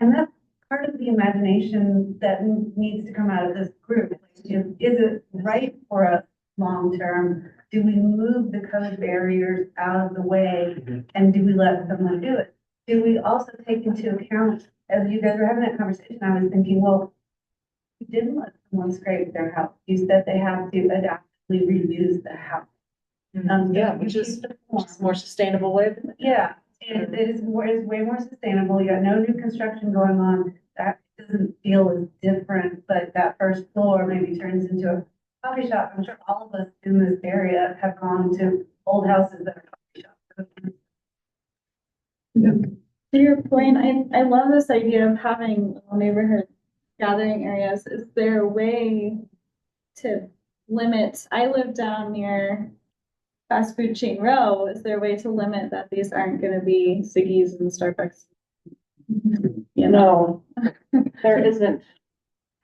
And that's part of the imagination that needs to come out of this group. Is it right for us long term? Do we move the code barriers out of the way and do we let someone do it? Do we also take into account, as you guys were having that conversation, I was thinking, well, you didn't let someone scrape their house. You said they have to adaptively reuse the house. Yeah, which is a more sustainable way. Yeah, it is way more sustainable. You got no new construction going on. That doesn't feel as different, but that first floor maybe turns into a coffee shop. I'm sure all of us in this area have gone to old houses that are coffee shops. To your point, I love this idea of having little neighborhood gathering areas. Is there a way to limit, I live down near fast food chain row. Is there a way to limit that these aren't gonna be Siggy's and Starbucks? You know, There isn't.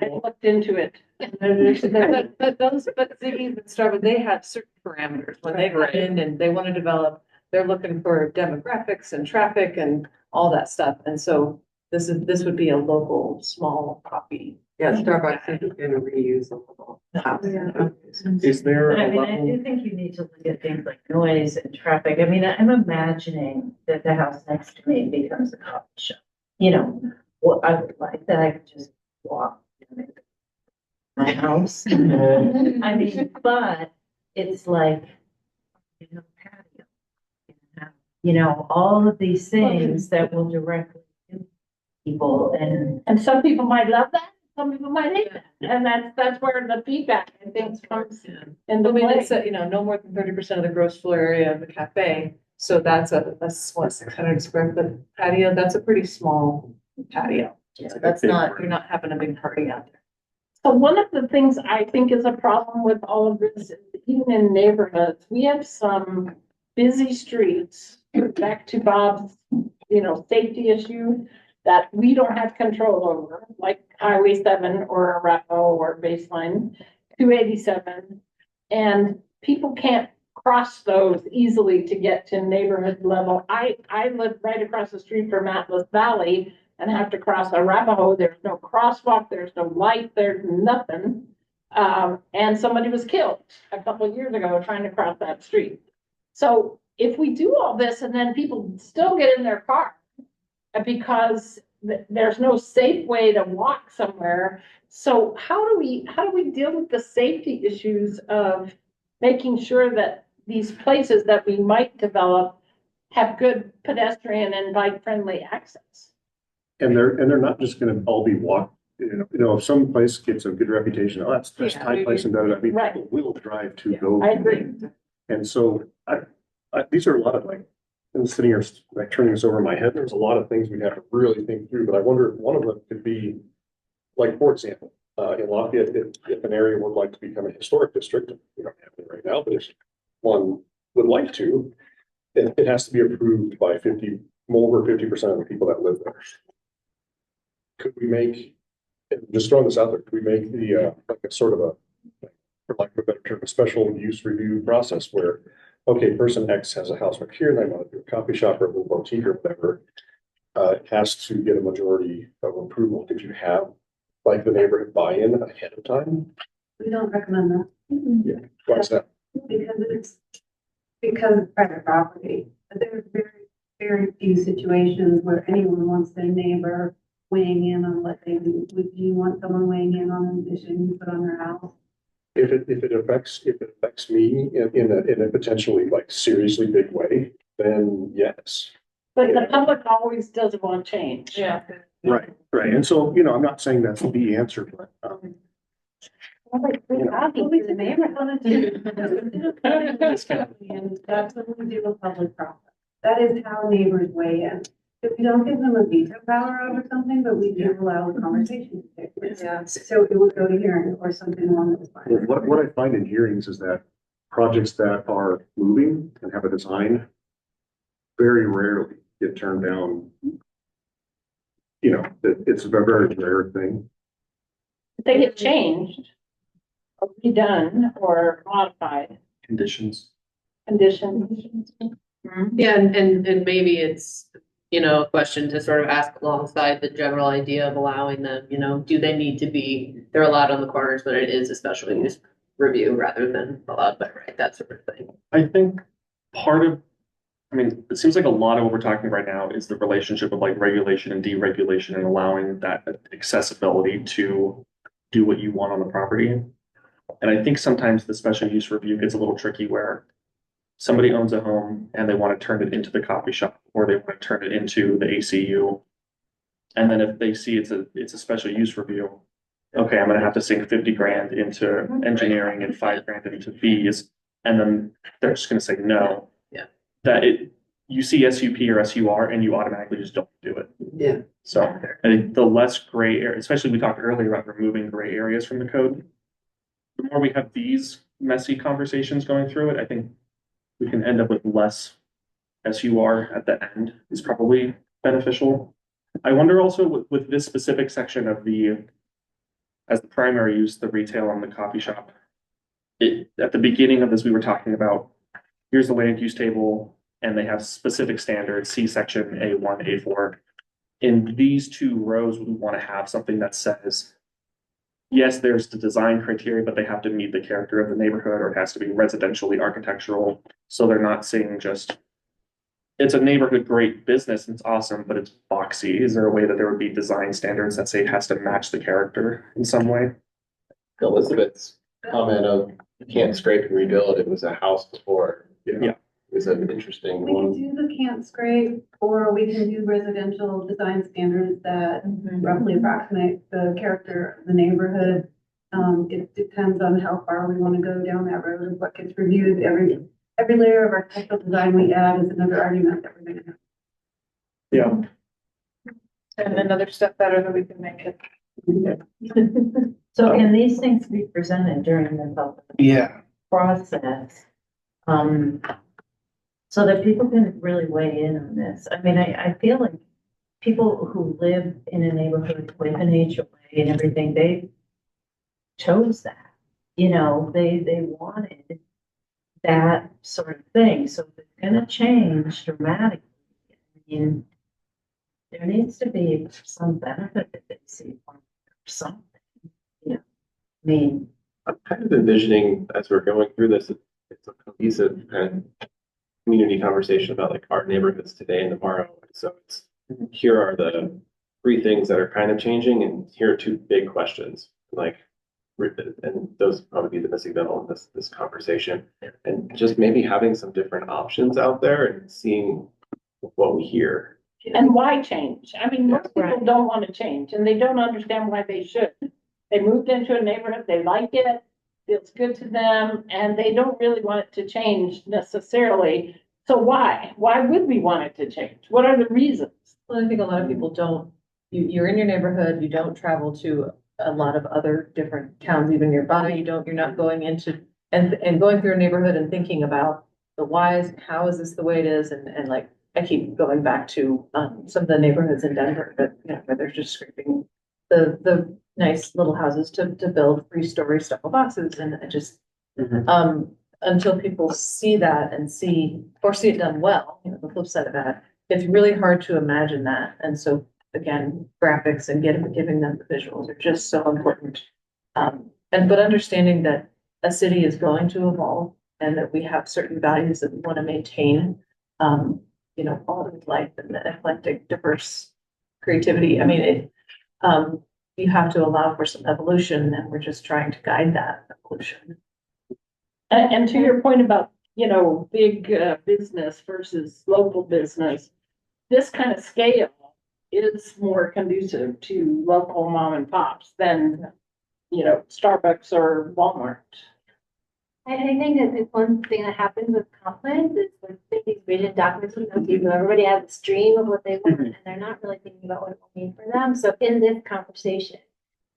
I looked into it. But Ziggy's and Starbucks, they have certain parameters when they come in and they want to develop, they're looking for demographics and traffic and all that stuff. And so this would be a local, small coffee. Yeah, Starbucks is gonna reuse a little. Is there But I a mean, I level? do think you need to look at things like noise and traffic. I mean, I'm imagining that the house next to me becomes a coffee shop. You know, what I would like that I could just walk to my house. I mean, but it's like, patio. You know, all of these things that will directly impact people And some people might love that, some people might hate that. And that's where the feedback, I think, comes in the I mean, play. it's, no more than 30% of the gross floor area of the cafe. So that's what, 600 square foot patio, that's a pretty small patio. Yeah, That's not, you're not having a big party out there. So one of the things I think is a problem with all of this, even in neighborhoods, we have some busy streets, back to Bob's, safety issue that we don't have control over, like Highway 7 or Arapahoe or Baseline 287. And people can't cross those easily to get to neighborhood level. I live right across the street from Atlas Valley and have to cross Arapahoe. There's no crosswalk, there's no light, there's nothing. And somebody was killed a couple of years ago trying to cross that street. So if we do all this and then people still get in their car because there's no safe way to walk somewhere. So how do we deal with the safety issues of making sure that these places that we might develop have good pedestrian and bike friendly access? And they're not just gonna all be walk, if some place gets a good reputation, oh, that's the best Thai place and I mean, Right. people will drive to go. I agree. And so these are a lot of I'm sitting here like turning this over in my head. There's a lot of things we'd have to really think through, but I wonder if one of them could be, like, for example, in Lafayette, if an area would like to become a historic district, we don't have it right now, but if one would like to, then it has to be approved by over 50% of the people that live there. Could we make, just throwing this out there, could we make the, like a sort of for lack of a better term, a special use review process where, okay, person X has a house right here and they want to do a coffee shop or a little boutique or whatever. It has to get a majority of approval. Did you have like the neighborhood buy-in ahead of time? We don't recommend that. Yeah. Why is that? Because it's private property. But there's very, very few situations where anyone wants their neighbor weighing in on what they do. Would you want someone weighing in on an addition you put on their house? If it affects me in a potentially like seriously big way, then yes. But the public always does want change. Yeah. Right. And so, I'm not saying that's the answer, but, And that's when we do a public process. That is how neighbors weigh in. If we don't give them a veto power over something, but we do allow the conversation to take place. Yeah. So it would go to hearing or something along those lines. what I find in hearings is that projects that are moving and have a design very rarely get turned down. It's a very rare thing. If they get changed, or redone, or modified Conditions. conditions. Yeah, and maybe it's, a question to sort of ask alongside the general idea of allowing them, do they need to be, they're allowed on the corners, but it is a special use review rather than allowed by right, that sort of thing. I think it seems like a lot of what we're talking right now is the relationship of like regulation and deregulation and allowing that accessibility to do what you want on the property. And I think sometimes the special use review gets a little tricky where somebody owns a home and they want to turn it into the coffee shop or they want to turn it into the ACU. And then if they see it's a special use review, okay, I'm going to have to sink 50 grand into engineering and 5 grand into fees. And then they're just going to say no. Yeah. That you see SUP or SUR and you automatically just don't do it. Yeah. So I think the less gray area, especially we talked earlier about removing gray areas from the code. The more we have these messy conversations going through it, I think we can end up with less SUR at the end is probably beneficial. I wonder also with this specific section of as the primary use, the retail and the coffee shop. At the beginning of this, we were talking about, here's the land use table, and they have specific standards, see section A1, A4. In these two rows, we want to have something that says, yes, there's the design criteria, but they have to meet the character of the neighborhood, or it has to be residentially architectural. So they're not saying just, it's a neighborhood great business and it's awesome, but it's boxy. Is there a way that there would be design standards that say it has to match the character in some way? Elizabeth's comment of you can't scrape and rebuild, it was a house before. Yeah. Is an interesting We can one. do the can't scrape, or we can do residential design standards that roughly approximate the character of the neighborhood. It depends on how far we want to go down that road and what gets reviewed. Every layer of architectural design we add is another argument that we're going to have. Yeah. And another step better that we can make it. So can these things be presented during the public process? So that people can really weigh in on this. I mean, I feel like people who live in a neighborhood with an HOA and everything, they chose that. You know, they wanted that sort of thing. So if it's gonna change dramatically, I mean, there needs to be some benefit that they see or something. You know, I mean, I'm kind of envisioning as we're going through this, it's a cohesive kind of community conversation about like our neighborhoods today and tomorrow. So it's, here are the three things that are kind of changing, and here are two big questions. Like, and those probably be the missing middle in this conversation. And just maybe having some different options out there and seeing what we hear. And why change? I mean, most people don't want to change and they don't understand why they should. They moved into a neighborhood, they like it, feels good to them, and they don't really want it to change necessarily. So why? Why would we want it to change? What are the reasons? Well, I think a lot of people don't, you're in your neighborhood, you don't travel to a lot of other different towns even nearby. You're not going into, and going through a neighborhood and thinking about the whys, how is this the way it is? And like, I keep going back to some of the neighborhoods in Denver that, you know, where they're just scraping the nice little houses to build 3-story stucco boxes, and it just, until people see that and see it done well, you know, the flip side of that, it's really hard to imagine that. And so again, graphics and giving them the visuals are just so important. But understanding that a city is going to evolve and that we have certain values that we want to maintain, you know, quality of life and the eclectic, diverse creativity. I mean, you have to allow for some evolution, and we're just trying to guide that evolution. And to your point about, you know, big business versus local business, this kind of scale is more conducive to local mom and pops than, you know, Starbucks or Walmart. I think that the one thing that happens with comp plans is with these vision documents, with people, everybody has this dream of what they want, and they're not really thinking about what it will mean for them. So in this conversation, I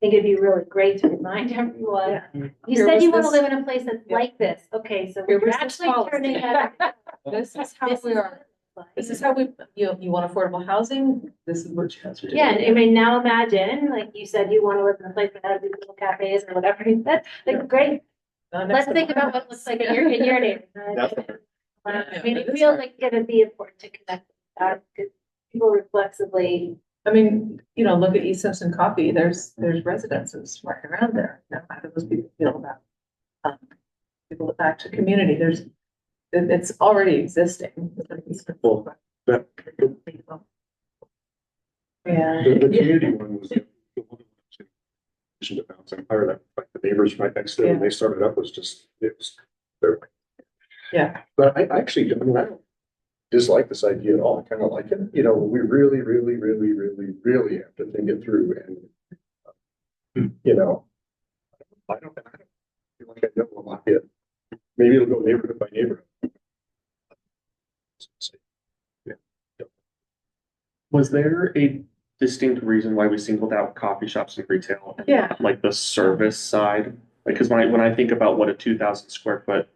think it'd be really great to remind everyone, you said you want to live in a place that's like this. Okay, so we're actually turning that. This is how we are. This is how you want affordable housing, this is what you have to do. Yeah, and I mean, now imagine, like you said, you want to live in a place that has these little cafes or whatever. That's like great. Let's think about what it looks like in your neighborhood. I mean, it feels like it's gonna be important to connect with that because people reflexively. I mean, you know, look at East Simpson Coffee, there's residences right around there. Now, how do those people feel about people back to community? It's already existing. Well, that, Yeah. the community one was to bounce empire that like the neighbors right next to it when they started up was just Yeah. But I actually, I mean, I don't dislike this idea at all. I kind of like it. You know, we really have to think it through, and you know, I don't feel like I know a lot yet. Maybe it'll go neighborhood by neighborhood. Was there a distinct reason why we singled out coffee shops and retail? And Yeah. not, like the service side? Like, cause when I think about what a 2,000 square foot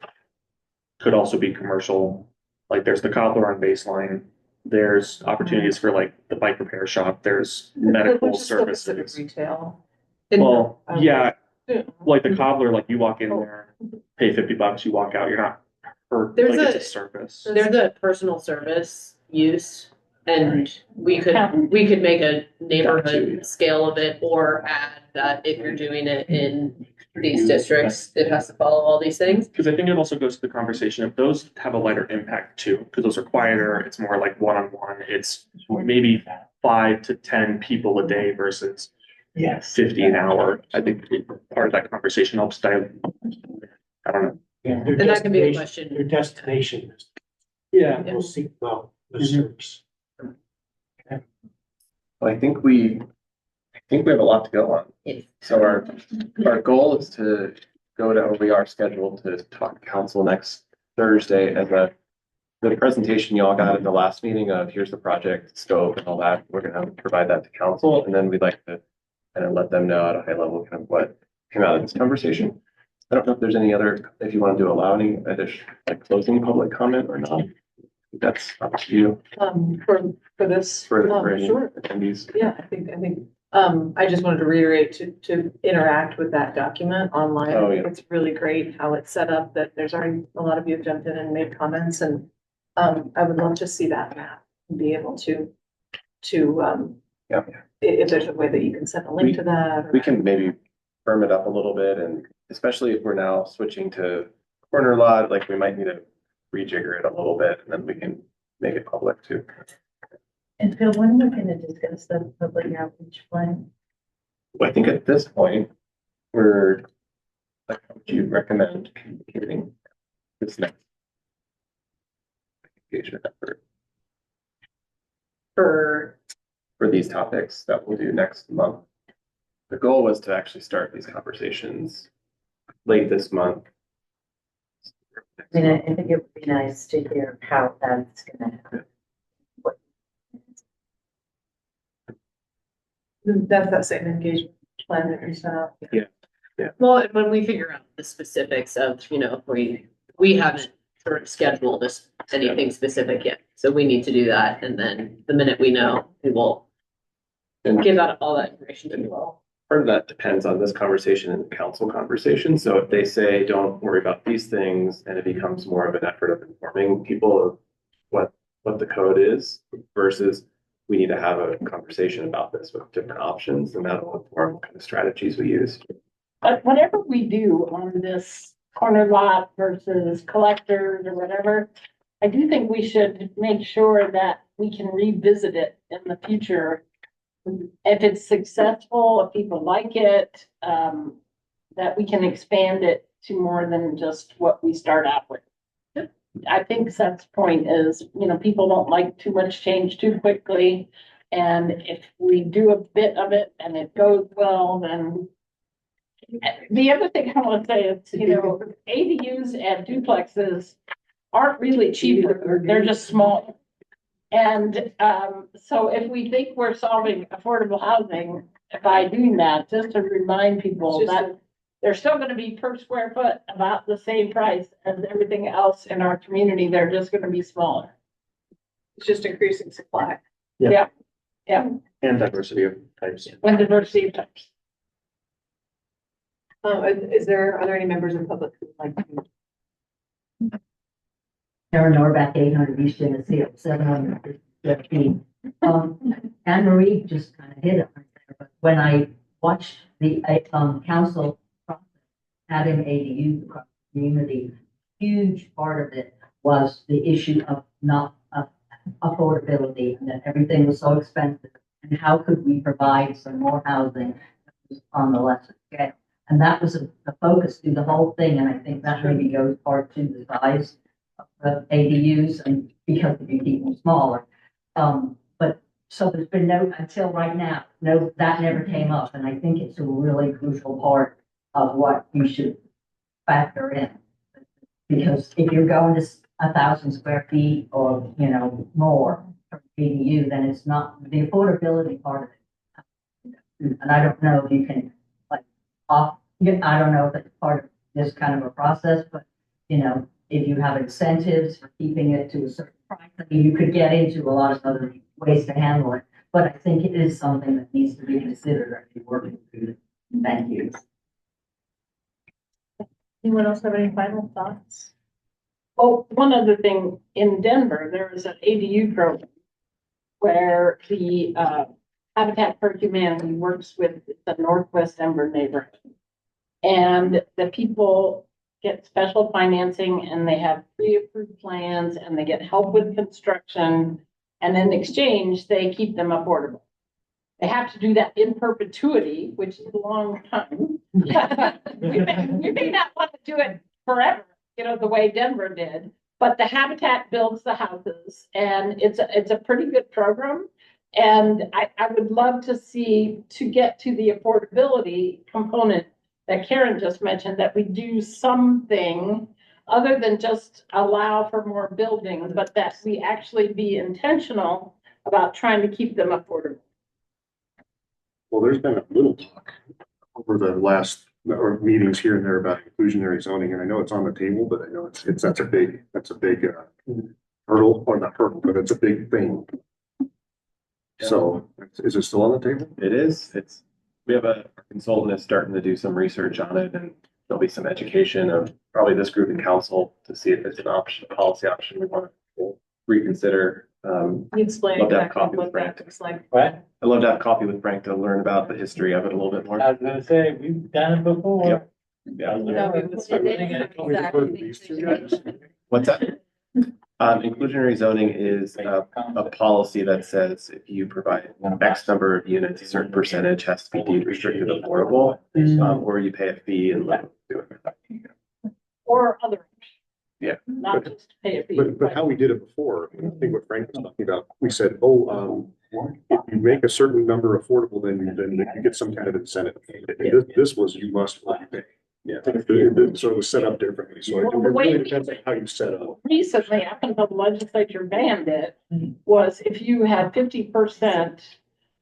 could also be commercial, like there's the cobbler on Baseline. There's opportunities for like the bike repair shop, there's medical Which is still considered services. Retail. Well, yeah, Yeah. like the cobbler, like you walk in there, pay $50, you walk out, you're not hurt, There's like it's a- a service. There's a personal service use, and we could make a neighborhood scale of it, or add that if you're doing it in these districts, it has to follow all these things. Because I think it also goes to the conversation of those have a lighter impact too, because those are quieter, it's more like one-on-one, it's maybe 5 to 10 people a day versus Yes. 50 an hour. I think part of that conversation helps dive. I don't know. Yeah, And that can be a question. Their destination. Yeah. We'll seek out the service. Well, I think we have a lot to go on. Yes. So our goal is to go to, we are scheduled to talk to council next Thursday as the presentation y'all got at the last meeting of here's the project scope and all that. We're gonna provide that to council, and then we'd like to kind of let them know at a high level kind of what came out of this conversation. I don't know if there's any other, if you want to allow any additional like closing public comment or not. That's up to you For this. for any Sure. attendees. Yeah, I just wanted to reiterate to interact with that document online. Oh, I think yeah. it's really great how it's set up, that there's already a lot of you have jumped in and made comments, and I would love to see that map and be able to Yeah. if there's a way that you can send a link to that. We can maybe firm it up a little bit, and especially if we're now switching to corner lot, like we might need to rejigger it a little bit, and then we can make it public too. And Phil, when are we gonna discuss the public outreach plan? Well, I think at this point, we're, like, how would you recommend communicating this next engagement effort For for these topics that we'll do next month? The goal was to actually start these conversations late this month. I mean, I think it would be nice to hear how that's gonna happen. That's that same engagement plan that you set up. Well, and when we figure out the specifics of, if we haven't sort of scheduled this, anything specific yet. So we need to do that. And then the minute we know, we will give out all that information to you all. Part of that depends on this conversation and council conversation. So if they say, don't worry about these things, and it becomes more of an effort of informing people of what the code is versus we need to have a conversation about this with different options, and that'll inform what kind of strategies we use. But whatever we do on this corner lot versus collectors or whatever, I do think we should make sure that we can revisit it in the future. If it's successful, if people like it, that we can expand it to more than just what we start out with. I think Seth's point is, people don't like too much change too quickly. And if we do a bit of it and it goes well, then the other thing I want to say is, ADUs and duplexes aren't really cheaper. They're just small. And so if we think we're solving affordable housing by doing that, just to remind people that they're still going to be per square foot about the same price as everything else in our community. They're just going to be smaller. It's just increasing supply. Yeah. And diversity of types. When diversity of types. Are there any members of the public who would like to? Karen Norback, 800 East Genesee, 715. Anne Marie just kind of hit it right there, but when I watched the council process, having ADU across the community, huge part of it was the issue of not affordability, and that everything was so expensive, and how could we provide some more housing on the lesser scale? And that was the focus through the whole thing, and I think that maybe goes part to the size of ADUs and because of people smaller. But so there's been until right now, that never came up. And I think it's a really crucial part of what you should factor in. Because if you're going to 1,000 square feet or, more, for ADU, then it's not the affordability part of it. And I don't know if you can, like, I don't know if it's part of this kind of a process, but, you know, if you have incentives for keeping it to a certain price, I mean, you could get into a lot of other ways to handle it. But I think it is something that needs to be considered as you're working through it. Thank you. Anyone else have any final thoughts? Oh, one other thing, in Denver, there is an ADU program where the Habitat for Humanity works with the Northwest Denver neighborhood. And the people get special financing and they have pre-approved plans and they get help with construction. And in exchange, they keep them affordable. They have to do that in perpetuity, which is a long time. We may not want to do it forever, you know, the way Denver did, but the Habitat builds the houses and it's a pretty good program. And I would love to see, to get to the affordability component that Karen just mentioned, that we do something other than just allow for more buildings, but that we actually be intentional about trying to keep them affordable. Well, there's been a little talk over the last, or meetings here and there about inclusionary zoning, and I know it's on the table, but I know that's a big hurdle, or not hurdle, but it's a big thing. So is it still on the table? It is. We have a consultant that's starting to do some research on it, and there'll be some education of probably this group in council to see if it's an option, a policy option we want to reconsider. Can you explain Love to have exactly coffee with what Frank. that looks like? What? I'd love to have coffee with Frank to learn about the history of it a little bit more. I was gonna say, we've done it before. Yep. Yeah. What's that? Inclusionary zoning is a policy that says if you provide X number of units, a certain percentage has to be deemed restricted affordable, or you pay a fee and let them do it. Or other, Yeah. not just pay a fee. But how we did it before, I think what Frank was talking about, we said, if you make a certain number affordable, then you get some kind of incentive. This was, you must pay. Yeah, so it was set up differently, so it really depends on how you set up. Recently, up until the legislature banned it, was if you had 50%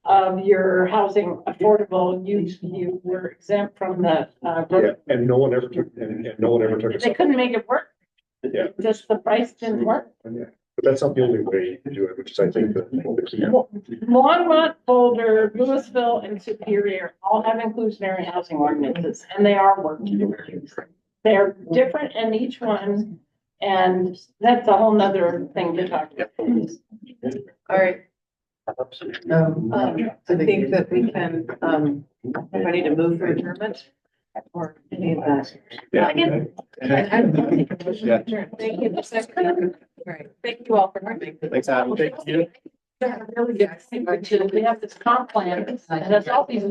of your housing affordable, you were exempt from the. Yeah, and no one ever took, and no one ever took it. They couldn't make it work. Yeah. Just the price didn't work. Yeah. But that's not the only way to do it, which is, I think, the key. Longmont, Boulder, Louisville, and Superior all have inclusionary housing ordinances, and they are working. They're different in each one, and that's a whole nother thing to talk about. All right. I think that we can, ready to move for adjournment or any of that. Yeah. Thank you. All right. Thank you all for coming. Thanks, Adam. Thank you. Really good. We have this comp plan, and that's all these